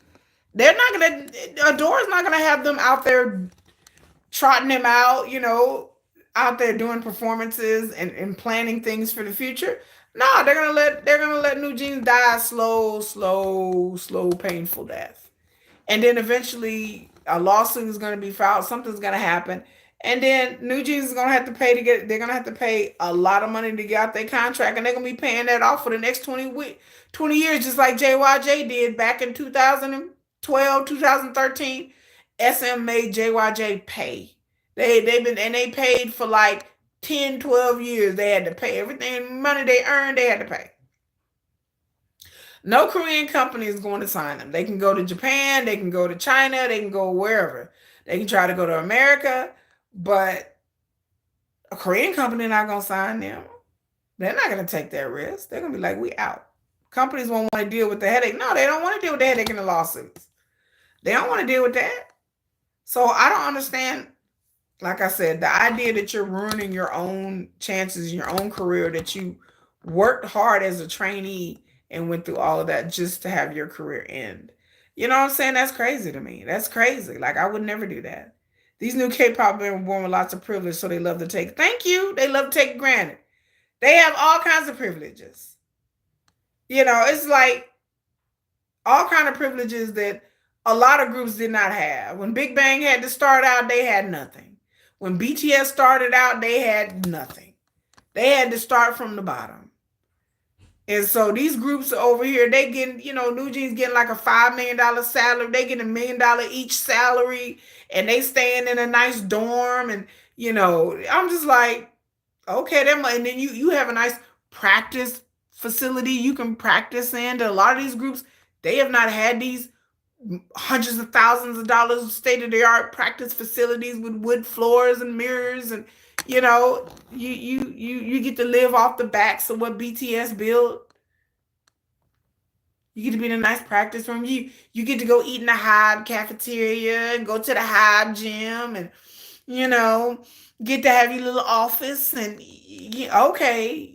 They're not going to, Adore's not going to have them out there trotting them out, out there doing performances and planning things for the future. No, they're gonna let Newjeans die slow, painful death. And then eventually a lawsuit is going to be filed. Something's going to happen, and then Newjeans is going to have to pay to get. They're going to have to pay a lot of money to get out their contract, and they're going to be paying that off for the next 20 years, just like JYJ did back in 2012, 2013. SM made JYJ pay. They paid for like 10, 12 years. They had to pay everything money they earned. They had to pay. No Korean company is going to sign them. They can go to Japan, they can go to China, they can go wherever. They can try to go to America, but a Korean company not going to sign them. They're not going to take that risk. They're going to be like, we out. Companies won't want to deal with the headache. No, they don't want to deal with the headache in the lawsuits. They don't want to deal with that. So I don't understand, like I said, the idea that you're ruining your own chances, your own career, that you worked hard as a trainee and went through all of that just to have your career end. You know what I'm saying? That's crazy to me. That's crazy. Like, I would never do that. These new K-pop men were born with lots of privilege, so they love to take. Thank you. They love to take granted. They have all kinds of privileges. It's like all kind of privileges that a lot of groups did not have. When Big Bang had to start out, they had nothing. When BTS started out, they had nothing. They had to start from the bottom. And so these groups over here, they getting, Newjeans getting like a $5 million salary. They getting $1 million each salary, and they staying in a nice dorm. And, I'm just like, okay, and then you have a nice practice facility you can practice in. A lot of these groups, they have not had these hundreds of thousands of dollars state-of-the-art practice facilities with wood floors and mirrors, and you get to live off the backs of what BTS built. You get to be in a nice practice room. You get to go eat in the Hive cafeteria and go to the Hive gym, and get to have your little office. And okay,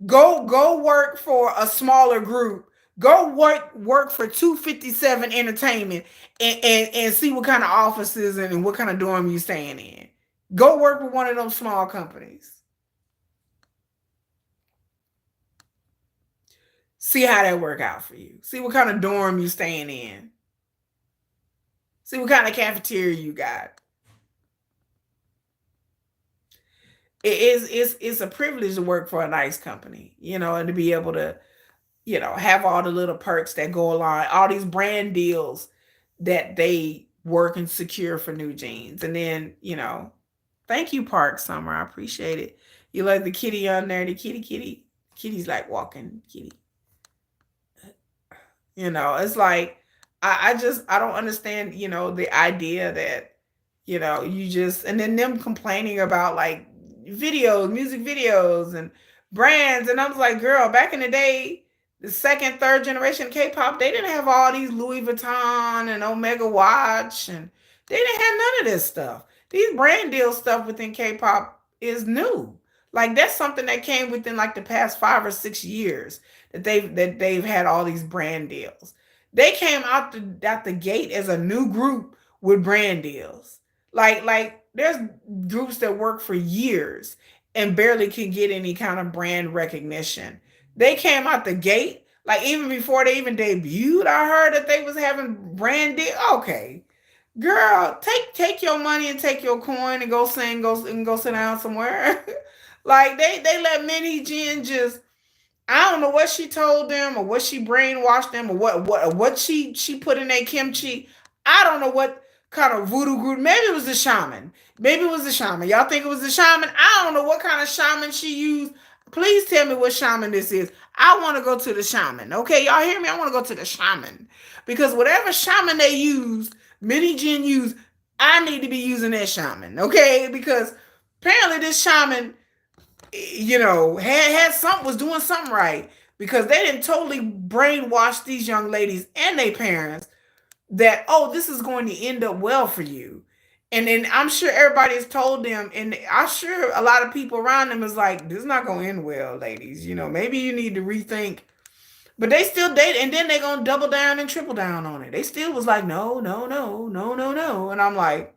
go work for a smaller group. Go work for 257 Entertainment and see what kind of offices and what kind of dorm you staying in. Go work with one of those small companies. See how that work out for you. See what kind of dorm you staying in. See what kind of cafeteria you got. It's a privilege to work for a nice company, and to be able to, have all the little perks that go along, all these brand deals that they work and secure for Newjeans. And then, thank you, Park Summer. I appreciate it. You like the kitty on there, the kitty. Kitty's like walking kitty. It's like, I don't understand, the idea that, you just, and then them complaining about like music videos and brands. And I was like, girl, back in the day, the second, third generation K-pop, they didn't have all these Louis Vuitton and Omega watch, and they didn't have none of this stuff. These brand deal stuff within K-pop is new. Like that's something that came within like the past 5 or 6 years that they've had all these brand deals. They came out the gate as a new group with brand deals. Like there's groups that work for years and barely can get any kind of brand recognition. They came out the gate like even before they even debuted. I heard that they was having brand deal. Okay, girl, take your money and take your coin and go sing, go sit down somewhere. Like they let Minnie Jin just I don't know what she told them or what she brainwashed them or what she put in their kimchi. I don't know what kind of voodoo group. Maybe it was the shaman. Maybe it was the shaman. Y'all think it was the shaman? I don't know what kind of shaman she used. Please tell me what shaman this is. I want to go to the shaman. Okay, y'all hear me? I want to go to the shaman because whatever shaman they used, Minnie Jin used, I need to be using that shaman. Okay, because apparently this shaman had something was doing something right because they didn't totally brainwash these young ladies and their parents that this is going to end up well for you. And then I'm sure everybody has told them, and I'm sure a lot of people around them is like, this is not gonna end well, ladies. Maybe you need to rethink. But they still date, and then they're gonna double down and triple down on it. They still was like, no, no, no, no, no, no. And I'm like,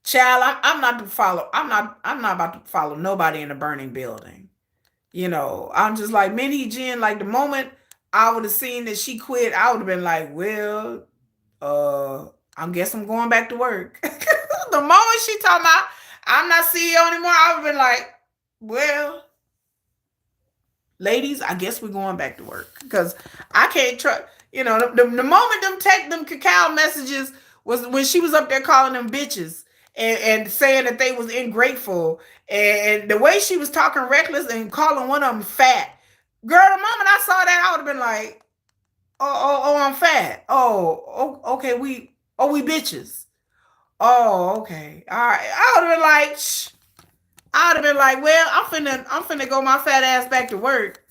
child, I'm not to follow. I'm not about to follow nobody in a burning building. I'm just like Minnie Jen. Like the moment I would have seen that she quit, I would have been like, well, I guess I'm going back to work. The moment she talking about I'm not CEO anymore, I would have been like, well, ladies, I guess we're going back to work because I can't trust. The moment them cacao messages was when she was up there calling them bitches and saying that they was ingrateful and the way she was talking reckless and calling one of them fat. Girl, the moment I saw that, I would have been like, I'm fat. Okay, we bitches. Oh, okay, all right. I would have been like, shh. I would have been like, well, I'm finna go my fat ass back to work.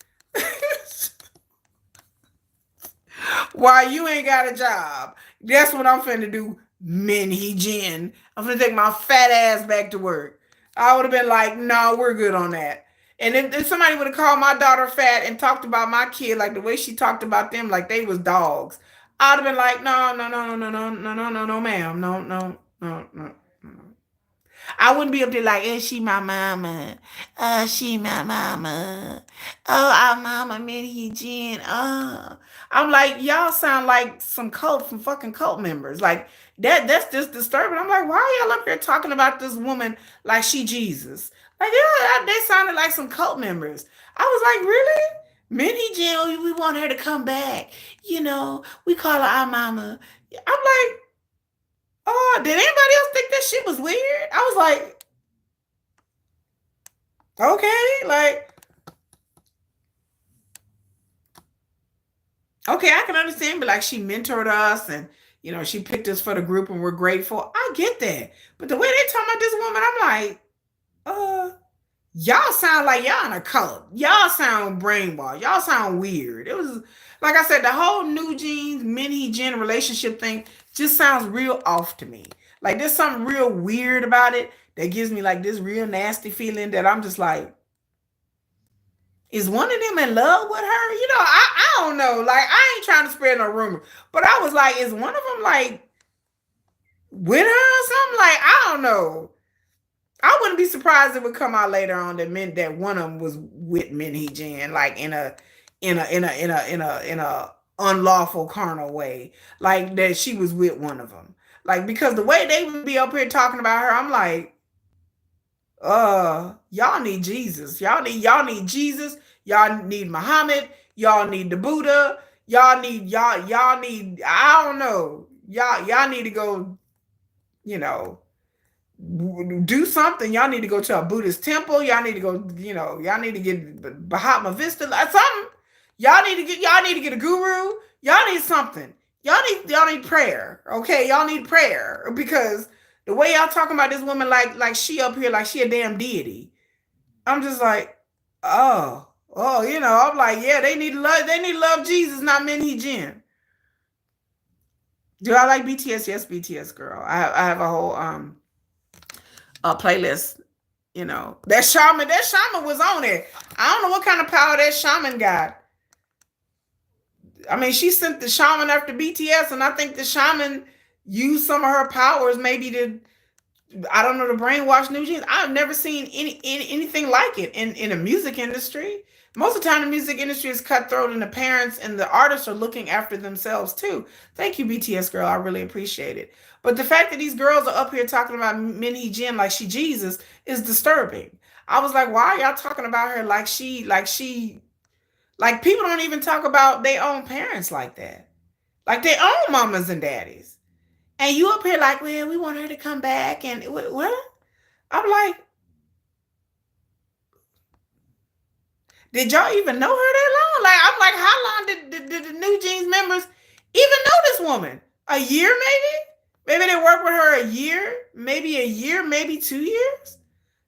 Why you ain't got a job? That's what I'm finna do, Min Hee Jin. I'm finna take my fat ass back to work. I would have been like, no, we're good on that. And if somebody would have called my daughter fat and talked about my kid like the way she talked about them like they was dogs, I'd have been like, no, no, no, no, no, no, no, no, no, no, ma'am. No, no, no, no, no. I wouldn't be up there like, she my mama. She my mama. Our mama Minnie Jean. I'm like, y'all sound like some fucking cult members. Like that's just disturbing. I'm like, why are y'all up here talking about this woman like she Jesus? Like, yeah, they sounded like some cult members. I was like, really? Minnie Jean, we want her to come back. We call her our mama. I'm like, oh, did anybody else think that shit was weird? I was like, okay, like, okay, I can understand, but like she mentored us and she picked us for the group and we're grateful. I get that. But the way they talking about this woman, I'm like, uh, y'all sound like y'all in a cult. Y'all sound brainwashed. Y'all sound weird. It was like I said, the whole Newjeans, Minnie Jen relationship thing just sounds real off to me. Like there's something real weird about it that gives me like this real nasty feeling that I'm just like, is one of them in love with her? I don't know. Like I ain't trying to spread no rumor, but I was like, is one of them like with her or something? Like I don't know. I wouldn't be surprised if it would come out later on that meant that one of them was with Minhee Jan, like in a unlawful carnal way, like that she was with one of them. Like because the way they would be up here talking about her, I'm like, y'all need Jesus. Y'all need Jesus. Y'all need Muhammad. Y'all need the Buddha. Y'all need I don't know. Y'all need to go, you know, do something. Y'all need to go to a Buddhist temple. Y'all need to go, y'all need to get Bahama Vista, something. Y'all need to get a guru. Y'all need something. Y'all need prayer. Okay, y'all need prayer because the way y'all talking about this woman like she up here like she a damn deity. I'm just like, I'm like, yeah, they need to love Jesus, not Minhee Jin. Do I like BTS? Yes, BTS girl. I have a whole playlist That shaman was on it. I don't know what kind of power that shaman got. I mean, she sent the shaman after BTS, and I think the shaman used some of her powers maybe to, I don't know, to brainwash Newjeans. I've never seen anything like it in the music industry. Most of the time, the music industry is cutthroat, and the parents and the artists are looking after themselves too. Thank you, BTS girl. I really appreciate it. But the fact that these girls are up here talking about Min Hee-jin like she Jesus is disturbing. I was like, why are y'all talking about her like people don't even talk about their own parents like that, like their own mamas and daddies. And you up here like, well, we want her to come back, and what? I'm like, did y'all even know her that long? Like, I'm like, how long did the New Jeans members even know this woman? A year, maybe? Maybe they worked with her a year, maybe 2 years.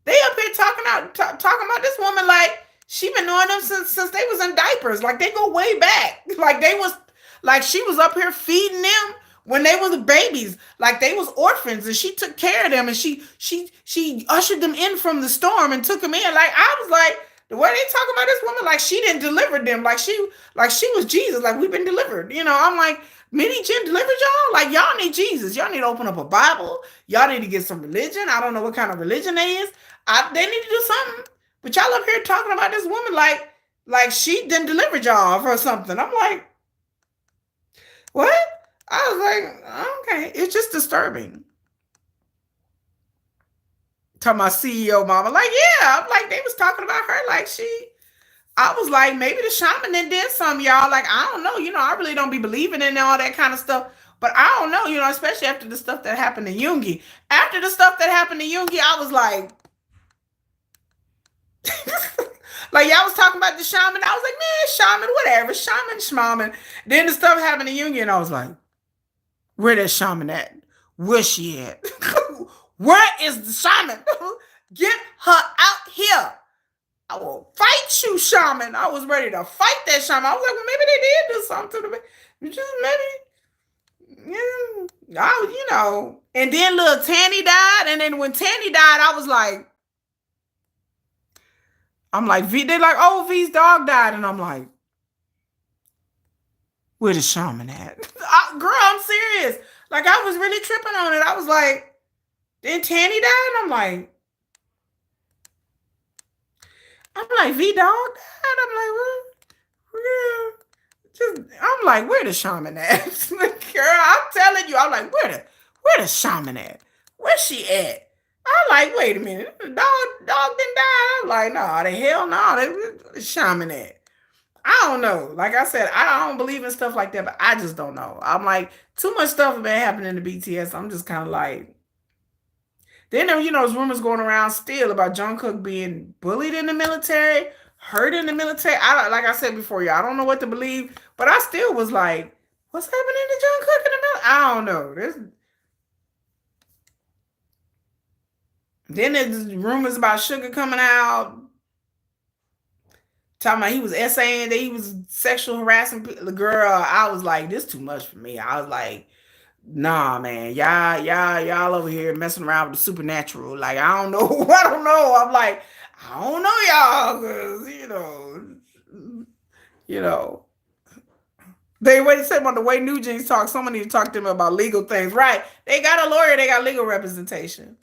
They up here talking about this woman like she been knowing them since they was in diapers. Like they go way back. Like they was like she was up here feeding them when they was babies. Like they was orphans, and she took care of them, and she ushered them in from the storm and took them in. Like I was like, the way they talk about this woman, like she didn't deliver them, like she was Jesus, like we've been delivered. I'm like, Minnie Jim delivered y'all. Like y'all need Jesus. Y'all need to open up a Bible. Y'all need to get some religion. I don't know what kind of religion they is. They need to do something. But y'all up here talking about this woman like she didn't deliver y'all or something. I'm like, what? I was like, okay, it's just disturbing. Talking about CEO mama, like yeah, I'm like they was talking about her like she. I was like, maybe the shaman then did something, y'all. Like I don't know, I really don't be believing in all that kind of stuff. But I don't know, especially after the stuff that happened to Yoongi. After the stuff that happened to Yoongi, I was like, like y'all was talking about the shaman. I was like, man, shaman, whatever, shaman, schmaman. Then the stuff happened to Yoongi, and I was like, where that shaman at? Where's she at? Where is the shaman? Get her out here. I will fight you, shaman. I was ready to fight that shaman. I was like, well, maybe they did do something to me. Just maybe, And then little Tanny died, and then when Tanny died, I'm like, V, they're like, oh, V's dog died, and I'm like, where the shaman at? Girl, I'm serious. Like I was really tripping on it. I was like, then Tanny died, and I'm like, V dog died. I'm like, what? I'm like, where the shaman at? Girl, I'm telling you, I'm like, where the shaman at? Where's she at? I'm like, wait a minute, the dog didn't die. I'm like, no, the hell no, the shaman at. I don't know. Like I said, I don't believe in stuff like that, but I just don't know. I'm like, too much stuff has been happening to BTS. I'm just kind of like, then there's rumors going around still about Jungkook being bullied in the military, hurt in the military. Like I said before, I don't know what to believe, but I still was like, what's happening to Jungkook in the military? I don't know. Then there's rumors about Suga coming out, talking about he was essaying that he was sexual harassing the girl. I was like, this too much for me. I was like, nah, man, y'all over here messing around with the supernatural. Like, I don't know. I don't know. I'm like, I don't know y'all, because, they said about the way Newjeans talk, someone need to talk to them about legal things. Right. They got a lawyer, they got legal representation.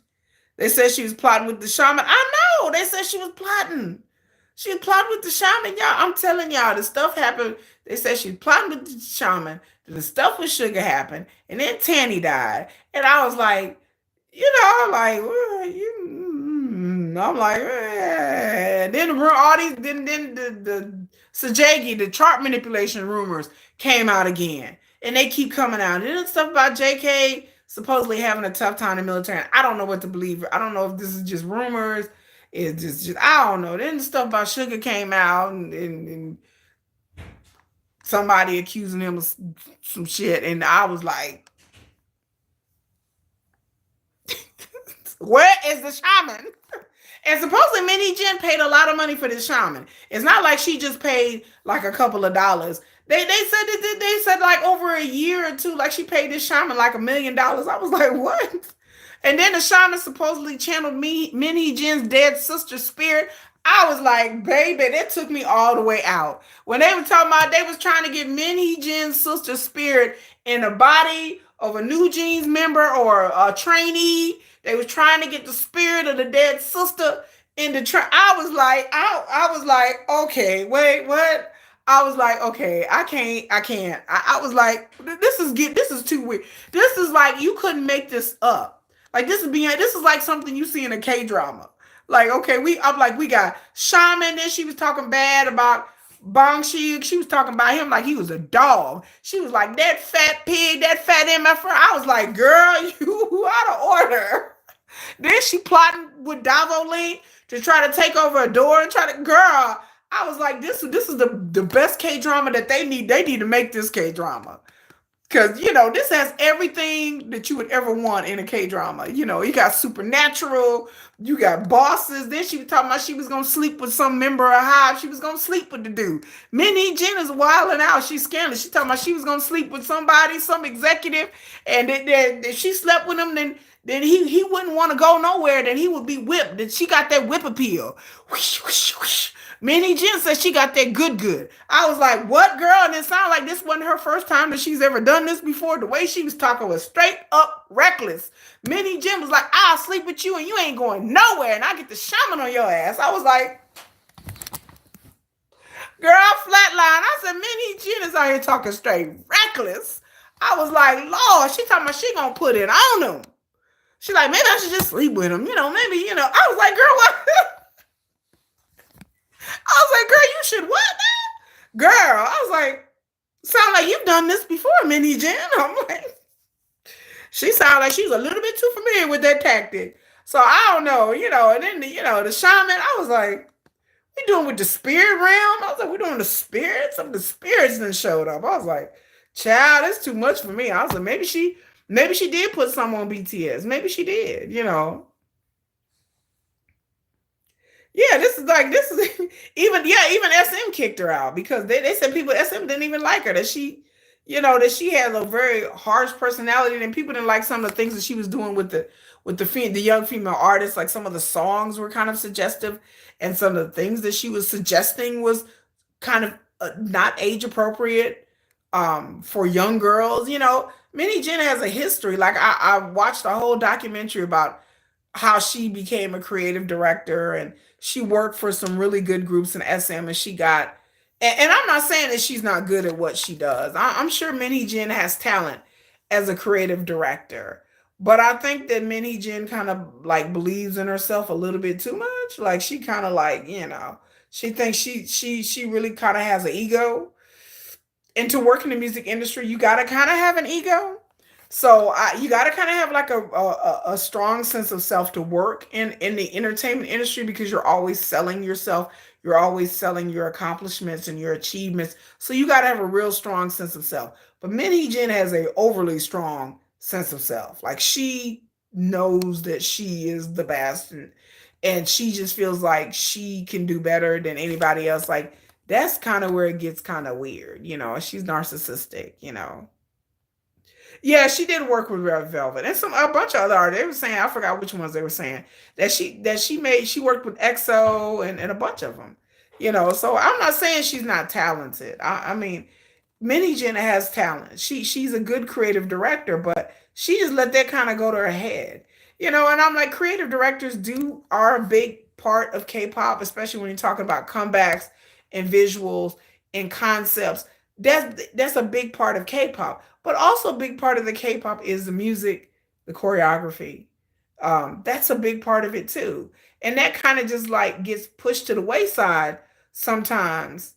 They said she was plotting with the shaman. I know. They said she was plotting. She was plotting with the shaman. Y'all, I'm telling y'all, the stuff happened. They said she was plotting with the shaman. The stuff with Suga happened. And then Tanny died. And I was like, like, I'm like, then all these, then the Sajagi, the chart manipulation rumors came out again. And they keep coming out. And then stuff about JK supposedly having a tough time in the military. I don't know what to believe. I don't know if this is just rumors. It's just I don't know. Then the stuff about Suga came out, and somebody accusing him of some shit. And I was like, where is the shaman? And supposedly Minnie Jin paid a lot of money for this shaman. It's not like she just paid like a couple of dollars. They said like over a year or two, like she paid this shaman like $1 million. I was like, what? And then the shaman supposedly channeled me, Min Jin's dead sister spirit. I was like, baby, that took me all the way out. When they were talking about they was trying to get Min Jin's sister spirit in the body of a Newjeans member or a trainee, they was trying to get the spirit of the dead sister in the I was like, I was like, okay, wait, what? I was like, okay, I can't. I was like, this is too weird. This is like you couldn't make this up. Like this is like something you see in a K drama. Like, okay, I'm like, we got Shaman, then she was talking bad about Bangshi. She was talking about him like he was a dog. She was like, that fat pig, that fat MFR. I was like, girl, you out of order. Then she plotting with Davo Link to try to take over a door and try to girl. I was like, this is the best K drama that they need. They need to make this K drama. Cause this has everything that you would ever want in a K drama. You got supernatural, you got bosses. Then she was talking about she was gonna sleep with some member of Hive. She was gonna sleep with the dude. Minnie Jen is wilding out. She's scandalous. She talking about she was gonna sleep with somebody, some executive, and then she slept with him. Then he wouldn't want to go nowhere. Then he would be whipped. Then she got that whip appeal. Whoosh, whoosh, whoosh. Minnie Jen said she got that good. I was like, what, girl? And it sounded like this wasn't her first time that she's ever done this before. The way she was talking was straight up reckless. Minnie Jen was like, I'll sleep with you and you ain't going nowhere. And I get the shaman on your ass. I was like, girl, flatline. I said, Minnie Jen is out here talking straight reckless. I was like, Lord, she talking about she gonna put it on him. She like, maybe I should just sleep with him. Maybe. I was like, girl, what? I was like, girl, you should what now? Girl, I was like, sound like you've done this before, Minnie Jen. I'm like, she sounded like she was a little bit too familiar with that tactic. So I don't know, and then the shaman, I was like, we doing with the spirit realm? I was like, we doing the spirits? Some of the spirits then showed up. I was like, child, that's too much for me. I was like, maybe she did put some on BTS. Maybe she did. Yeah, this is even SM kicked her out because they said people SM didn't even like her, that she had a very harsh personality and people didn't like some of the things that she was doing with the young female artists. Like some of the songs were kind of suggestive and some of the things that she was suggesting was kind of not age appropriate for young girls. Minnie Jen has a history. Like I watched a whole documentary about how she became a creative director and she worked for some really good groups in SM and she got and I'm not saying that she's not good at what she does. I'm sure Minnie Jen has talent as a creative director. But I think that Minnie Jen kind of like believes in herself a little bit too much. Like she kind of she thinks she really kind of has an ego. And to work in the music industry, you gotta kind of have an ego. So you got to kind of have like a strong sense of self to work in the entertainment industry because you're always selling yourself. You're always selling your accomplishments and your achievements. So you got to have a real strong sense of self. But Minnie Jen has a overly strong sense of self. Like she knows that she is the best and she just feels like she can do better than anybody else. Like that's kind of where it gets kind of weird. She's narcissistic. Yeah, she did work with Red Velvet and a bunch of other artists. They were saying I forgot which ones they were saying that she worked with EXO and a bunch of them. So I'm not saying she's not talented. I mean, Minnie Jen has talent. She's a good creative director, but she just let that kind of go to her head. And I'm like, creative directors are a big part of K-pop, especially when you're talking about comebacks and visuals and concepts. That's a big part of K-pop. But also a big part of the K-pop is the music, the choreography. That's a big part of it too. And that kind of just like gets pushed to the wayside sometimes,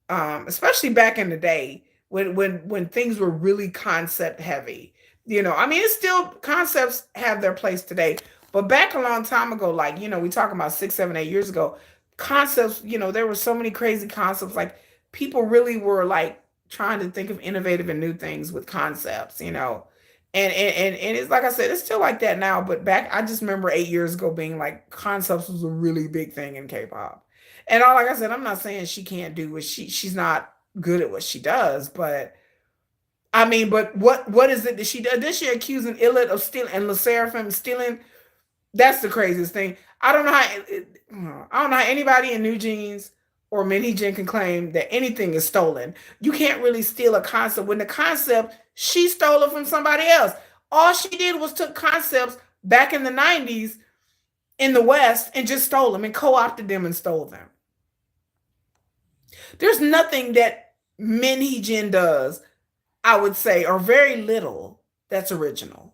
especially back in the day when things were really concept heavy. I mean, it's still concepts have their place today, but back a long time ago, like we talking about 6, 7, 8 years ago, concepts. There were so many crazy concepts. Like people really were like trying to think of innovative and new things with concepts. And it's like I said, it's still like that now. But back, I just remember 8 years ago being like concepts was a really big thing in K-pop. And all like I said, I'm not saying she can't do what she's not good at what she does, but I mean, but what is it that she does? Did she accusing Illit of stealing and Le Seraphim stealing? That's the craziest thing. I don't know how I don't know how anybody in Newjeans or Hee-jin can claim that anything is stolen. You can't really steal a concept when the concept she stole it from somebody else. All she did was took concepts back in the 90s in the West and just stole them and co-opted them and stole them. There's nothing that Hee-jin does, I would say, or very little that's original.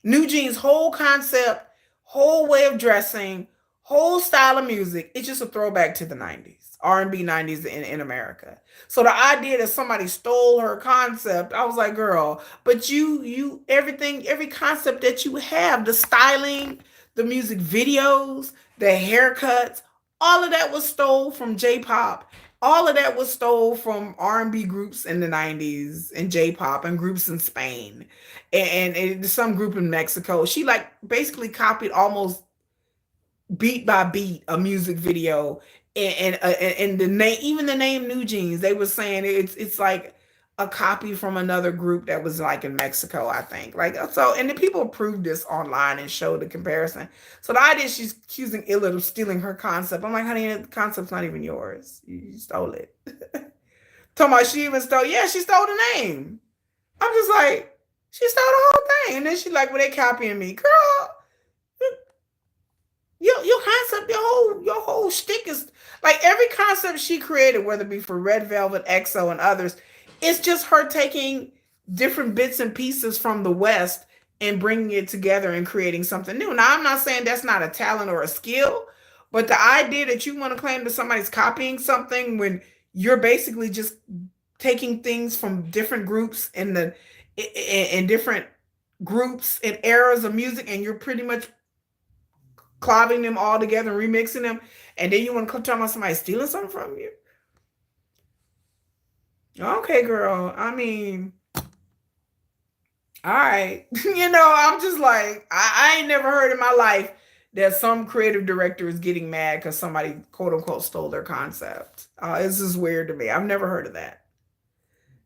Newjeans' whole concept, whole way of dressing, whole style of music, it's just a throwback to the 90s, R&B 90s in America. So the idea that somebody stole her concept, I was like, girl, but everything, every concept that you have, the styling, the music videos, the haircuts, all of that was stole from J-pop. All of that was stole from R&B groups in the 90s and J-pop and groups in Spain and some group in Mexico. She like basically copied almost beat by beat a music video and the name, even the name Newjeans, they were saying it's like a copy from another group that was like in Mexico, I think. Like so, and the people proved this online and showed the comparison. So the idea she's accusing Illit of stealing her concept. I'm like, honey, the concept's not even yours. You stole it. Talking about she even stole, yeah, she stole the name. I'm just like, she stole the whole thing. And then she like, well, they copying me. Girl, your concept, your whole shtick is like every concept she created, whether it be for Red Velvet, EXO, and others, it's just her taking different bits and pieces from the West and bringing it together and creating something new. Now, I'm not saying that's not a talent or a skill, but the idea that you want to claim that somebody's copying something when you're basically just taking things from different groups in different groups and eras of music, and you're pretty much clobbing them all together and remixing them, and then you want to come talk about somebody stealing something from you? Okay, girl. I mean, all right. I'm just like, I ain't never heard in my life that some creative director is getting mad because somebody quote unquote stole their concept. It's just weird to me. I've never heard of that.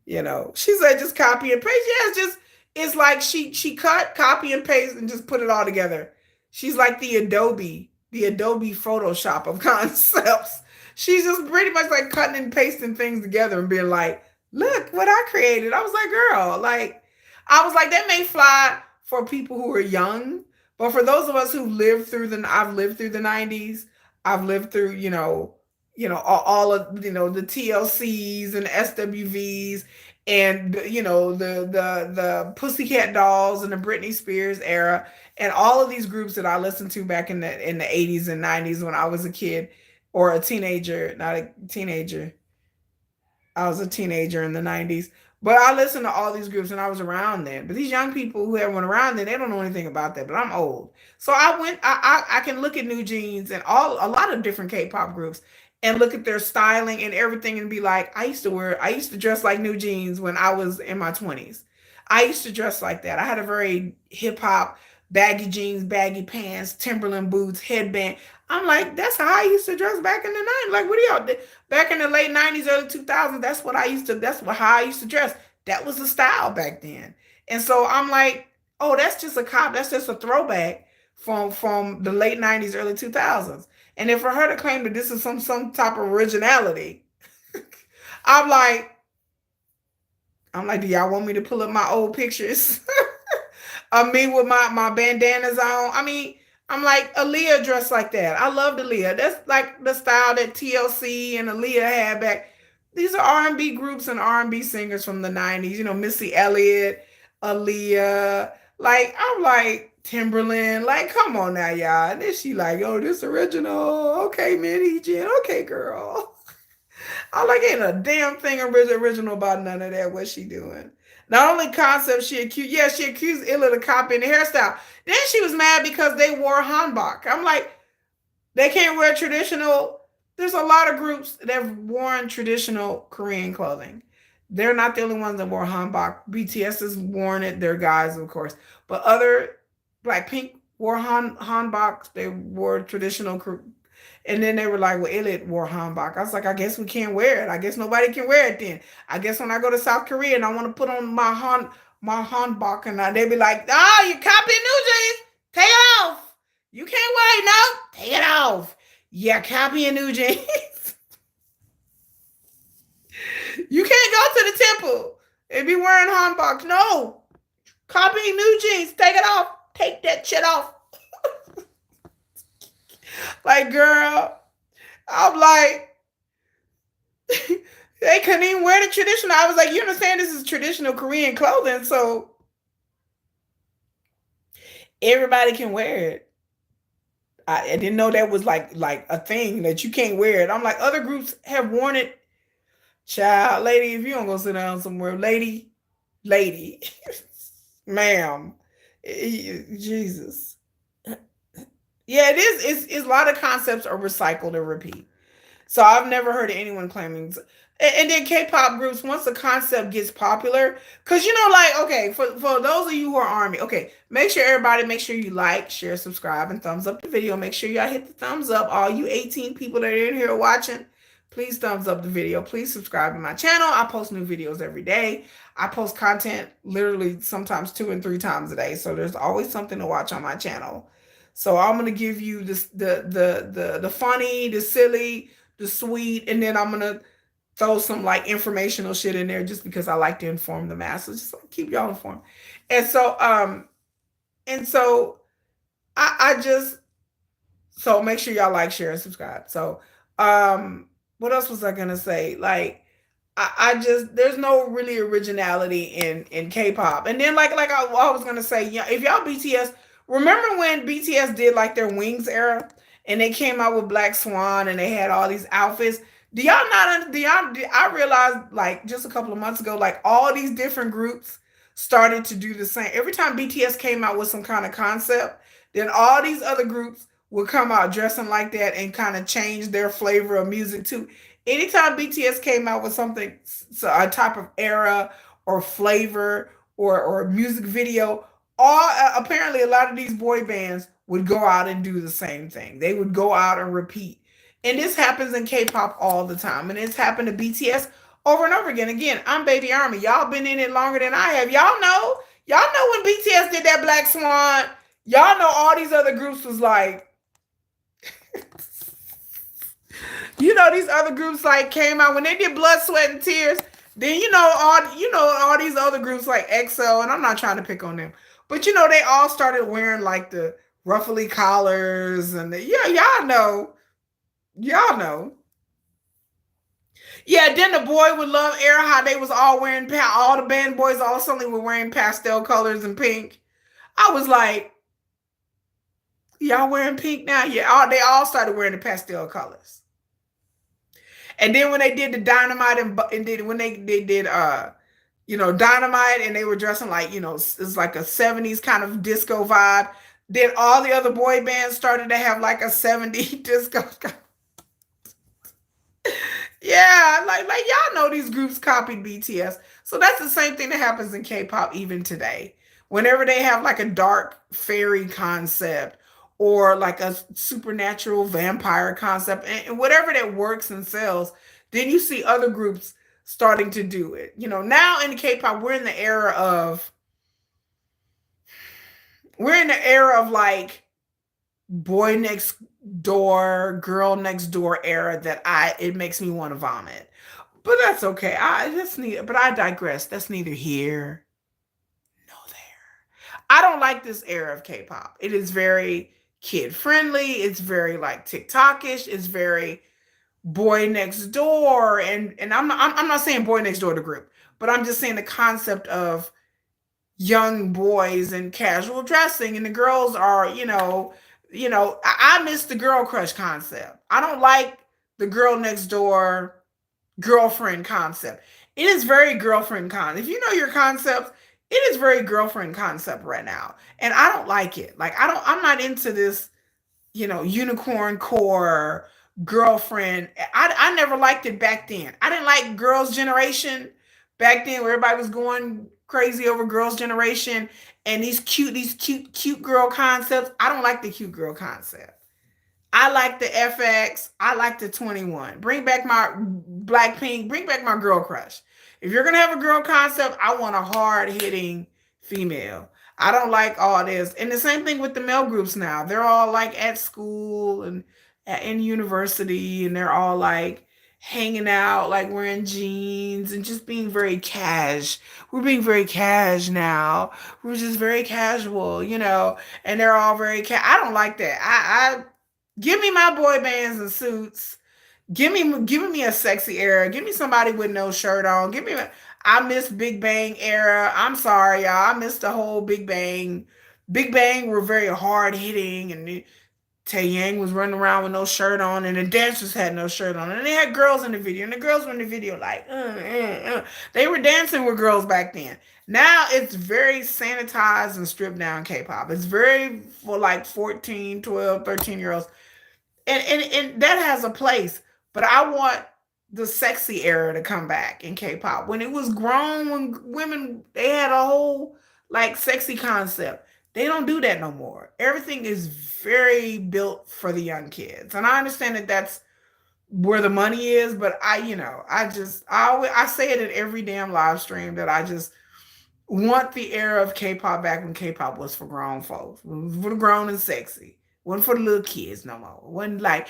She said just copy and paste. Yeah, it's like she cut, copy and paste and just put it all together. She's like the Adobe Photoshop of concepts. She's just pretty much like cutting and pasting things together and being like, look what I created. I was like, girl, like, I was like, that may fly for people who are young, but for those of us who I've lived through the 90s, I've lived through, all of, the TLCs and SWVs and, the Pussycat Dolls and the Britney Spears era and all of these groups that I listened to back in the 80s and 90s when I was a kid or a teenager, not a teenager. I was a teenager in the 90s. But I listened to all these groups and I was around then. But these young people who haven't went around then, they don't know anything about that. But I'm old. So I can look at Newjeans and a lot of different K-pop groups and look at their styling and everything and be like, I used to dress like Newjeans when I was in my 20s. I used to dress like that. I had a very hip hop, baggy jeans, baggy pants, Timberland boots, headband. I'm like, that's how I used to dress back in the 90s. Like, what do y'all do? Back in the late 90s, early 2000s, how I used to dress. That was the style back then. And so I'm like, oh, that's just that's just a throwback from the late 90s, early 2000s. And then for her to claim that this is some type of originality, I'm like, do y'all want me to pull up my old pictures of me with my bandanas on? I mean, I'm like, Aaliyah dressed like that. I loved Aaliyah. That's like the style that TLC and Aaliyah had back. These are R&B groups and R&B singers from the 90s. Missy Elliott, Aaliyah. Like, I'm like, Timberland. Like, come on now, y'all. And then she like, oh, this original. Okay, man, Hee-jin. Okay, girl. I'm like, ain't a damn thing original about none of that. What she doing? Not only concept she accused Illa of copying the hairstyle. Then she was mad because they wore hanbok. I'm like, they can't wear traditional. There's a lot of groups that have worn traditional Korean clothing. They're not the only ones that wore hanbok. BTS has worn it. They're guys, of course. But other Blackpink wore hanboks. They wore traditional. And then they were like, well, Elliot wore hanbok. I was like, I guess we can't wear it. I guess nobody can wear it then. I guess when I go to South Korea and I want to put on my hanbok and they be like, oh, you copying New Jeans. Take it off. You can't wear it now. Take it off. Yeah, copying New Jeans. You can't go to the temple and be wearing hanboks. No. Copying New Jeans. Take it off. Take that shit off. Like, girl, I'm like, they couldn't even wear the traditional. I was like, you understand this is traditional Korean clothing, so everybody can wear it. I didn't know that was like a thing that you can't wear it. I'm like, other groups have worn it. Child, lady, if you don't go sit down somewhere, lady, ma'am, Jesus. Yeah, it is. It's a lot of concepts are recycled and repeat. So I've never heard of anyone claiming. And then K-pop groups, once the concept gets popular, because like, okay, for those of you who are Army, okay, make sure you like, share, subscribe, and thumbs up the video. Make sure y'all hit the thumbs up. All you 18 people that are in here watching, please thumbs up the video. Please subscribe to my channel. I post new videos every day. I post content literally sometimes 2 and 3 times a day. So there's always something to watch on my channel. So I'm gonna give you this the funny, the silly, the sweet, and then I'm gonna throw some like informational shit in there just because I like to inform the masses. Just keep y'all informed. And so I just so make sure y'all like, share, and subscribe. So what else was I gonna say? Like I just there's no really originality in K-pop. And then like I was gonna say, yeah, if y'all BTS, remember when BTS did like their Wings era and they came out with Black Swan and they had all these outfits? Do y'all not? I realized like just a couple of months ago, like all these different groups started to do the same. Every time BTS came out with some kind of concept, then all these other groups would come out dressing like that and kind of change their flavor of music too. Anytime BTS came out with something, so a type of era or flavor or music video, all apparently a lot of these boy bands would go out and do the same thing. They would go out and repeat. And this happens in K-pop all the time. And it's happened to BTS over and over again. Again, I'm Baby Army. Y'all been in it longer than I have. Y'all know when BTS did that Black Swan, y'all know all these other groups was like, these other groups like came out when they did Blood, Sweat, and Tears. Then all these other groups like EXO, and I'm not trying to pick on them, but they all started wearing like the ruffly collars and y'all know. Yeah, then the Boy with Love era, how they was all wearing all the band boys all suddenly were wearing pastel colors and pink. I was like, y'all wearing pink now? Yeah, they all started wearing the pastel colors. And then when they did the Dynamite and did when they did Dynamite and they were dressing like, it's like a 70s kind of disco vibe. Then all the other boy bands started to have like a 70s disco. Yeah, like y'all know these groups copied BTS. So that's the same thing that happens in K-pop even today. Whenever they have like a dark fairy concept or like a supernatural vampire concept and whatever that works and sells, then you see other groups starting to do it. Now in K-pop, we're in the era of like boy next door, girl next door era that it makes me want to vomit. But that's okay. But I digress. That's neither here nor there. I don't like this era of K-pop. It is very kid friendly. It's very like TikTokish. It's very boy next door. And I'm not saying boy next door the group, but I'm just saying the concept of young boys and casual dressing, and the girls are, I miss the girl crush concept. I don't like the girl next door girlfriend concept. It is very girlfriend concept. If you know your concepts, it is very girlfriend concept right now. And I don't like it. Like I'm not into this, unicorn core girlfriend. I never liked it back then. I didn't like Girls' Generation back then where everybody was going crazy over Girls' Generation and these cute girl concepts. I don't like the cute girl concept. I like the FX. I like the 21. Bring back my Blackpink. Bring back my girl crush. If you're gonna have a girl concept, I want a hard hitting female. I don't like all this. And the same thing with the male groups now. They're all like at school and in university, and they're all like hanging out, like wearing jeans and just being very cash. We're being very cash now. We're just very casual, and they're all very I don't like that. I give me my boy bands and suits. Give me a sexy era. Give me somebody with no shirt on. I miss Big Bang era. I'm sorry, y'all. I missed the whole Big Bang. Big Bang were very hard hitting, and Taeyang was running around with no shirt on, and the dancers had no shirt on, and they had girls in the video, and the girls were in the video like, they were dancing with girls back then. Now it's very sanitized and stripped down K-pop. It's very for like 14, 12, 13-year olds, and that has a place. But I want the sexy era to come back in K-pop when it was grown, when women they had a whole like sexy concept. They don't do that no more. Everything is very built for the young kids, and I understand that that's where the money is. But I say it in every damn live stream that I just want the era of K-pop back when K-pop was for grown folks, for the grown and sexy. Wasn't for the little kids no more. Wasn't like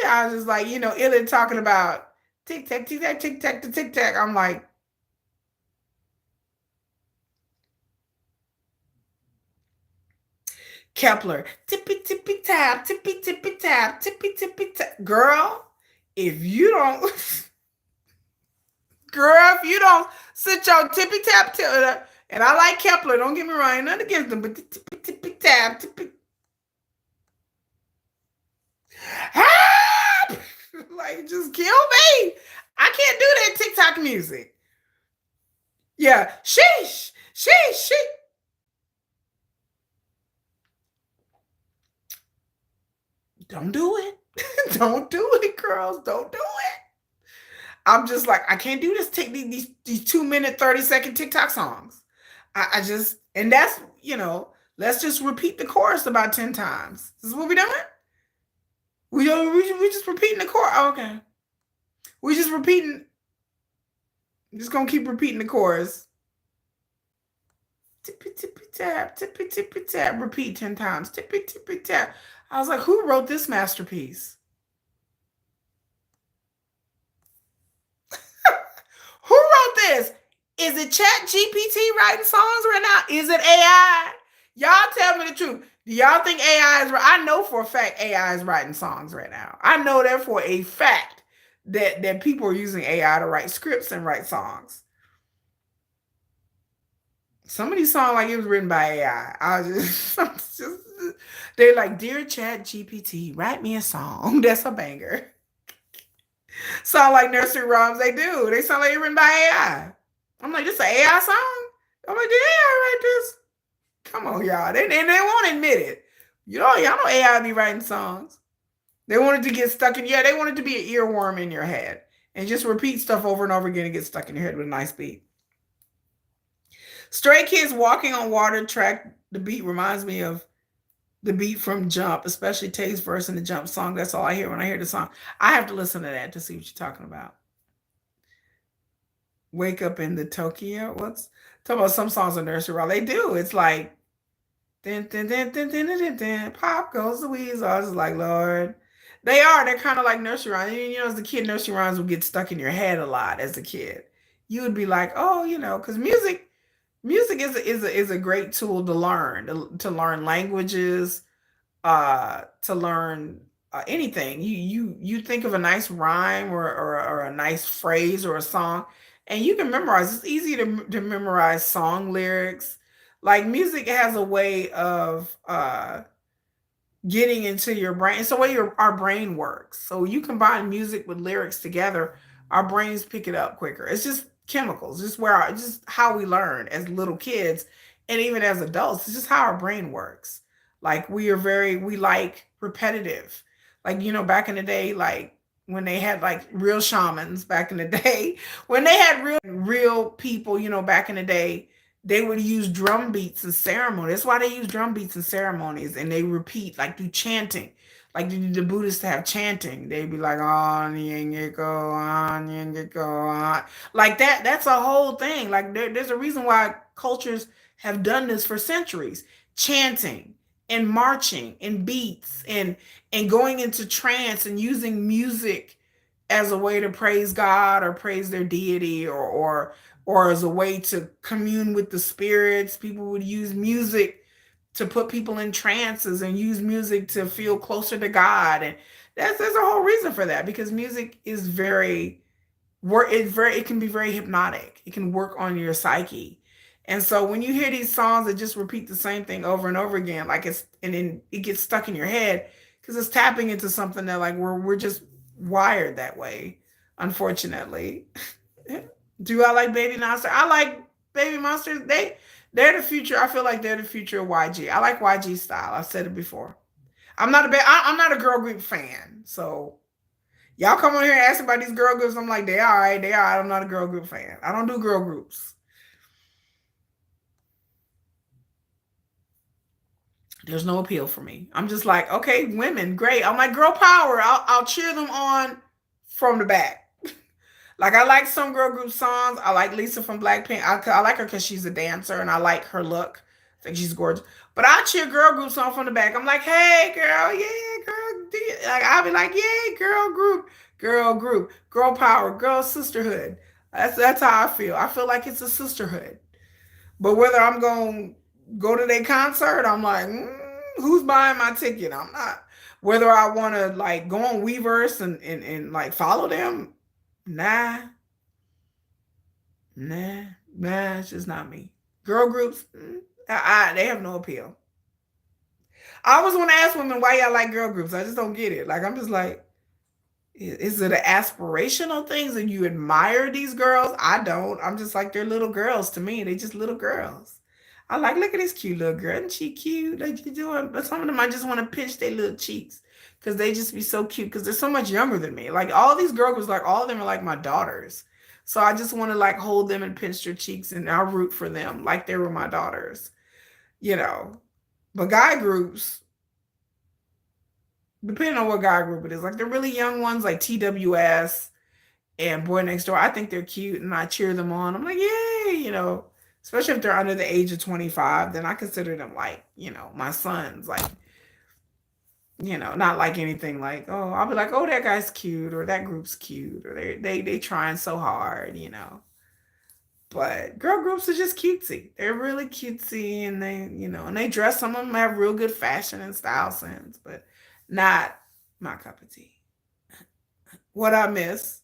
I was just like, Illy talking about tic tac, tic tac, tic tac, the tic tac. I'm like, Kepler, tippy tap, tippy tap, tippy tap. Girl, if you don't, girl, if you don't sit your tippy tap and I like Kepler, don't get me wrong, ain't nothing against them, but tippy tap, tippy. Help! Like, just kill me. I can't do that TikTok music. Yeah, sheesh, sheesh, sheesh. Don't do it. Don't do it, girls. Don't do it. I'm just like, I can't do this. Take these 2 minute, 30-second TikTok songs. I just, and that's, let's just repeat the chorus about 10 times. This is what we doing? We just repeating the chorus. Oh, okay. We just repeating. I'm just gonna keep repeating the chorus. Tippy tippy tap, tippy tippy tap. Repeat 10 times. Tippy tippy tap. I was like, who wrote this masterpiece? Who wrote this? Is it Chat GPT writing songs right now? Is it AI? Y'all tell me the truth. Do y'all think AI is? I know for a fact AI is writing songs right now. I know that for a fact that people are using AI to write scripts and write songs. Some of these songs like it was written by AI. I was just they're like, dear Chat GPT, write me a song. That's a banger. Sound like nursery rhymes. They do. They sound like they're written by AI. I'm like, this is an AI song? I'm like, did AI write this? Come on, y'all. They won't admit it. Y'all know AI be writing songs. They want it to get stuck in, they want it to be an earworm in your head. And just repeat stuff over and over again and get stuck in your head with a nice beat. Stray Kids Walking on Water track. The beat reminds me of the beat from Jump, especially Tay's verse in the Jump song. That's all I hear when I hear the song. I have to listen to that to see what you're talking about. Wake Up in the Tokyo. What's talking about? Some songs are nursery rhyme. They do. It's like dun, dun, dun, dun, dun, dun, dun, dun. Pop goes the weasel. I was like, Lord. They are. They're kind of like nursery rhymes. As a kid, nursery rhymes would get stuck in your head a lot as a kid. You would be like, oh, because music is a great tool to learn languages, to learn anything. You think of a nice rhyme or a nice phrase or a song, and you can memorize. It's easy to memorize song lyrics. Like music has a way of getting into your brain. It's the way our brain works. So you combine music with lyrics together, our brains pick it up quicker. It's just chemicals, just how we learn as little kids and even as adults. It's just how our brain works. Like we like repetitive. Like, back in the day, like when they had like real shamans back in the day, when they had real people, back in the day, they would use drum beats in ceremony. That's why they use drum beats in ceremonies, and they repeat like do chanting. Like the Buddhists have chanting. They'd be like, oh, go on, go on. Like that. That's a whole thing. Like there's a reason why cultures have done this for centuries. Chanting and marching and beats and going into trance and using music as a way to praise God or praise their deity or as a way to commune with the spirits. People would use music to put people in trances and use music to feel closer to God. And there's a whole reason for that because music is very it can be very hypnotic. It can work on your psyche. And so when you hear these songs that just repeat the same thing over and over again, like it's and then it gets stuck in your head because it's tapping into something that like we're just wired that way, unfortunately. Do I like Baby Monster? I like Baby Monsters. They're the future. I feel like they're the future of YG. I like YG style. I've said it before. I'm not a girl group fan. So y'all come on here and ask about these girl groups. I'm like, they all right, they all right. I'm not a girl group fan. I don't do girl groups. There's no appeal for me. I'm just like, okay, women, great. I'm like, girl power. I'll cheer them on from the back. Like I like some girl group songs. I like Lisa from Blackpink. I like her because she's a dancer and I like her look. I think she's gorgeous. But I cheer girl group song from the back. I'm like, hey girl, yeah, girl. Like I'll be like, yeah, girl group, girl power, girl sisterhood. That's how I feel. I feel like it's a sisterhood. But whether I'm gonna go to their concert, I'm like, who's buying my ticket? I'm not. Whether I want to like go on Weverse and like follow them, nah, nah, it's just not me. Girl groups, they have no appeal. I always want to ask women why y'all like girl groups. I just don't get it. Like I'm just like, is it an aspirational things and you admire these girls? I don't. I'm just like they're little girls to me. They just little girls. I like look at this cute little girl. Isn't she cute? Like you doing? But some of them I just want to pinch their little cheeks because they just be so cute because they're so much younger than me. Like all these girl groups, like all of them are like my daughters. So I just want to like hold them and pinch their cheeks and I root for them like they were my daughters, you know. But guy groups, depending on what guy group it is, like the really young ones like TWS and Boy Next Door, I think they're cute and I cheer them on. I'm like, yay, you know, especially if they're under the age of 25, then I consider them like, you know, my sons, like, you know, not like anything like, oh, I'll be like, oh, that guy's cute or that group's cute or they trying so hard, you know. But girl groups are just cutesy. They're really cutesy and they, you know, and they dress, some of them have real good fashion and style sense, but not my cup of tea. What I miss?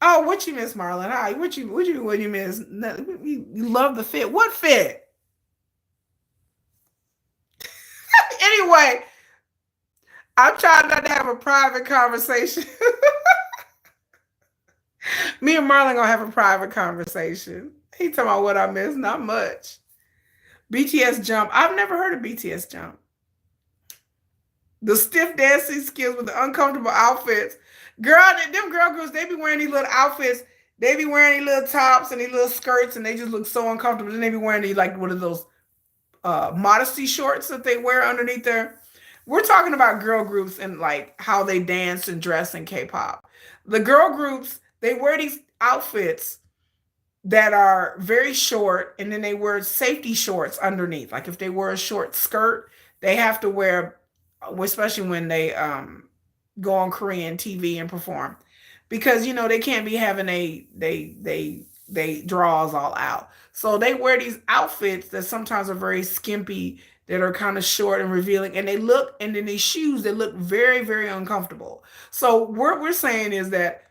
Oh, what you miss, Marlon? Hi, what you miss? You love the fit. What fit? Anyway, I'm trying not to have a private conversation. Me and Marlon gonna have a private conversation. He talking about what I miss. Not much. BTS jump. I've never heard of BTS jump. The stiff dancing skills with the uncomfortable outfits. Girl, them girl groups, they be wearing these little outfits. They be wearing these little tops and these little skirts, and they just look so uncomfortable. Then they be wearing these like one of those modesty shorts that they wear underneath there. We're talking about girl groups and like how they dance and dress in K-pop. The girl groups, they wear these outfits that are very short and then they wear safety shorts underneath. Like if they wear a short skirt, they have to wear, especially when they go on Korean TV and perform, because you know they can't be having they draws all out. So they wear these outfits that sometimes are very skimpy, that are kind of short and revealing, and they look, and then these shoes that look very, very uncomfortable. So what we're saying is that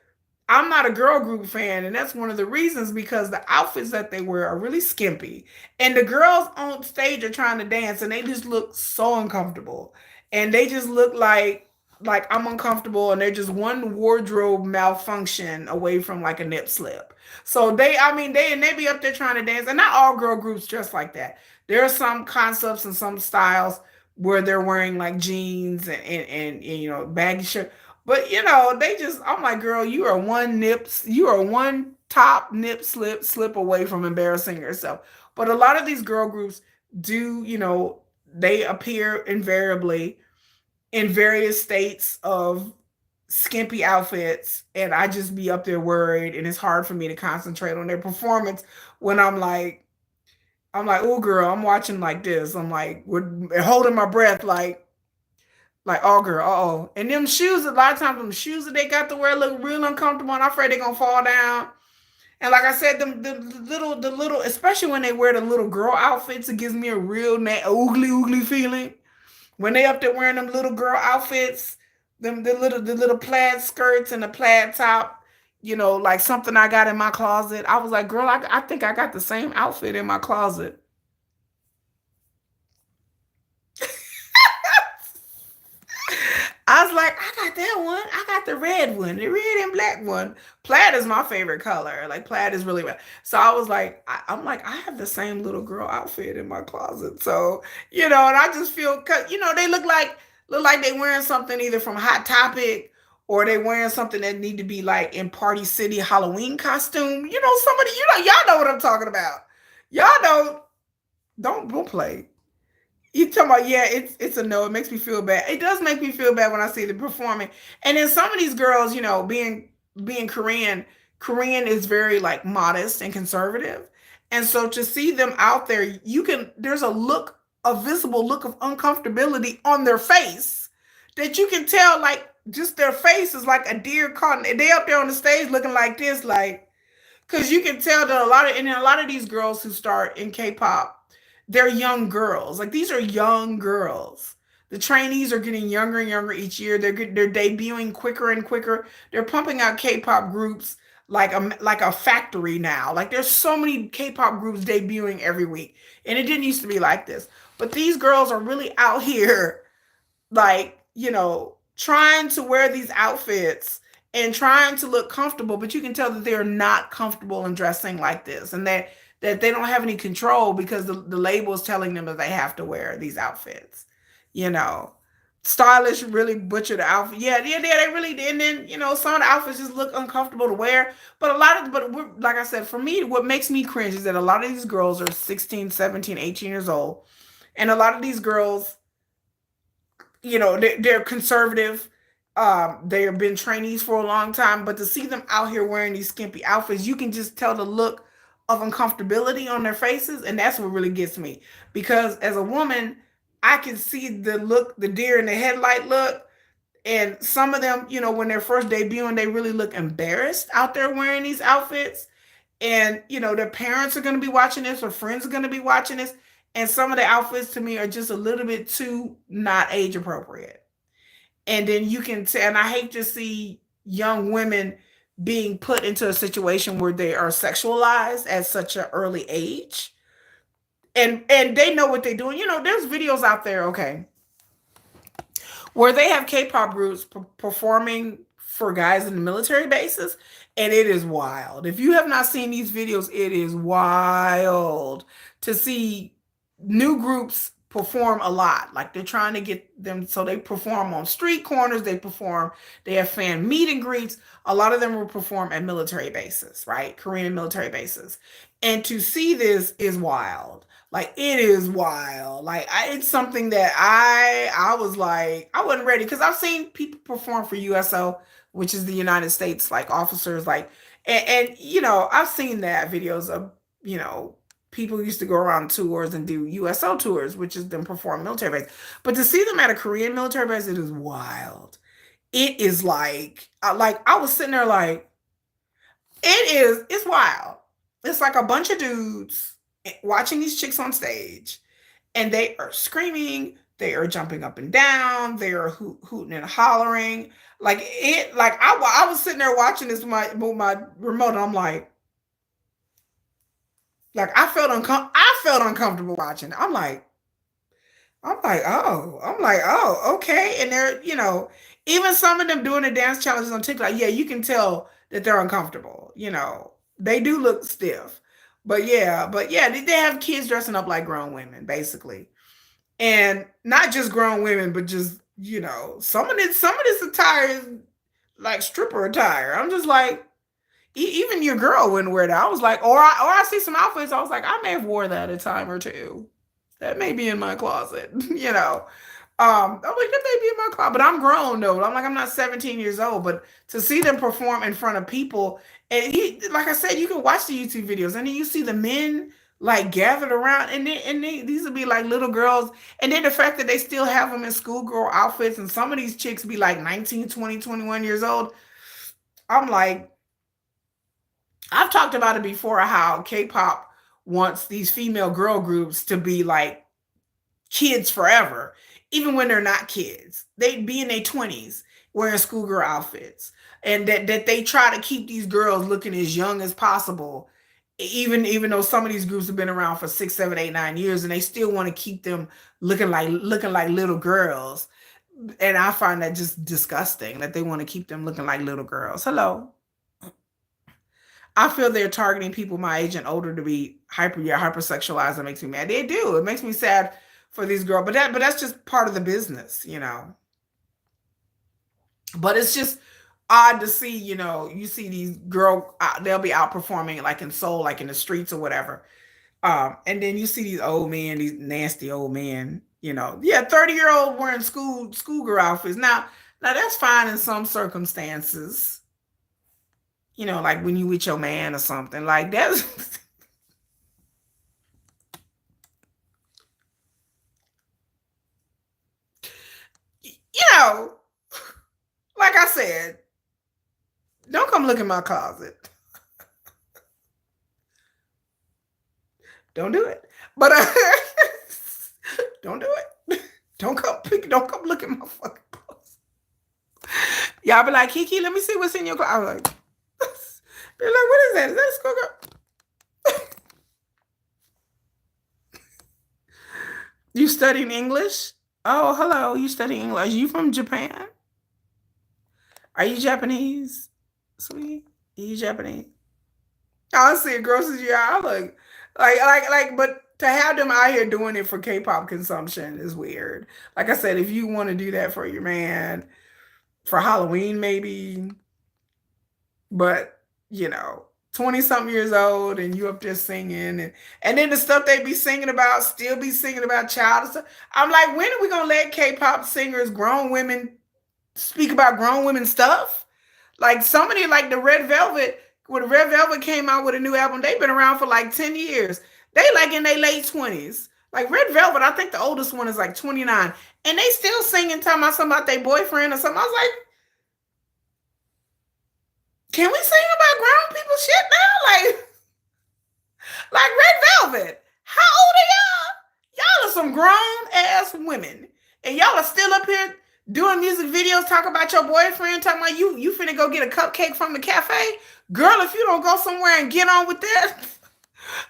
I'm not a girl group fan, and that's one of the reasons because the outfits that they wear are really skimpy, and the girls on stage are trying to dance, and they just look so uncomfortable, and they just look like I'm uncomfortable, and they're just one wardrobe malfunction away from like a nip slip. So I mean, they be up there trying to dance, and not all girl groups dress like that. There are some concepts and some styles where they're wearing like jeans and you know baggy shirt. But you know, they just I'm like, girl, you are one top, nip, slip away from embarrassing yourself. But a lot of these girl groups do, they appear invariably in various states of skimpy outfits, and I just be up there worried, and it's hard for me to concentrate on their performance when I'm like, oh girl, I'm watching like this. I'm like, we're holding my breath, like, oh girl, oh. And them shoes, a lot of times them shoes that they got to wear look real uncomfortable, and I'm afraid they're gonna fall down. And like I said, the little, especially when they wear the little girl outfits, it gives me a real oogly feeling. When they up there wearing them little girl outfits, them the little plaid skirts and the plaid top, like something I got in my closet. I was like, girl, I think I got the same outfit in my closet. I was like, I got that one. I got the red one, the red and black one. Plaid is my favorite color. Like plaid is really bad. So I was like, I'm like, I have the same little girl outfit in my closet. So, and I just feel, cause they look like they wearing something either from Hot Topic or they wearing something that need to be like in Party City Halloween costume. Somebody, y'all know what I'm talking about. Y'all don't play. You talking about, yeah, it's a no. It makes me feel bad. It does make me feel bad when I see them performing. And then some of these girls, being Korean is very like modest and conservative. And so to see them out there, there's a visible look of uncomfortability on their face that you can tell, like just their face is like a deer caught. They up there on the stage looking like this, like because you can tell that a lot of these girls who start in K-pop, they're young girls. Like these are young girls. The trainees are getting younger and younger each year. They're debuting quicker and quicker. They're pumping out K-pop groups like a factory now. Like there's so many K-pop groups debuting every week, and it didn't used to be like this. But these girls are really out here like, trying to wear these outfits and trying to look comfortable, but you can tell that they're not comfortable in dressing like this and that they don't have any control because the label is telling them that they have to wear these outfits. You know, stylish really butchered the outfit. Yeah, yeah, yeah, they really did. And then, some of the outfits just look uncomfortable to wear. Like I said, for me, what makes me cringe is that a lot of these girls are 16, 17, 18 years old. And a lot of these girls, they're conservative. They have been trainees for a long time, but to see them out here wearing these skimpy outfits, you can just tell the look of uncomfortability on their faces, and that's what really gets me. Because as a woman, I can see the look, the deer in the headlight look, and some of them, when they're first debuting, they really look embarrassed out there wearing these outfits. And their parents are going to be watching this, or friends are going to be watching this, and some of the outfits to me are just a little bit too not age appropriate. And then you can tell, and I hate to see young women being put into a situation where they are sexualized at such an early age, and they know what they're doing. There's videos out there, okay, where they have K-pop groups performing for guys in the military bases, and it is wild. If you have not seen these videos, it is wild to see new groups perform a lot. Like they're trying to get them, so they perform on street corners, they have fan meet and greets. A lot of them will perform at military bases, right? Korean military bases. And to see this is wild. Like it is wild. Like it's something that I was like, I wasn't ready because I've seen people perform for USO, which is the United States, like officers, like and I've seen that videos of you know people used to go around tours and do USO tours, which is them perform military base. But to see them at a Korean military base, it is wild. It is like I was sitting there like it's wild. It's like a bunch of dudes watching these chicks on stage, and they are screaming, they are jumping up and down, they are hooting and hollering. Like I was sitting there watching this with my remote, and I'm like I felt uncomfortable watching. I'm like, oh, okay. And they're, even some of them doing the dance challenges on TikTok, yeah, you can tell that they're uncomfortable. They do look stiff. But yeah, they have kids dressing up like grown women, basically. And not just grown women, but just, some of this attire is like stripper attire. I'm just like, Even your girl wouldn't wear that. I was like, or I see some outfits. I was like, I may have wore that a time or two. That may be in my closet, you know. I'm like, that may be in my closet, but I'm grown though. I'm like, I'm not 17 years old, but to see them perform in front of people, and like I said, you can watch the YouTube videos, and then you see the men like gathered around, these would be like little girls, and then the fact that they still have them in schoolgirl outfits, and some of these chicks be like 19, 20, 21 years old. I'm like, I've talked about it before how K-pop wants these female girl groups to be like kids forever, even when they're not kids. They'd be in their 20s wearing schoolgirl outfits. And that they try to keep these girls looking as young as possible, even though some of these groups have been around for 6, 7, 8, 9 years, and they still want to keep them looking like little girls. And I find that just disgusting that they want to keep them looking like little girls. Hello. I feel they're targeting people my age and older to be hypersexualized. That makes me mad. They do. It makes me sad for these girls, but that's just part of the business, you know. But it's just odd to see, you know, you see these they'll be outperforming like in Seoul, like in the streets or whatever. And then you see these old men, these nasty old men, you know, yeah, 30-year-old wearing schoolgirl outfits. Now that's fine in some circumstances, you know, like when you with your man or something like that's, you know, like I said, don't come look in my closet. Don't do it. But don't do it. Don't come look at my fucking closet. Y'all be like, Kiki, let me see what's in your closet. I'm like, they're like, what is that? Is that a schoolgirl? You studying English? Oh, hello. You studying English? Are you from Japan? Are you Japanese? Sweet. Are you Japanese? Honestly, it grosses you out. But to have them out here doing it for K-pop consumption is weird. Like I said, if you want to do that for your man for Halloween, maybe, but you know, 20 something years old and you up there singing, and then the stuff they be singing about, still be singing about child and stuff. I'm like, when are we gonna let K-pop singers, grown women, speak about grown women stuff? Like somebody like the Red Velvet, when Red Velvet came out with a new album, they've been around for like 10 years. They like in their late 20s. Like Red Velvet, I think the oldest one is like 29. And they still singing, talking about something about their boyfriend or something. I was like, can we sing about grown people shit now? Like Red Velvet. How old are y'all? Y'all are some grown ass women. And y'all are still up here doing music videos, talking about your boyfriend, talking about you finna go get a cupcake from the cafe. Girl, if you don't go somewhere and get on with that,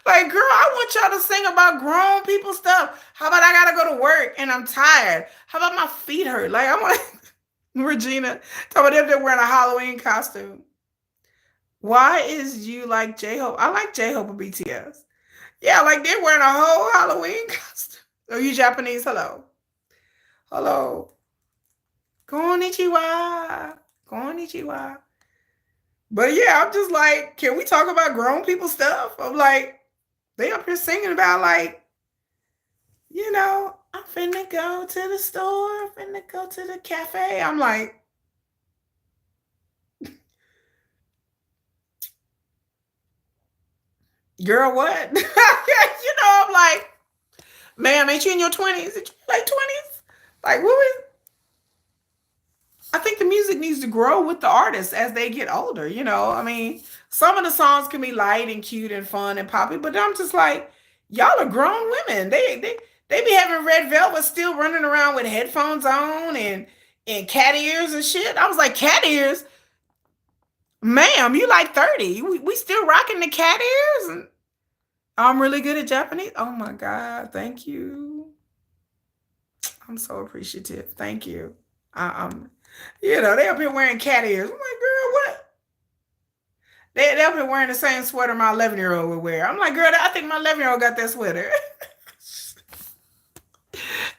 like, girl, I want y'all to sing about grown people stuff. How about I gotta go to work and I'm tired? How about my feet hurt? Like, I want Regina talking about they're wearing a Halloween costume. Why is you like J-Hope? I like J-Hope and BTS. Yeah, like they're wearing a whole Halloween costume. Are you Japanese? Hello. Hello. Konnichiwa. Konnichiwa. But yeah, I'm just like, can we talk about grown people stuff? I'm like, they up here singing about like, you know, I'm finna go to the store, I'm finna go to the cafe. I'm like, girl, what? You know, I'm like, ma'am, ain't you in your 20s? Ain't you like 20s? Like, what is, I think the music needs to grow with the artists as they get older, you know. I mean, some of the songs can be light and cute and fun and poppy, but I'm just like, y'all are grown women. They be having Red Velvet still running around with headphones on and cat ears and shit. I was like, cat ears? Ma'am, you like 30. We still rocking the cat ears? And I'm really good at Japanese. Oh my God, thank you. I'm so appreciative. Thank you. I'm, you know, they up here wearing cat ears. I'm like, girl, what? They up here wearing the same sweater my 11-year-old would wear. I'm like, girl, I think my 11-year-old got that sweater.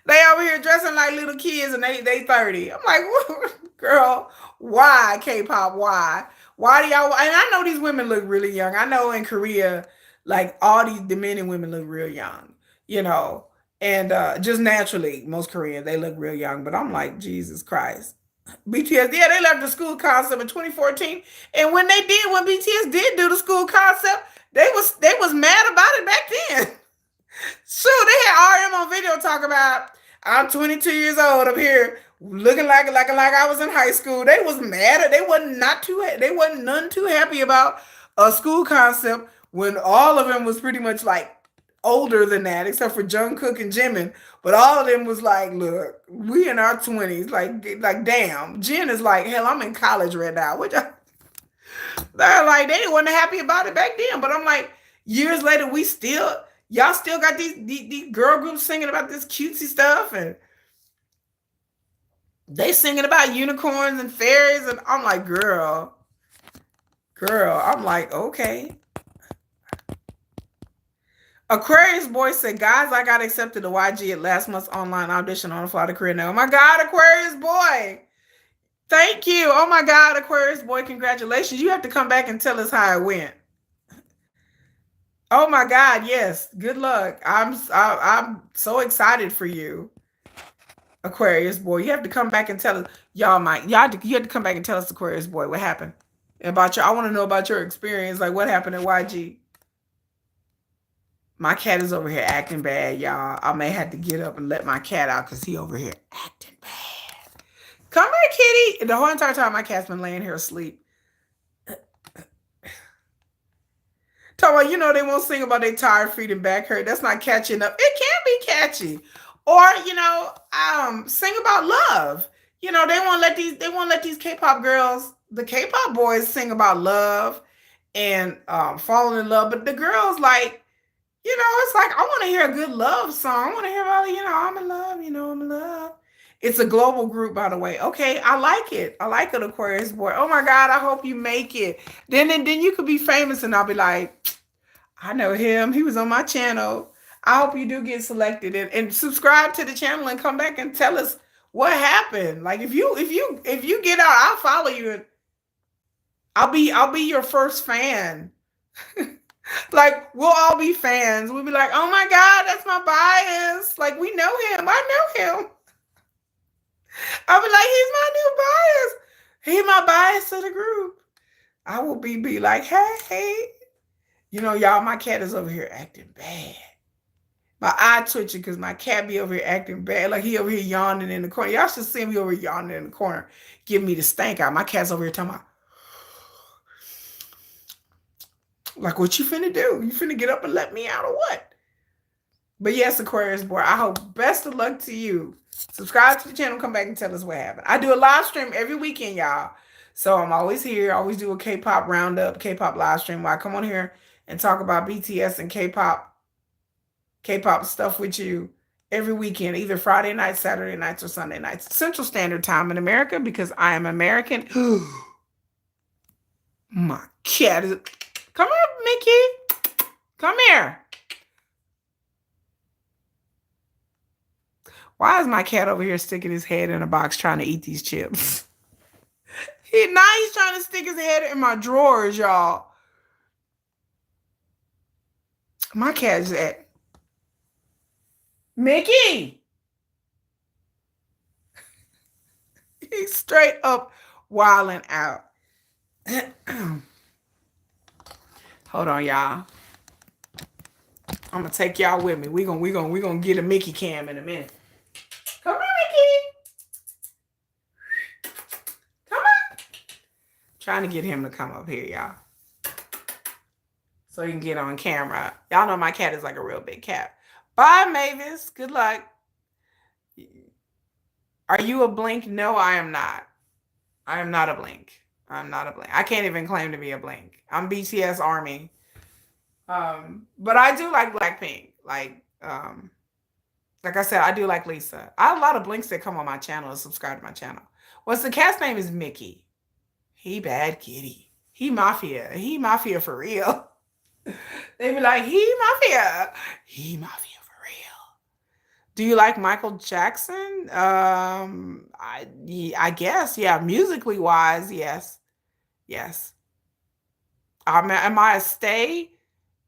They over here dressing like little kids and they 30. I'm like, girl, why K-pop? Why? Why do y'all? And I know these women look really young. I know in Korea, like all the men and women look real young, you know, and just naturally, most Koreans they look real young. But I'm like, Jesus Christ. BTS, yeah, they left the school concept in 2014, and when BTS did do the school concept, they was mad about it back then. So they had RM on video talk about I'm 22 years old up here looking like I was in high school. They was mad at they wasn't not too they wasn't none too happy about a school concept when all of them was pretty much like older than that, except for Jungkook and Jimin. But all of them was like, look, we in our 20s. Like damn. Jin is like, hell, I'm in college right now. Which they're like, they wasn't happy about it back then. But I'm like, years later, y'all still got these girl groups singing about this cutesy stuff, and they singing about unicorns and fairies, and I'm like, girl, I'm like, okay. Aquarius boy said, guys, I got accepted to YG at last month's online audition on the fly to career now. Oh my God, Aquarius boy. Thank you. Oh my God, Aquarius boy, congratulations. You have to come back and tell us how it went. Oh my God, yes. Good luck. I'm so excited for you, Aquarius boy. You have to come back and tell us, you have to come back and tell us, Aquarius boy, what happened about your. I want to know about your experience, like what happened at YG. My cat is over here acting bad, y'all. I may have to get up and let my cat out because he over here acting bad. Come here, kitty. The whole entire time my cat's been laying here asleep. Talk about, they won't sing about their tired feet and back hurt. That's not catchy enough. It can be catchy. Or, sing about love. They won't let these K-pop girls, the K-pop boys sing about love and falling in love. But the girls like, it's like, I want to hear a good love song. I want to hear about, I'm in love, I'm in love. It's a global group, by the way. Okay, I like it. I like it, Aquarius boy. Oh my God, I hope you make it. Then you could be famous, and I'll be like, I know him. He was on my channel. I hope you do get selected, and subscribe to the channel and come back and tell us what happened. Like if you get out, I'll follow you, and I'll be your first fan. Like we'll all be fans. We'll be like, oh my God, that's my bias. Like we know him. I know him. I'll be like, he's my new bias. He's my bias to the group. I will be like, hey. Y'all, my cat is over here acting bad. My eye twitching because my cat be over here acting bad. Like he over here yawning in the corner. Y'all should see me over here yawning in the corner, giving me the stank out. My cat's over here talking about, like, what you finna do? You finna get up and let me out or what? But yes, Aquarius boy, I hope best of luck to you. Subscribe to the channel, come back and tell us what happened. I do a live stream every weekend, y'all. So I'm always here. I always do a K-pop roundup, K-pop live stream where I come on here and talk about BTS and K-pop stuff with you every weekend, either Friday nights, Saturday nights, or Sunday nights. Central Standard Time in America because I am American. My cat is... Come here, Mickey. Come here. Why is my cat over here sticking his head in a box trying to eat these chips? Now he's trying to stick his head in my drawers, y'all. My cat is at Mickey. He's straight up wilding out. Hold on, y'all. I'm gonna take y'all with me. We gonna get a Mickey cam in a minute. Come here, Mickey. Come on. Trying to get him to come up here, y'all, so he can get on camera. Y'all know my cat is like a real big cat. Bye, Mavis. Good luck. Are you a Blink? No, I am not. I am not a Blink. I'm not a Blink. I can't even claim to be a Blink. I'm BTS Army. But I do like Blackpink. Like I said, I do like Lisa. I have a lot of Blinks that come on my channel and subscribe to my channel. What's the cat's name is Mickey. He bad kitty. He mafia. He mafia for real. They be like, he mafia. He mafia for real. Do you like Michael Jackson? I guess, yeah. Musically wise, yes. Yes. Am I a stay?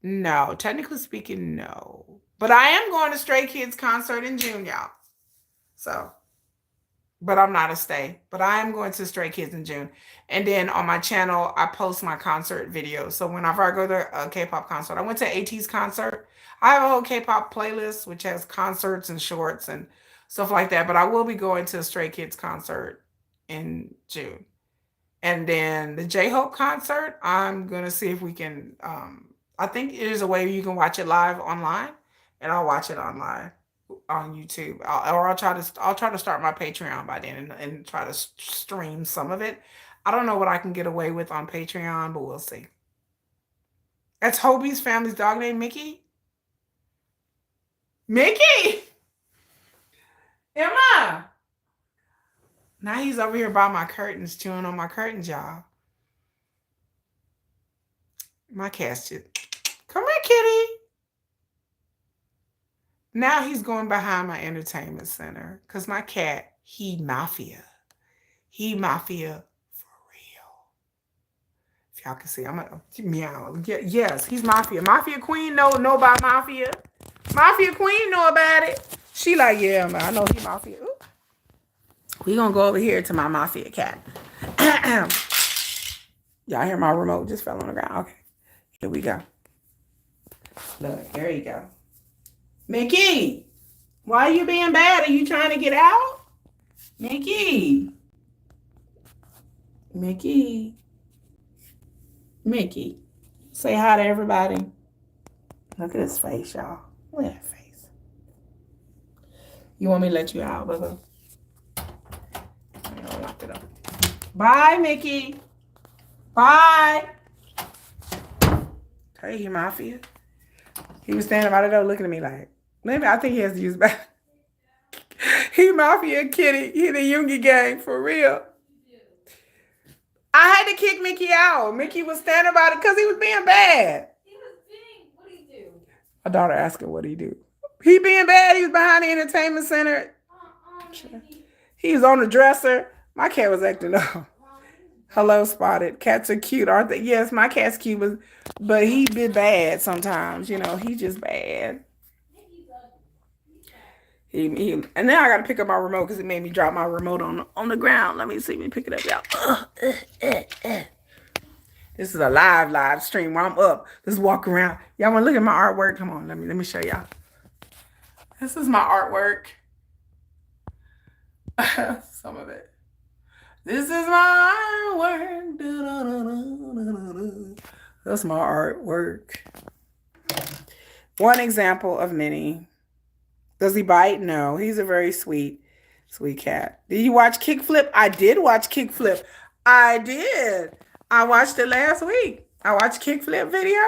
No, technically speaking, no. But I am going to Stray Kids concert in June, y'all. So, but I'm not a stay. But I am going to Stray Kids in June. And then on my channel, I post my concert videos. So whenever I go to a K-pop concert, I went to AT's concert. I have a whole K-pop playlist which has concerts and shorts and stuff like that. But I will be going to a Stray Kids concert in June. And then the J-Hope concert, I'm gonna see if we can. I think there's a way you can watch it live online, and I'll watch it online on YouTube. I'll try to start my Patreon by then and try to stream some of it. I don't know what I can get away with on Patreon, but we'll see. That's Hobie's family's dog named Mickey. Mickey, Emma. Now he's over here by my curtains, chewing on my curtains, y'all. My cat's just, come here, kitty. Now he's going behind my entertainment center because my cat, he mafia. He mafia for real. If y'all can see, I'm gonna meow. Yes, he's mafia. Mafia queen know about mafia. Mafia queen know about it. She like, yeah, man, I know he mafia. Ooh. We gonna go over here to my mafia cat. Y'all hear my remote just fell on the ground. Okay, here we go. Look, there you go. Mickey, why are you being bad? Are you trying to get out? Mickey. Mickey. Mickey. Say hi to everybody. Look at his face, y'all. Look at that face. You want me to let you out, Bubba? I locked it up. Bye, Mickey. Bye. Hey, you mafia. He was standing by the door looking at me like, maybe I think he has to use the bathroom. He mafia kitty. He the Yoongi gang for real. I had to kick Mickey out. Mickey was standing by it because he was being bad. He was being, what did he do? My daughter asked him what he do. He being bad. He was behind the entertainment center. He was on the dresser. My cat was acting up. Hello, Spotted. Cats are cute, aren't they? Yes, my cat's cute, but he be bad sometimes. You know, he just bad. And now I got to pick up my remote because it made me drop my remote on the ground. Let me see me pick it up, y'all. This is a live stream where I'm up. Let's walk around. Y'all want to look at my artwork? Come on, let me show y'all. This is my artwork. Some of it. This is my artwork. That's my artwork. One example of many. Does he bite? No. He's a very sweet cat. Did you watch Kickflip? I did watch Kickflip. I did. I watched it last week. I watched Kickflip video.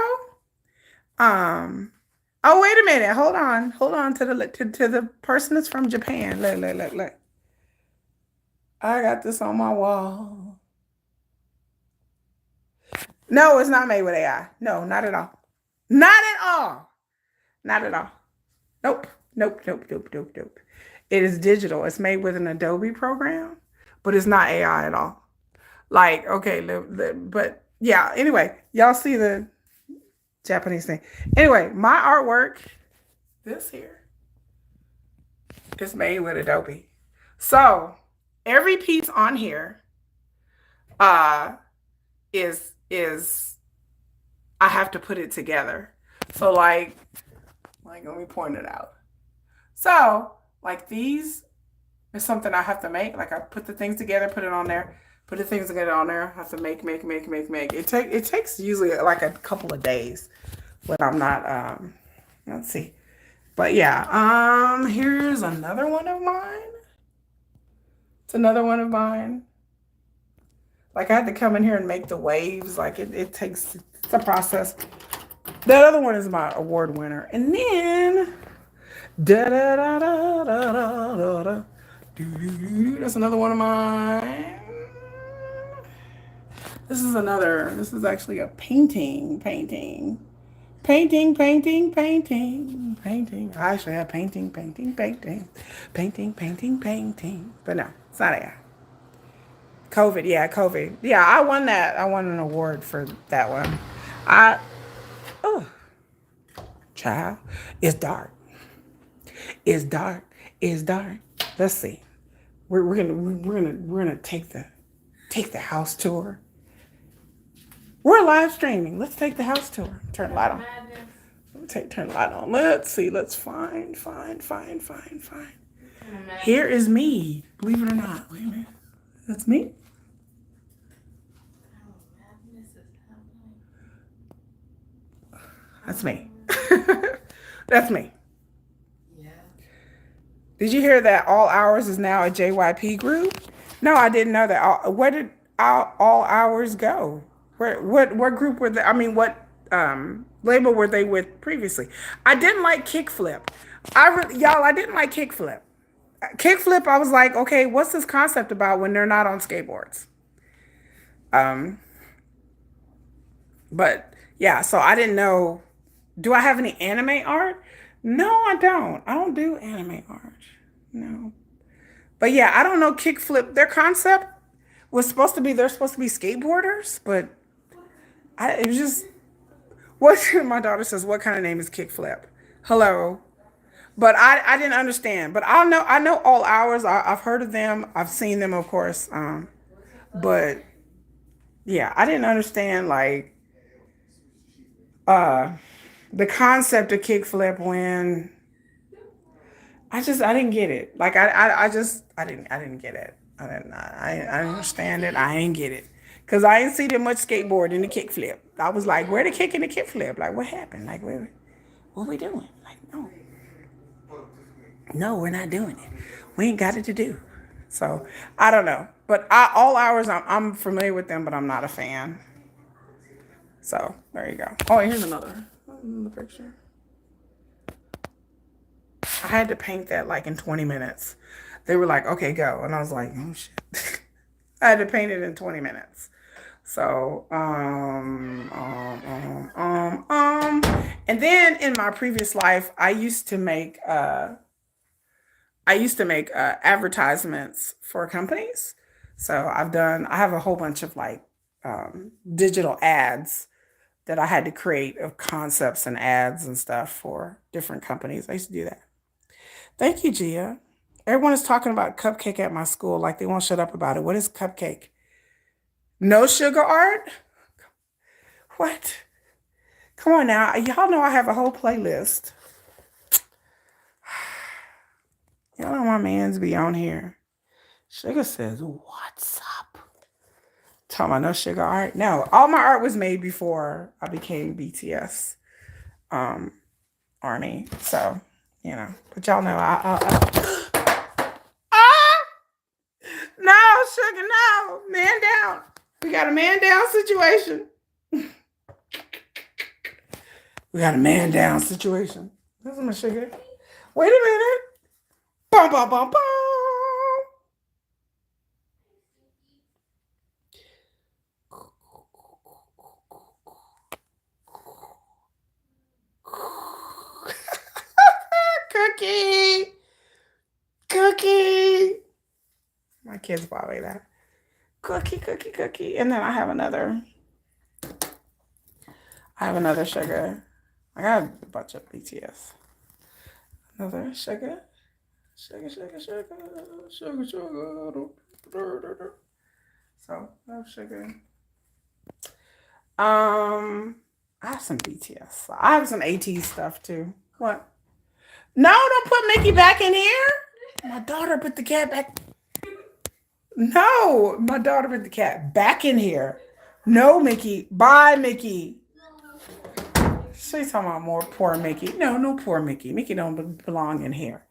Oh, wait a minute. Hold on to the person that's from Japan. Look. I got this on my wall. No, it's not made with AI. No, not at all. Not at all. Not at all. Nope. It is digital. It's made with an Adobe program, but it's not AI at all. Like, okay, but yeah, anyway, y'all see the Japanese thing. Anyway, my artwork, this here, is made with Adobe. So every piece on here is I have to put it together. So like let me point it out. So like these is something I have to make. Like I put the things together, put it on there, put the things together on there. I have to make. It takes usually like a couple of days when I'm not let's see. But yeah, here's another one of mine. It's another one of mine. Like I had to come in here and make the waves. Like it takes, it's a process. That other one is my award winner. And then that's another one of mine. This is actually a painting. I actually have painting. But no, it's not AI. COVID. Yeah, I won that. I won an award for that one. I oh child, it's dark. It's dark. It's dark. Let's see. We're gonna take the house tour. We're live streaming. Let's take the house tour. Turn the light on. Turn the light on. Let's see. Let's find. Here is me. Believe it or not. Wait a minute. That's me. That's me. That's me. Did you hear that All Hours is now a JYP group? No, I didn't know that. Where did All Hours go? What group were they? I mean, what label were they with previously? I didn't like Kickflip. Y'all, I didn't like Kickflip. Kickflip, I was like, okay, what's this concept about when they're not on skateboards? Um, but yeah, so I didn't know. Do I have any anime art? No, I don't. I don't do anime art. No. But yeah, I don't know kickflip. Their concept was supposed to be they're supposed to be skateboarders, but it was just what my daughter says. What kind of name is kickflip? Hello, but I didn't understand. But I know all hours. I've heard of them. I've seen them, of course. But yeah, I didn't understand like uh the concept of kickflip when I didn't get it. Like I just I didn't get it. I understand it. I ain't get it. Cause I ain't see that much skateboard in the kickflip. I was like, where the kick in the kickflip? Like what happened? Like what we doing? Like no, we're not doing it. We ain't got it to do. So I don't know. But all hours I'm familiar with them, but I'm not a fan. So there you go. Oh, here's another picture. I had to paint that like in 20 minutes. They were like, okay, go. And I was like, oh shit. I had to paint it in 20 minutes. So, and then in my previous life, I used to make advertisements for companies. So I have a whole bunch of like digital ads that I had to create of concepts and ads and stuff for different companies. I used to do that. Thank you, Gia. Everyone is talking about cupcake at my school, like they won't shut up about it. What is cupcake? No sugar art? What? Come on now. Y'all know I have a whole playlist. Y'all know my man's be on here. Sugar says, what's up? Talking about no sugar art? No, all my art was made before I became BTS Army. So, you know, but y'all know ah! No, sugar, no. Man down. We got a man down situation. We got a man down situation. This is my sugar. Wait a minute. Bum, bum, bum, bum. Cookie. Cookie. My kids probably that. Cookie. And then I have another sugar. I got a bunch of BTS. Another sugar. Sugar. So, no sugar. I have some BTS. I have some AT stuff too. What? No, don't put Mickey back in here. My daughter put the cat back. No, my daughter put the cat back in here. No, Mickey. Bye, Mickey. She's talking about more poor Mickey. No poor Mickey. Mickey don't belong in here.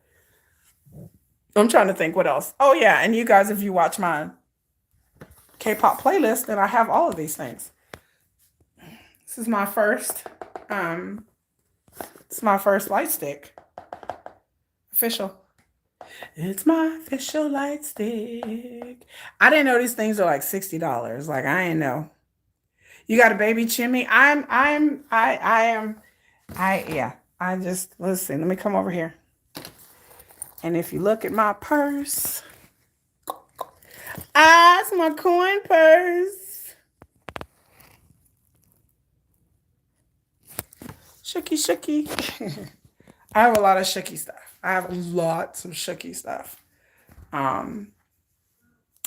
I'm trying to think what else. Oh yeah, and you guys, if you watch my K-pop playlist, then I have all of these things. This is my first. It's my first light stick. Official. It's my official light stick. I didn't know these things are like $60. Like I didn't know. You got a baby chimney? Yeah. I just listen. Let me come over here. And if you look at my purse, it's my coin purse. Shooky, shooky. I have a lot of shooky stuff. I have lots of shooky stuff. Um,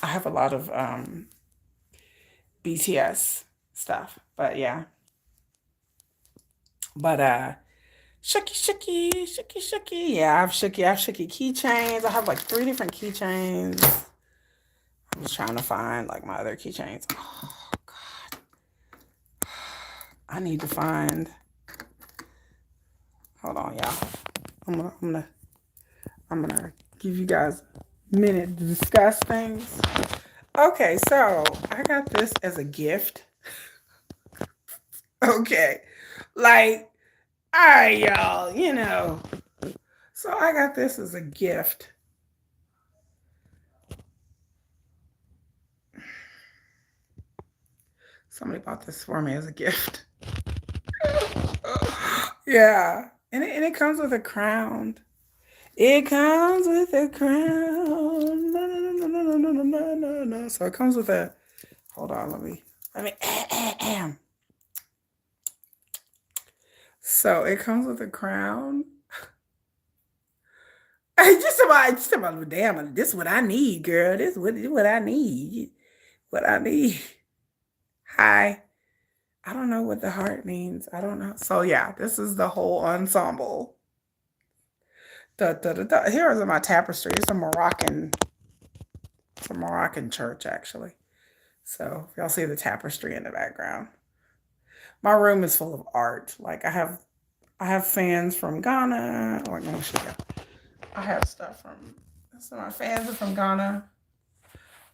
I have a lot of BTS stuff. But yeah. But shooky, shooky, shooky, shooky. Yeah, I have shooky keychains. I have like three different keychains. I'm just trying to find like my other keychains. Oh God. I need to find. Hold on, y'all. I'm gonna I'm gonna I'm gonna give you guys a minute to discuss things. Okay, so I got this as a gift. Okay. Like, all right, y'all, So I got this as a gift. Somebody bought this for me as a gift. Yeah. And it comes with a crown. It comes with a crown. No, no, no, no, no, no, no, no, no, no. So it comes with a. Hold on, let me. So it comes with a crown. Just about, damn, this is what I need, girl. This what I need. What I need. Hi. I don't know what the heart means. I don't know. So yeah, this is the whole ensemble. Da, da, da, da. Here is my tapestry. It's a Moroccan church actually. So y'all see the tapestry in the background. My room is full of art. Like I have fans from Ghana. Oh, let me show you. I have stuff from. So my fans are from Ghana.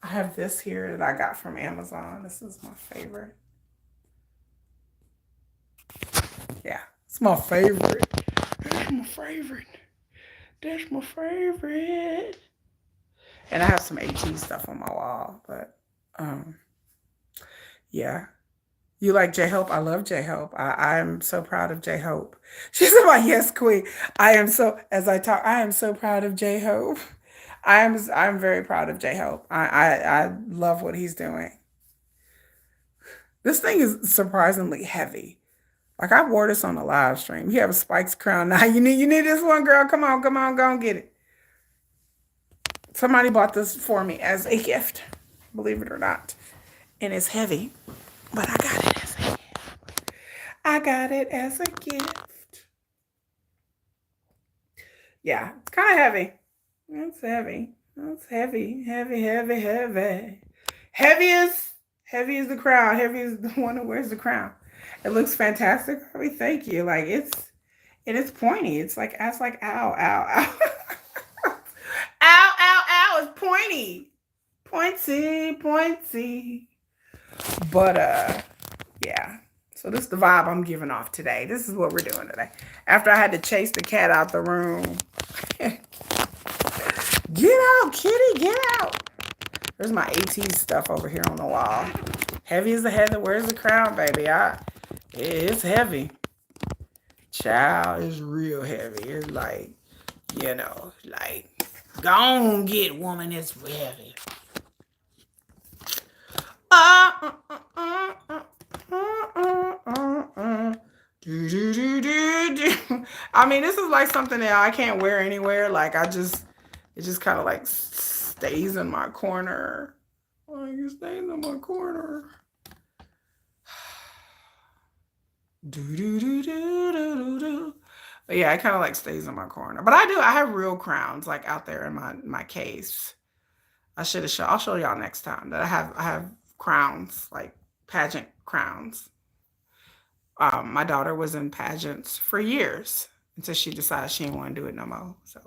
I have this here that I got from Amazon. This is my favorite. Yeah, it's my favorite. That's my favorite. That's my favorite. And I have some AT stuff on my wall, but um, yeah. You like J-Hope? I love J-Hope. I'm so proud of J-Hope. She's like, yes, queen. I am so proud of J-Hope. I'm very proud of J-Hope. I love what he's doing. This thing is surprisingly heavy. Like I wore this on a live stream. You have a Spikes crown now. You need this one, girl. Come on, go and get it. Somebody bought this for me as a gift, believe it or not. And it's heavy, but I got it as a gift. Yeah, it's kind of heavy. It's heavy. It's heavy, heavy, heavy, heavy. Heavy as heavy as the crown. Heavy as the one who wears the crown. It looks fantastic. I mean, thank you. Like it's pointy. It's like ow, ow, ow. Ow, ow, ow. It's pointy. Pointy, pointy. But yeah. So this is the vibe I'm giving off today. This is what we're doing today. After I had to chase the cat out the room. Get out, kitty, get out. There's my AT stuff over here on the wall. Heavy as the head. Where's the crown, baby? It's heavy. Child is real heavy. It's like, go on, get woman. It's heavy. Do, do, do, do, do. I mean, this is like something that I can't wear anywhere. It just kind of like stays in my corner. Like it stays in my corner. Do, do, do, do, do, do, do. But yeah, it kind of like stays in my corner. But I have real crowns like out there in my case. I'll show y'all next time that I have crowns, like pageant crowns. My daughter was in pageants for years until she decided she didn't want to do it no more. So,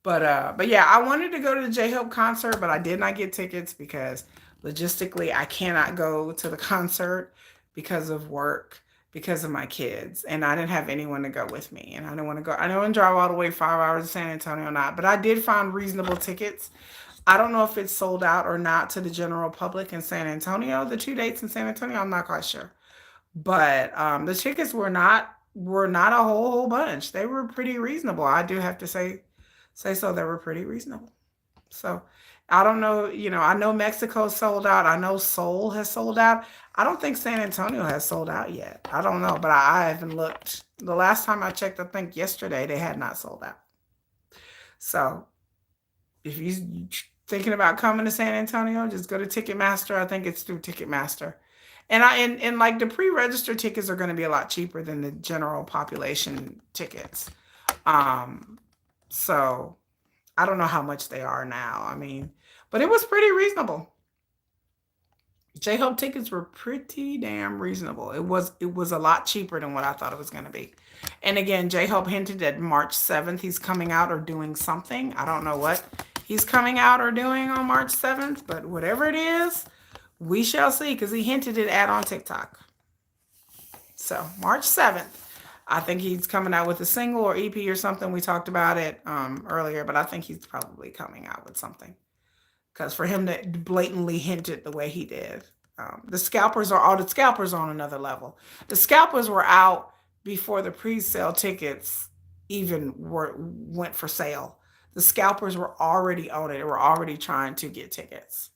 but yeah, I wanted to go to the J Hope concert, but I did not get tickets because logistically I cannot go to the concert because of work, because of my kids, and I didn't have anyone to go with me, and I didn't want to go. I didn't want to drive all the way 5 hours to San Antonio or not, but I did find reasonable tickets. I don't know if it's sold out or not to the general public in San Antonio. The two dates in San Antonio, I'm not quite sure. But the tickets were not a whole bunch. They were pretty reasonable. I do have to say so. They were pretty reasonable. So I don't know, I know Mexico sold out. I know Seoul has sold out. I don't think San Antonio has sold out yet. I don't know, but I haven't looked. The last time I checked, I think yesterday, they had not sold out. So if you thinking about coming to San Antonio, just go to Ticketmaster. I think it's through Ticketmaster. And like the pre-register tickets are going to be a lot cheaper than the general population tickets. Um, so I don't know how much they are now. I mean, but it was pretty reasonable. J-Hope tickets were pretty damn reasonable. It was a lot cheaper than what I thought it was going to be. And again, J-Hope hinted that March 7th he's coming out or doing something. I don't know what he's coming out or doing on March 7th, but whatever it is, we shall see, because he hinted it at on TikTok. So March 7th. I think he's coming out with a single or EP or something. We talked about it earlier, but I think he's probably coming out with something. Because for him to blatantly hint it the way he did, the scalpers are on another level. The scalpers were out before the pre-sale tickets even went for sale. The scalpers were already on it. They were already trying to get tickets.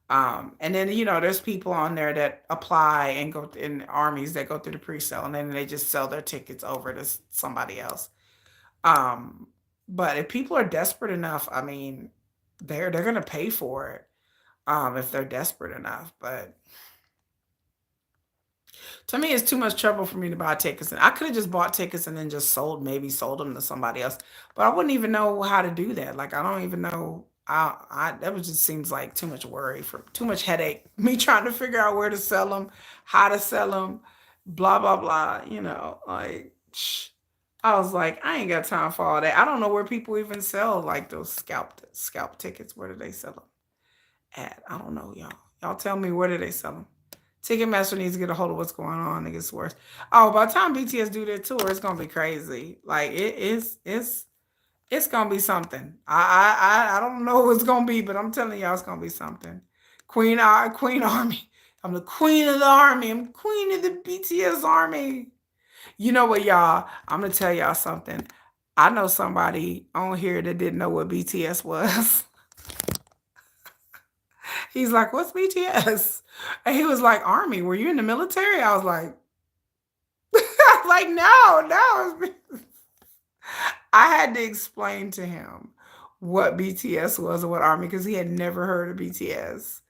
And then there's people on there that apply and go in armies that go through the pre-sale, and then they just sell their tickets over to somebody else. Um, but if people are desperate enough, I mean, they're gonna pay for it, if they're desperate enough. But to me, it's too much trouble for me to buy tickets. And I could have just bought tickets and then just maybe sold them to somebody else. But I wouldn't even know how to do that. Like, I don't even know. That was just seems like too much worry, for too much headache. Me trying to figure out where to sell them, how to sell them, blah blah blah. Like, I was like, I ain't got time for all that. I don't know where people even sell like those scalp tickets. Where do they sell them at? I don't know, y'all. Y'all tell me, where do they sell them? Ticketmaster needs to get a hold of what's going on. It gets worse. Oh, by the time BTS do their tour, it's gonna be crazy. Like, it's gonna be something. I don't know what it's gonna be, but I'm telling y'all, it's gonna be something. Queen Army. I'm the queen of the army. I'm queen of the BTS army. You know what, y'all? I'm gonna tell y'all something. I know somebody on here that didn't know what BTS was. He's like, "What's BTS?" And he was like, "Army. Were you in the military?" I was like, like, no, no. I had to explain to him what BTS was and what Army, because he had never heard of BTS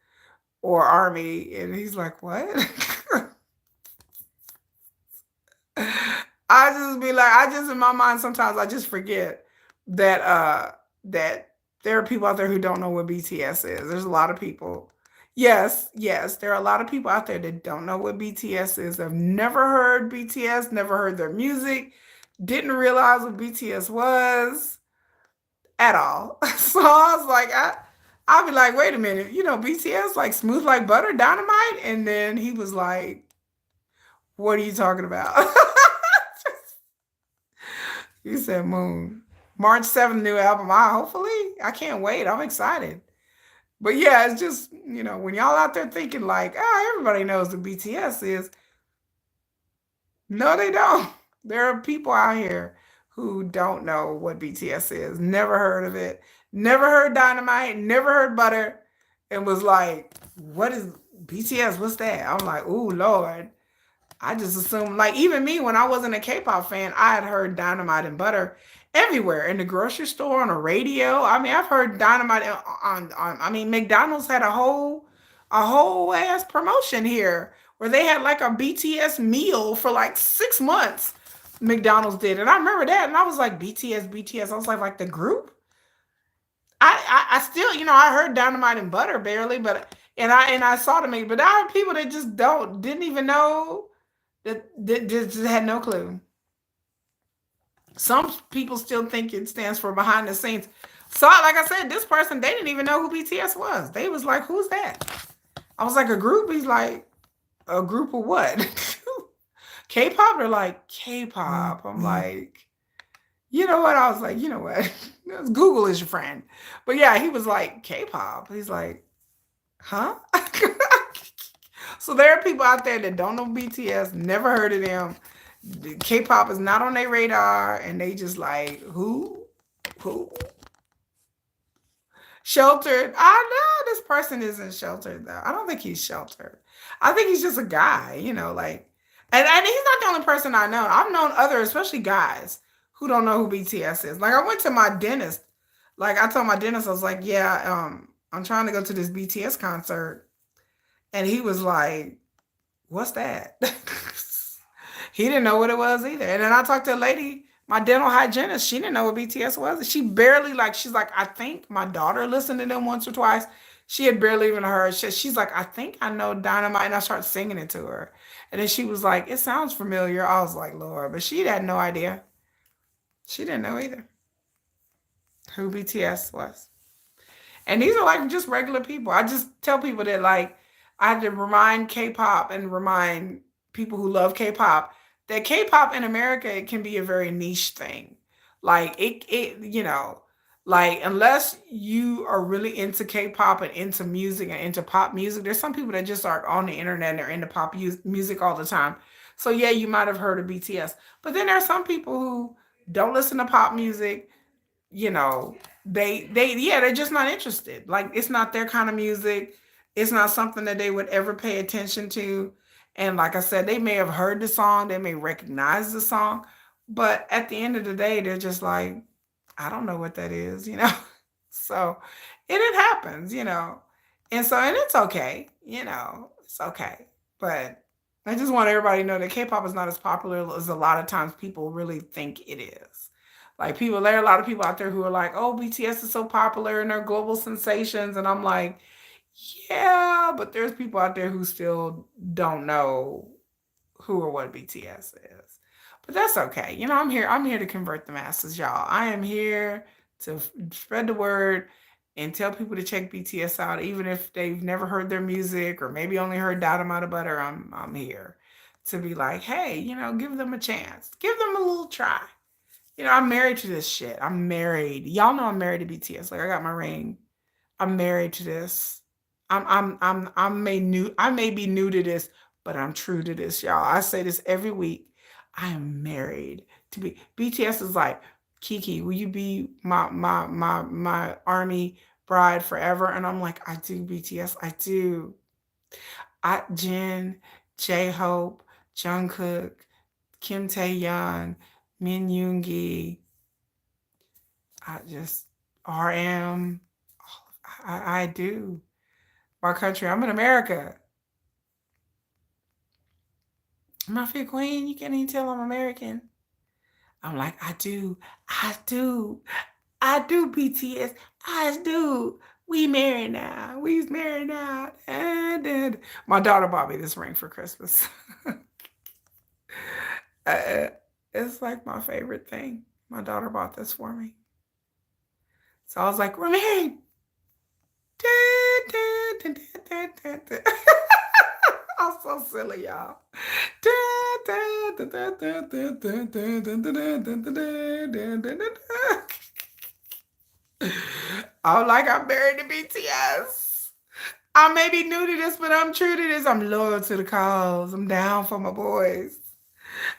or Army. And he's like, "What?" In my mind, sometimes I just forget that that there are people out there who don't know what BTS is. There's a lot of people. Yes, yes, there are a lot of people out there that don't know what BTS is. They've never heard BTS, never heard their music, didn't realize what BTS was at all. So I was like, I'll be like, wait a minute, BTS like smooth like butter, dynamite, and then he was like, "What are you talking about?" He said, "Moon." March 7th, new album. Hopefully, I can't wait. I'm excited. But yeah, it's just, when y'all out there thinking like, everybody knows what BTS is. No, they don't. There are people out here who don't know what BTS is. Never heard of it. Never heard Dynamite. Never heard Butter. And was like, "What is BTS? What's that?" I'm like, "Ooh, Lord." I just assumed, like, even me, when I wasn't a K-pop fan, I had heard Dynamite and Butter everywhere, in the grocery store, on the radio. I mean, I've heard Dynamite I mean, McDonald's had a whole ass promotion here where they had like a BTS meal for like 6 months. McDonald's did, and I remember that, and I was like, BTS, BTS. I was like the group. I still, I heard Dynamite and Butter barely, but and I saw them, but there are people that just didn't even know that just had no clue. Some people still think it stands for behind the scenes. So, like I said, this person, they didn't even know who BTS was. They was like, "Who's that?" I was like, "A group?" He's like, "A group of what?" K-pop? They're like, "K-pop." I'm like, you know what? I was like, you know what? Google is your friend. But yeah, he was like, "K-pop." He's like, "Huh?" So there are people out there that don't know BTS, never heard of them. K-pop is not on their radar, and they just like, who? Sheltered. I know this person isn't sheltered though. I don't think he's sheltered. I think he's just a guy, like, and he's not the only person I know. I've known other, especially guys, who don't know who BTS is. Like I went to my dentist. Like I told my dentist, I was like, yeah, I'm trying to go to this BTS concert, and he was like, what's that? He didn't know what it was either. And then I talked to a lady, my dental hygienist. She didn't know what BTS was. She barely like. She's like, I think my daughter listened to them once or twice. She had barely even heard. She's like, I think I know Dynamite, and I started singing it to her. And then she was like, it sounds familiar. I was like, Lord, but she had no idea. She didn't know either who BTS was. And these are like just regular people. I just tell people that like I have to remind K-pop and remind people who love K-pop that K-pop in America it can be a very niche thing. Like like unless you are really into K-pop and into music and into pop music, there's some people that just are on the internet and they're into music all the time. So yeah, you might have heard of BTS. But then there are some people who don't listen to pop music, you know they yeah, they're just not interested. Like it's not their kind of music. It's not something that they would ever pay attention to. And like I said, they may have heard the song, they may recognize the song, but at the end of the day they're just like, I don't know what that is. So it happens. And it's okay, it's okay. But I just want everybody to know that K-pop is not as popular as a lot of times people really think it is. Like there are a lot of people out there who are like, "Oh, BTS is so popular and they're global sensations," and I'm like, "Yeah, but there's people out there who still don't know who or what BTS is." But that's okay. I'm here. I'm here to convert the masses, y'all. I am here to spread the word and tell people to check BTS out, even if they've never heard their music or maybe only heard Dynamite of Butter. I'm here to be like, hey, give them a chance, give them a little try. I'm married to this shit. I'm married. Y'all know I'm married to BTS. Like I got my ring. I'm married to this. I may be new to this, but I'm true to this, y'all. I say this every week. I am married to BTS is like, Kiki, will you be my army bride forever? And I'm like, I do, BTS. I do. Jin, J-Hope, Jungkook, Kim Tae-young, Min Yoongi, I just RM. I do. My country. I'm in America. Mafia Queen, you can't even tell I'm American. I'm like, I do. I do. I do, BTS. I do. We married now. We's married now. And my daughter bought me this ring for Christmas. uh, it's like my favorite thing. My daughter bought this for me. So I was like, we're married. I'm so silly, y'all. I'm like, I'm married to BTS. I may be new to this, but I'm true to this. I'm loyal to the cause. I'm down for my boys.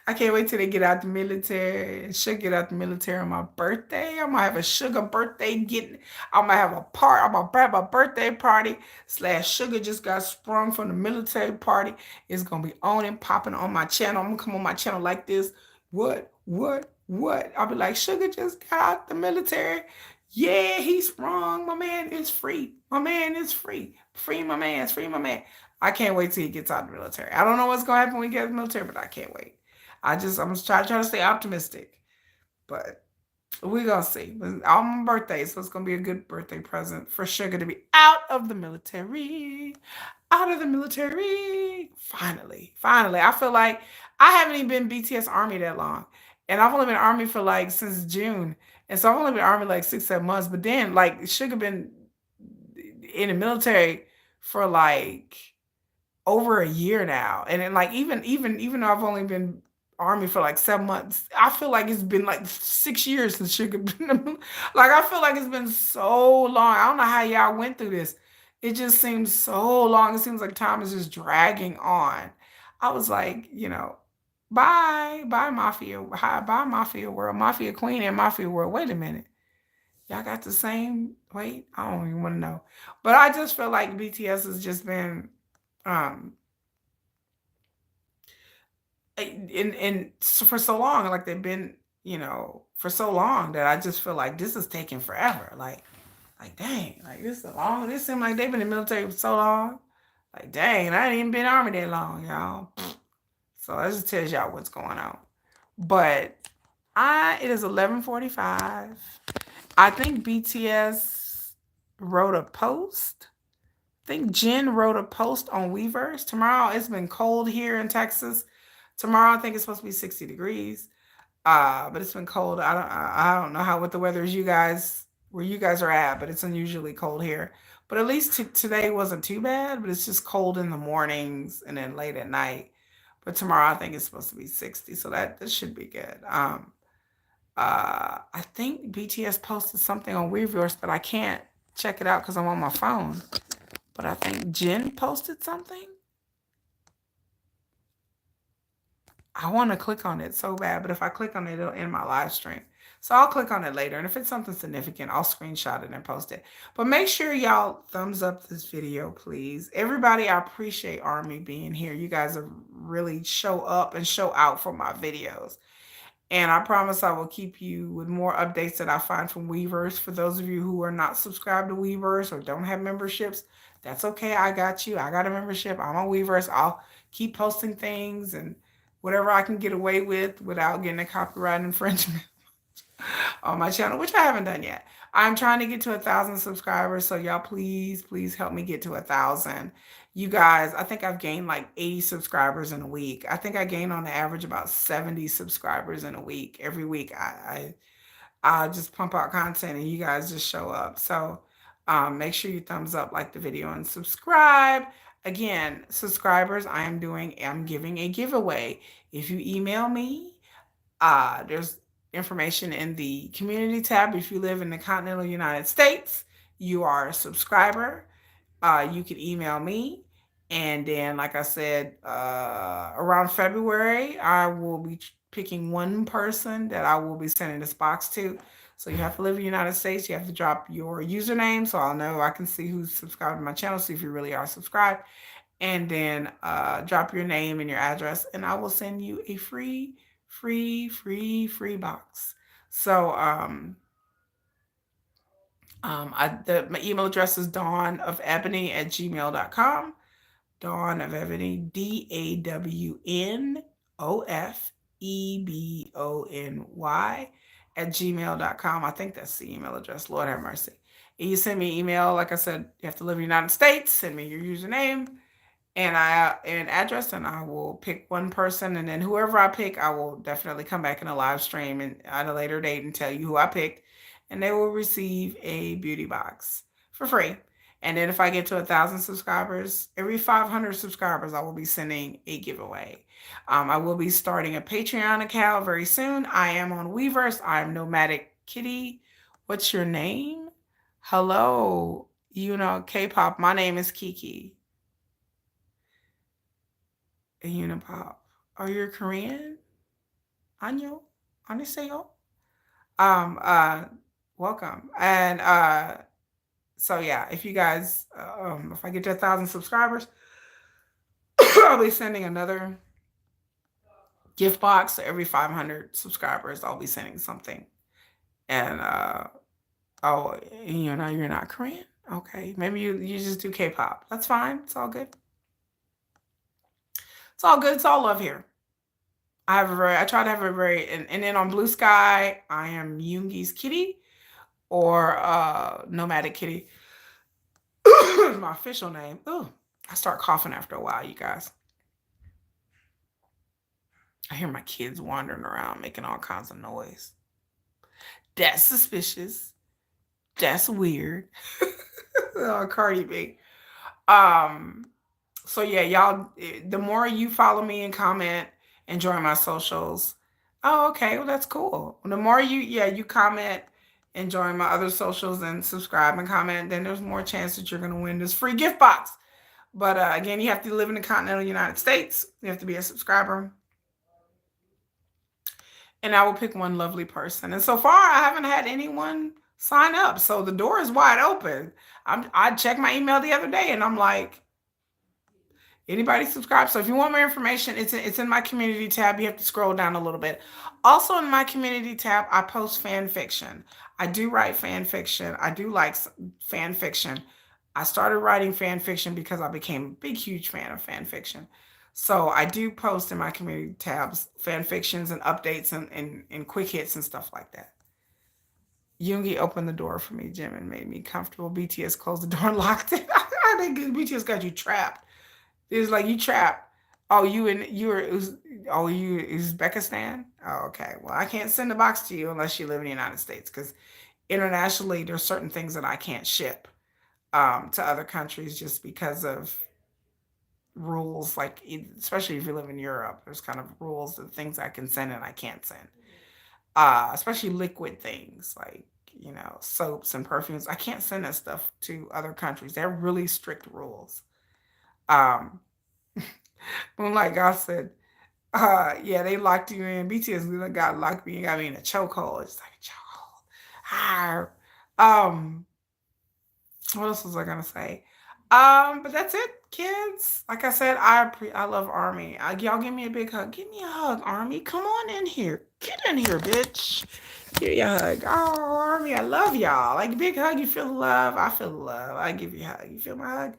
I can't wait till they get out the military. And Sugar get out the military on my birthday. I'm gonna have a Sugar birthday getting. I'm gonna have a part. I'm gonna have a birthday party. Slash Sugar just got sprung from the military party. It's gonna be on and popping on my channel. I'm gonna come on my channel like this. What? What? What? I'll be like, Sugar just got out the military. Yeah, he's sprung. My man is free. My man is free. Free my man. Free my man. I can't wait till he gets out of the military. I don't know what's gonna happen when he gets out of the military, but I can't wait. I'm just trying to stay optimistic, but we're gonna see. But on my birthday, so it's gonna be a good birthday present for Sugar to be out of the military. Out of the military. Finally. Finally. I feel like I haven't even been BTS Army that long. And I've only been Army for like since June. And so I've only been Army like 6, 7 months. But then like Sugar been in the military for like over a year now. And then like even though I've only been Army for like 7 months, I feel like it's been like 6 years since Sugar been like I feel like it's been so long. I don't know how y'all went through this. It just seems so long. It seems like time is just dragging on. I was like, bye, bye Mafia, hi, bye Mafia World, Mafia Queen and Mafia World. Wait a minute. Y'all got the same weight? I don't even want to know. But I just feel like BTS has just been um for so long, like they've been, for so long that I just feel like this is taking forever. Like dang, like this is long. This seems like they've been in the military for so long. Like dang, I ain't even been in the army that long, y'all. So that just tells y'all what's going on. But it is 11:45. I think BTS wrote a post. I think Jen wrote a post on Weverse. Tomorrow it's been cold here in Texas. Tomorrow I think it's supposed to be 60 degrees. But it's been cold. I don't know how what the weather is you guys where you guys are at, but it's unusually cold here. But at least today wasn't too bad, but it's just cold in the mornings and then late at night. But tomorrow I think it's supposed to be 60, so that should be good. I think BTS posted something on Weverse, but I can't check it out because I'm on my phone. But I think Jen posted something. I want to click on it so bad, but if I click on it, it'll end my live stream. So I'll click on it later. And if it's something significant, I'll screenshot it and post it. But make sure y'all thumbs up this video, please. Everybody, I appreciate Army being here. You guys are really show up and show out for my videos. And I promise I will keep you with more updates that I find from Weverse. For those of you who are not subscribed to Weverse or don't have memberships, that's okay. I got you. I got a membership. I'm on Weverse. I'll keep posting things and whatever I can get away with without getting a copyright infringement on my channel, which I haven't done yet. I'm trying to get to 1,000 subscribers, so y'all please, please help me get to 1,000. You guys, I think I've gained like 80 subscribers in a week. I think I gain on the average about 70 subscribers in a week. Every week, I just pump out content and you guys just show up. So make sure you thumbs up, like the video, and subscribe. Again, subscribers, I'm giving a giveaway. If you email me, there's information in the community tab. If you live in the continental United States, you are a subscriber. You can email me. And then, like I said, around February, I will be picking one person that I will be sending this box to. So you have to live in the United States. You have to drop your username so I'll know I can see who's subscribed to my channel, see if you really are subscribed. And then drop your name and your address, and I will send you a free box. So my email address is dawnofebony@gmail.com. Dawn of Ebony, DAWNOFEBONY @gmail.com. I think that's the email address. Lord have mercy. And you send me an email, like I said, you have to live in the United States. Send me your username and address, and I will pick one person, and then whoever I pick, I will definitely come back in a live stream and at a later date and tell you who I picked, and they will receive a beauty box for free. And then if I get to 1,000 subscribers, every 500 subscribers, I will be sending a giveaway. I will be starting a Patreon account very soon. I am on Weverse. I am Nomadic Kitty. What's your name? Hello, Kpop. My name is Kiki. Unipop. Are you Korean? Anyo? Aniseyo? Um, uh, Welcome. And so yeah, if you guys, if I get to 1,000 subscribers, I'll be sending another gift box. So every 500 subscribers, I'll be sending something. And oh, you're not Korean? Okay, maybe you just do K-pop. That's fine. It's all good. It's all good. It's all love here. I try to have a very, and then on Blue Sky, I am Yoongi's Kitty or Nomadic Kitty. Is my official name. Ooh, I start coughing after a while, you guys. I hear my kids wandering around making all kinds of noise. That's suspicious. That's weird. Cardi B. So yeah, y'all, the more you follow me and comment and join my socials. Oh, okay. Well, that's cool. The more you comment and join my other socials and subscribe and comment, then there's more chance that you're going to win this free gift box. But again, you have to live in the continental United States. You have to be a subscriber. And I will pick one lovely person. And so far, I haven't had anyone Sign up. So the door is wide open. I checked my email the other day and I'm like, anybody subscribe? So if you want more information, it's in my community tab. You have to scroll down a little bit. Also in my community tab, I post fan fiction. I do write fan fiction. I do like fan fiction. I started writing fan fiction because I became a big, huge fan of fan fiction. So I do post in my community tabs fan fictions and updates and quick hits and stuff like that. Yoongi opened the door for me, Jim, and made me comfortable. BTS closed the door and locked it. I think BTS got you trapped. It was like you trapped. Oh, you were oh you Uzbekistan? Oh, okay. Well, I can't send a box to you unless you live in the United States because internationally there's certain things that I can't ship to other countries just because of rules. Like especially if you live in Europe, there's kind of rules of things I can send and I can't send. Especially liquid things like soaps and perfumes. I can't send that stuff to other countries. They're really strict rules. Um, like I said, yeah, they locked you in. BTS got locked me and got me in a chokehold. It's like a chokehold. Ah. Um, what else was I gonna say? But that's it, kids. Like I said, I love Army. Y'all give me a big hug. Give me a hug, Army. Come on in here. Get in here, bitch. Give you a hug. Oh, Army, I love y'all. Like a big hug, you feel the love. I feel the love. I give you a hug. You feel my hug?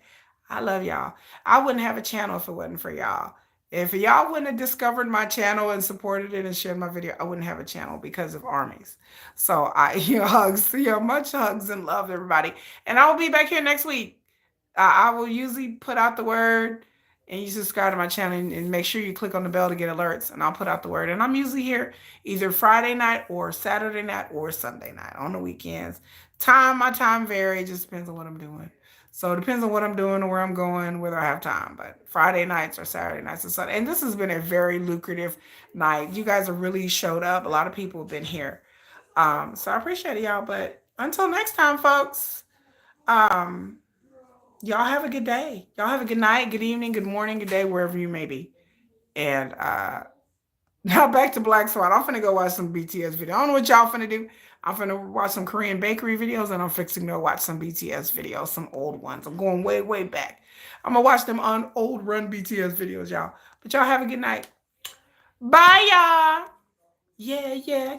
I love y'all. I wouldn't have a channel if it wasn't for y'all. If y'all wouldn't have discovered my channel and supported it and shared my video, I wouldn't have a channel because of armies. So hugs, much hugs and love, everybody. And I will be back here next week. I will usually put out the word and you subscribe to my channel and make sure you click on the bell to get alerts and I'll put out the word. And I'm usually here either Friday night or Saturday night or Sunday night on the weekends. My time varies, just depends on what I'm doing. So it depends on what I'm doing or where I'm going, whether I have time. But Friday nights or Saturday nights and Sunday. And this has been a very lucrative night. You guys have really showed up. A lot of people have been here. So I appreciate it, y'all. But until next time, folks, um, y'all have a good day. Y'all have a good night, good evening, good morning, good day, wherever you may be. And now back to Black Swan. I'm finna go watch some BTS video. I don't know what y'all finna do. I'm finna watch some Korean bakery videos and I'm fixing to watch some BTS videos, some old ones. I'm going way, way back. I'm gonna watch them on old run BTS videos, y'all. But y'all have a good night. Bye, y'all. Yeah, yeah.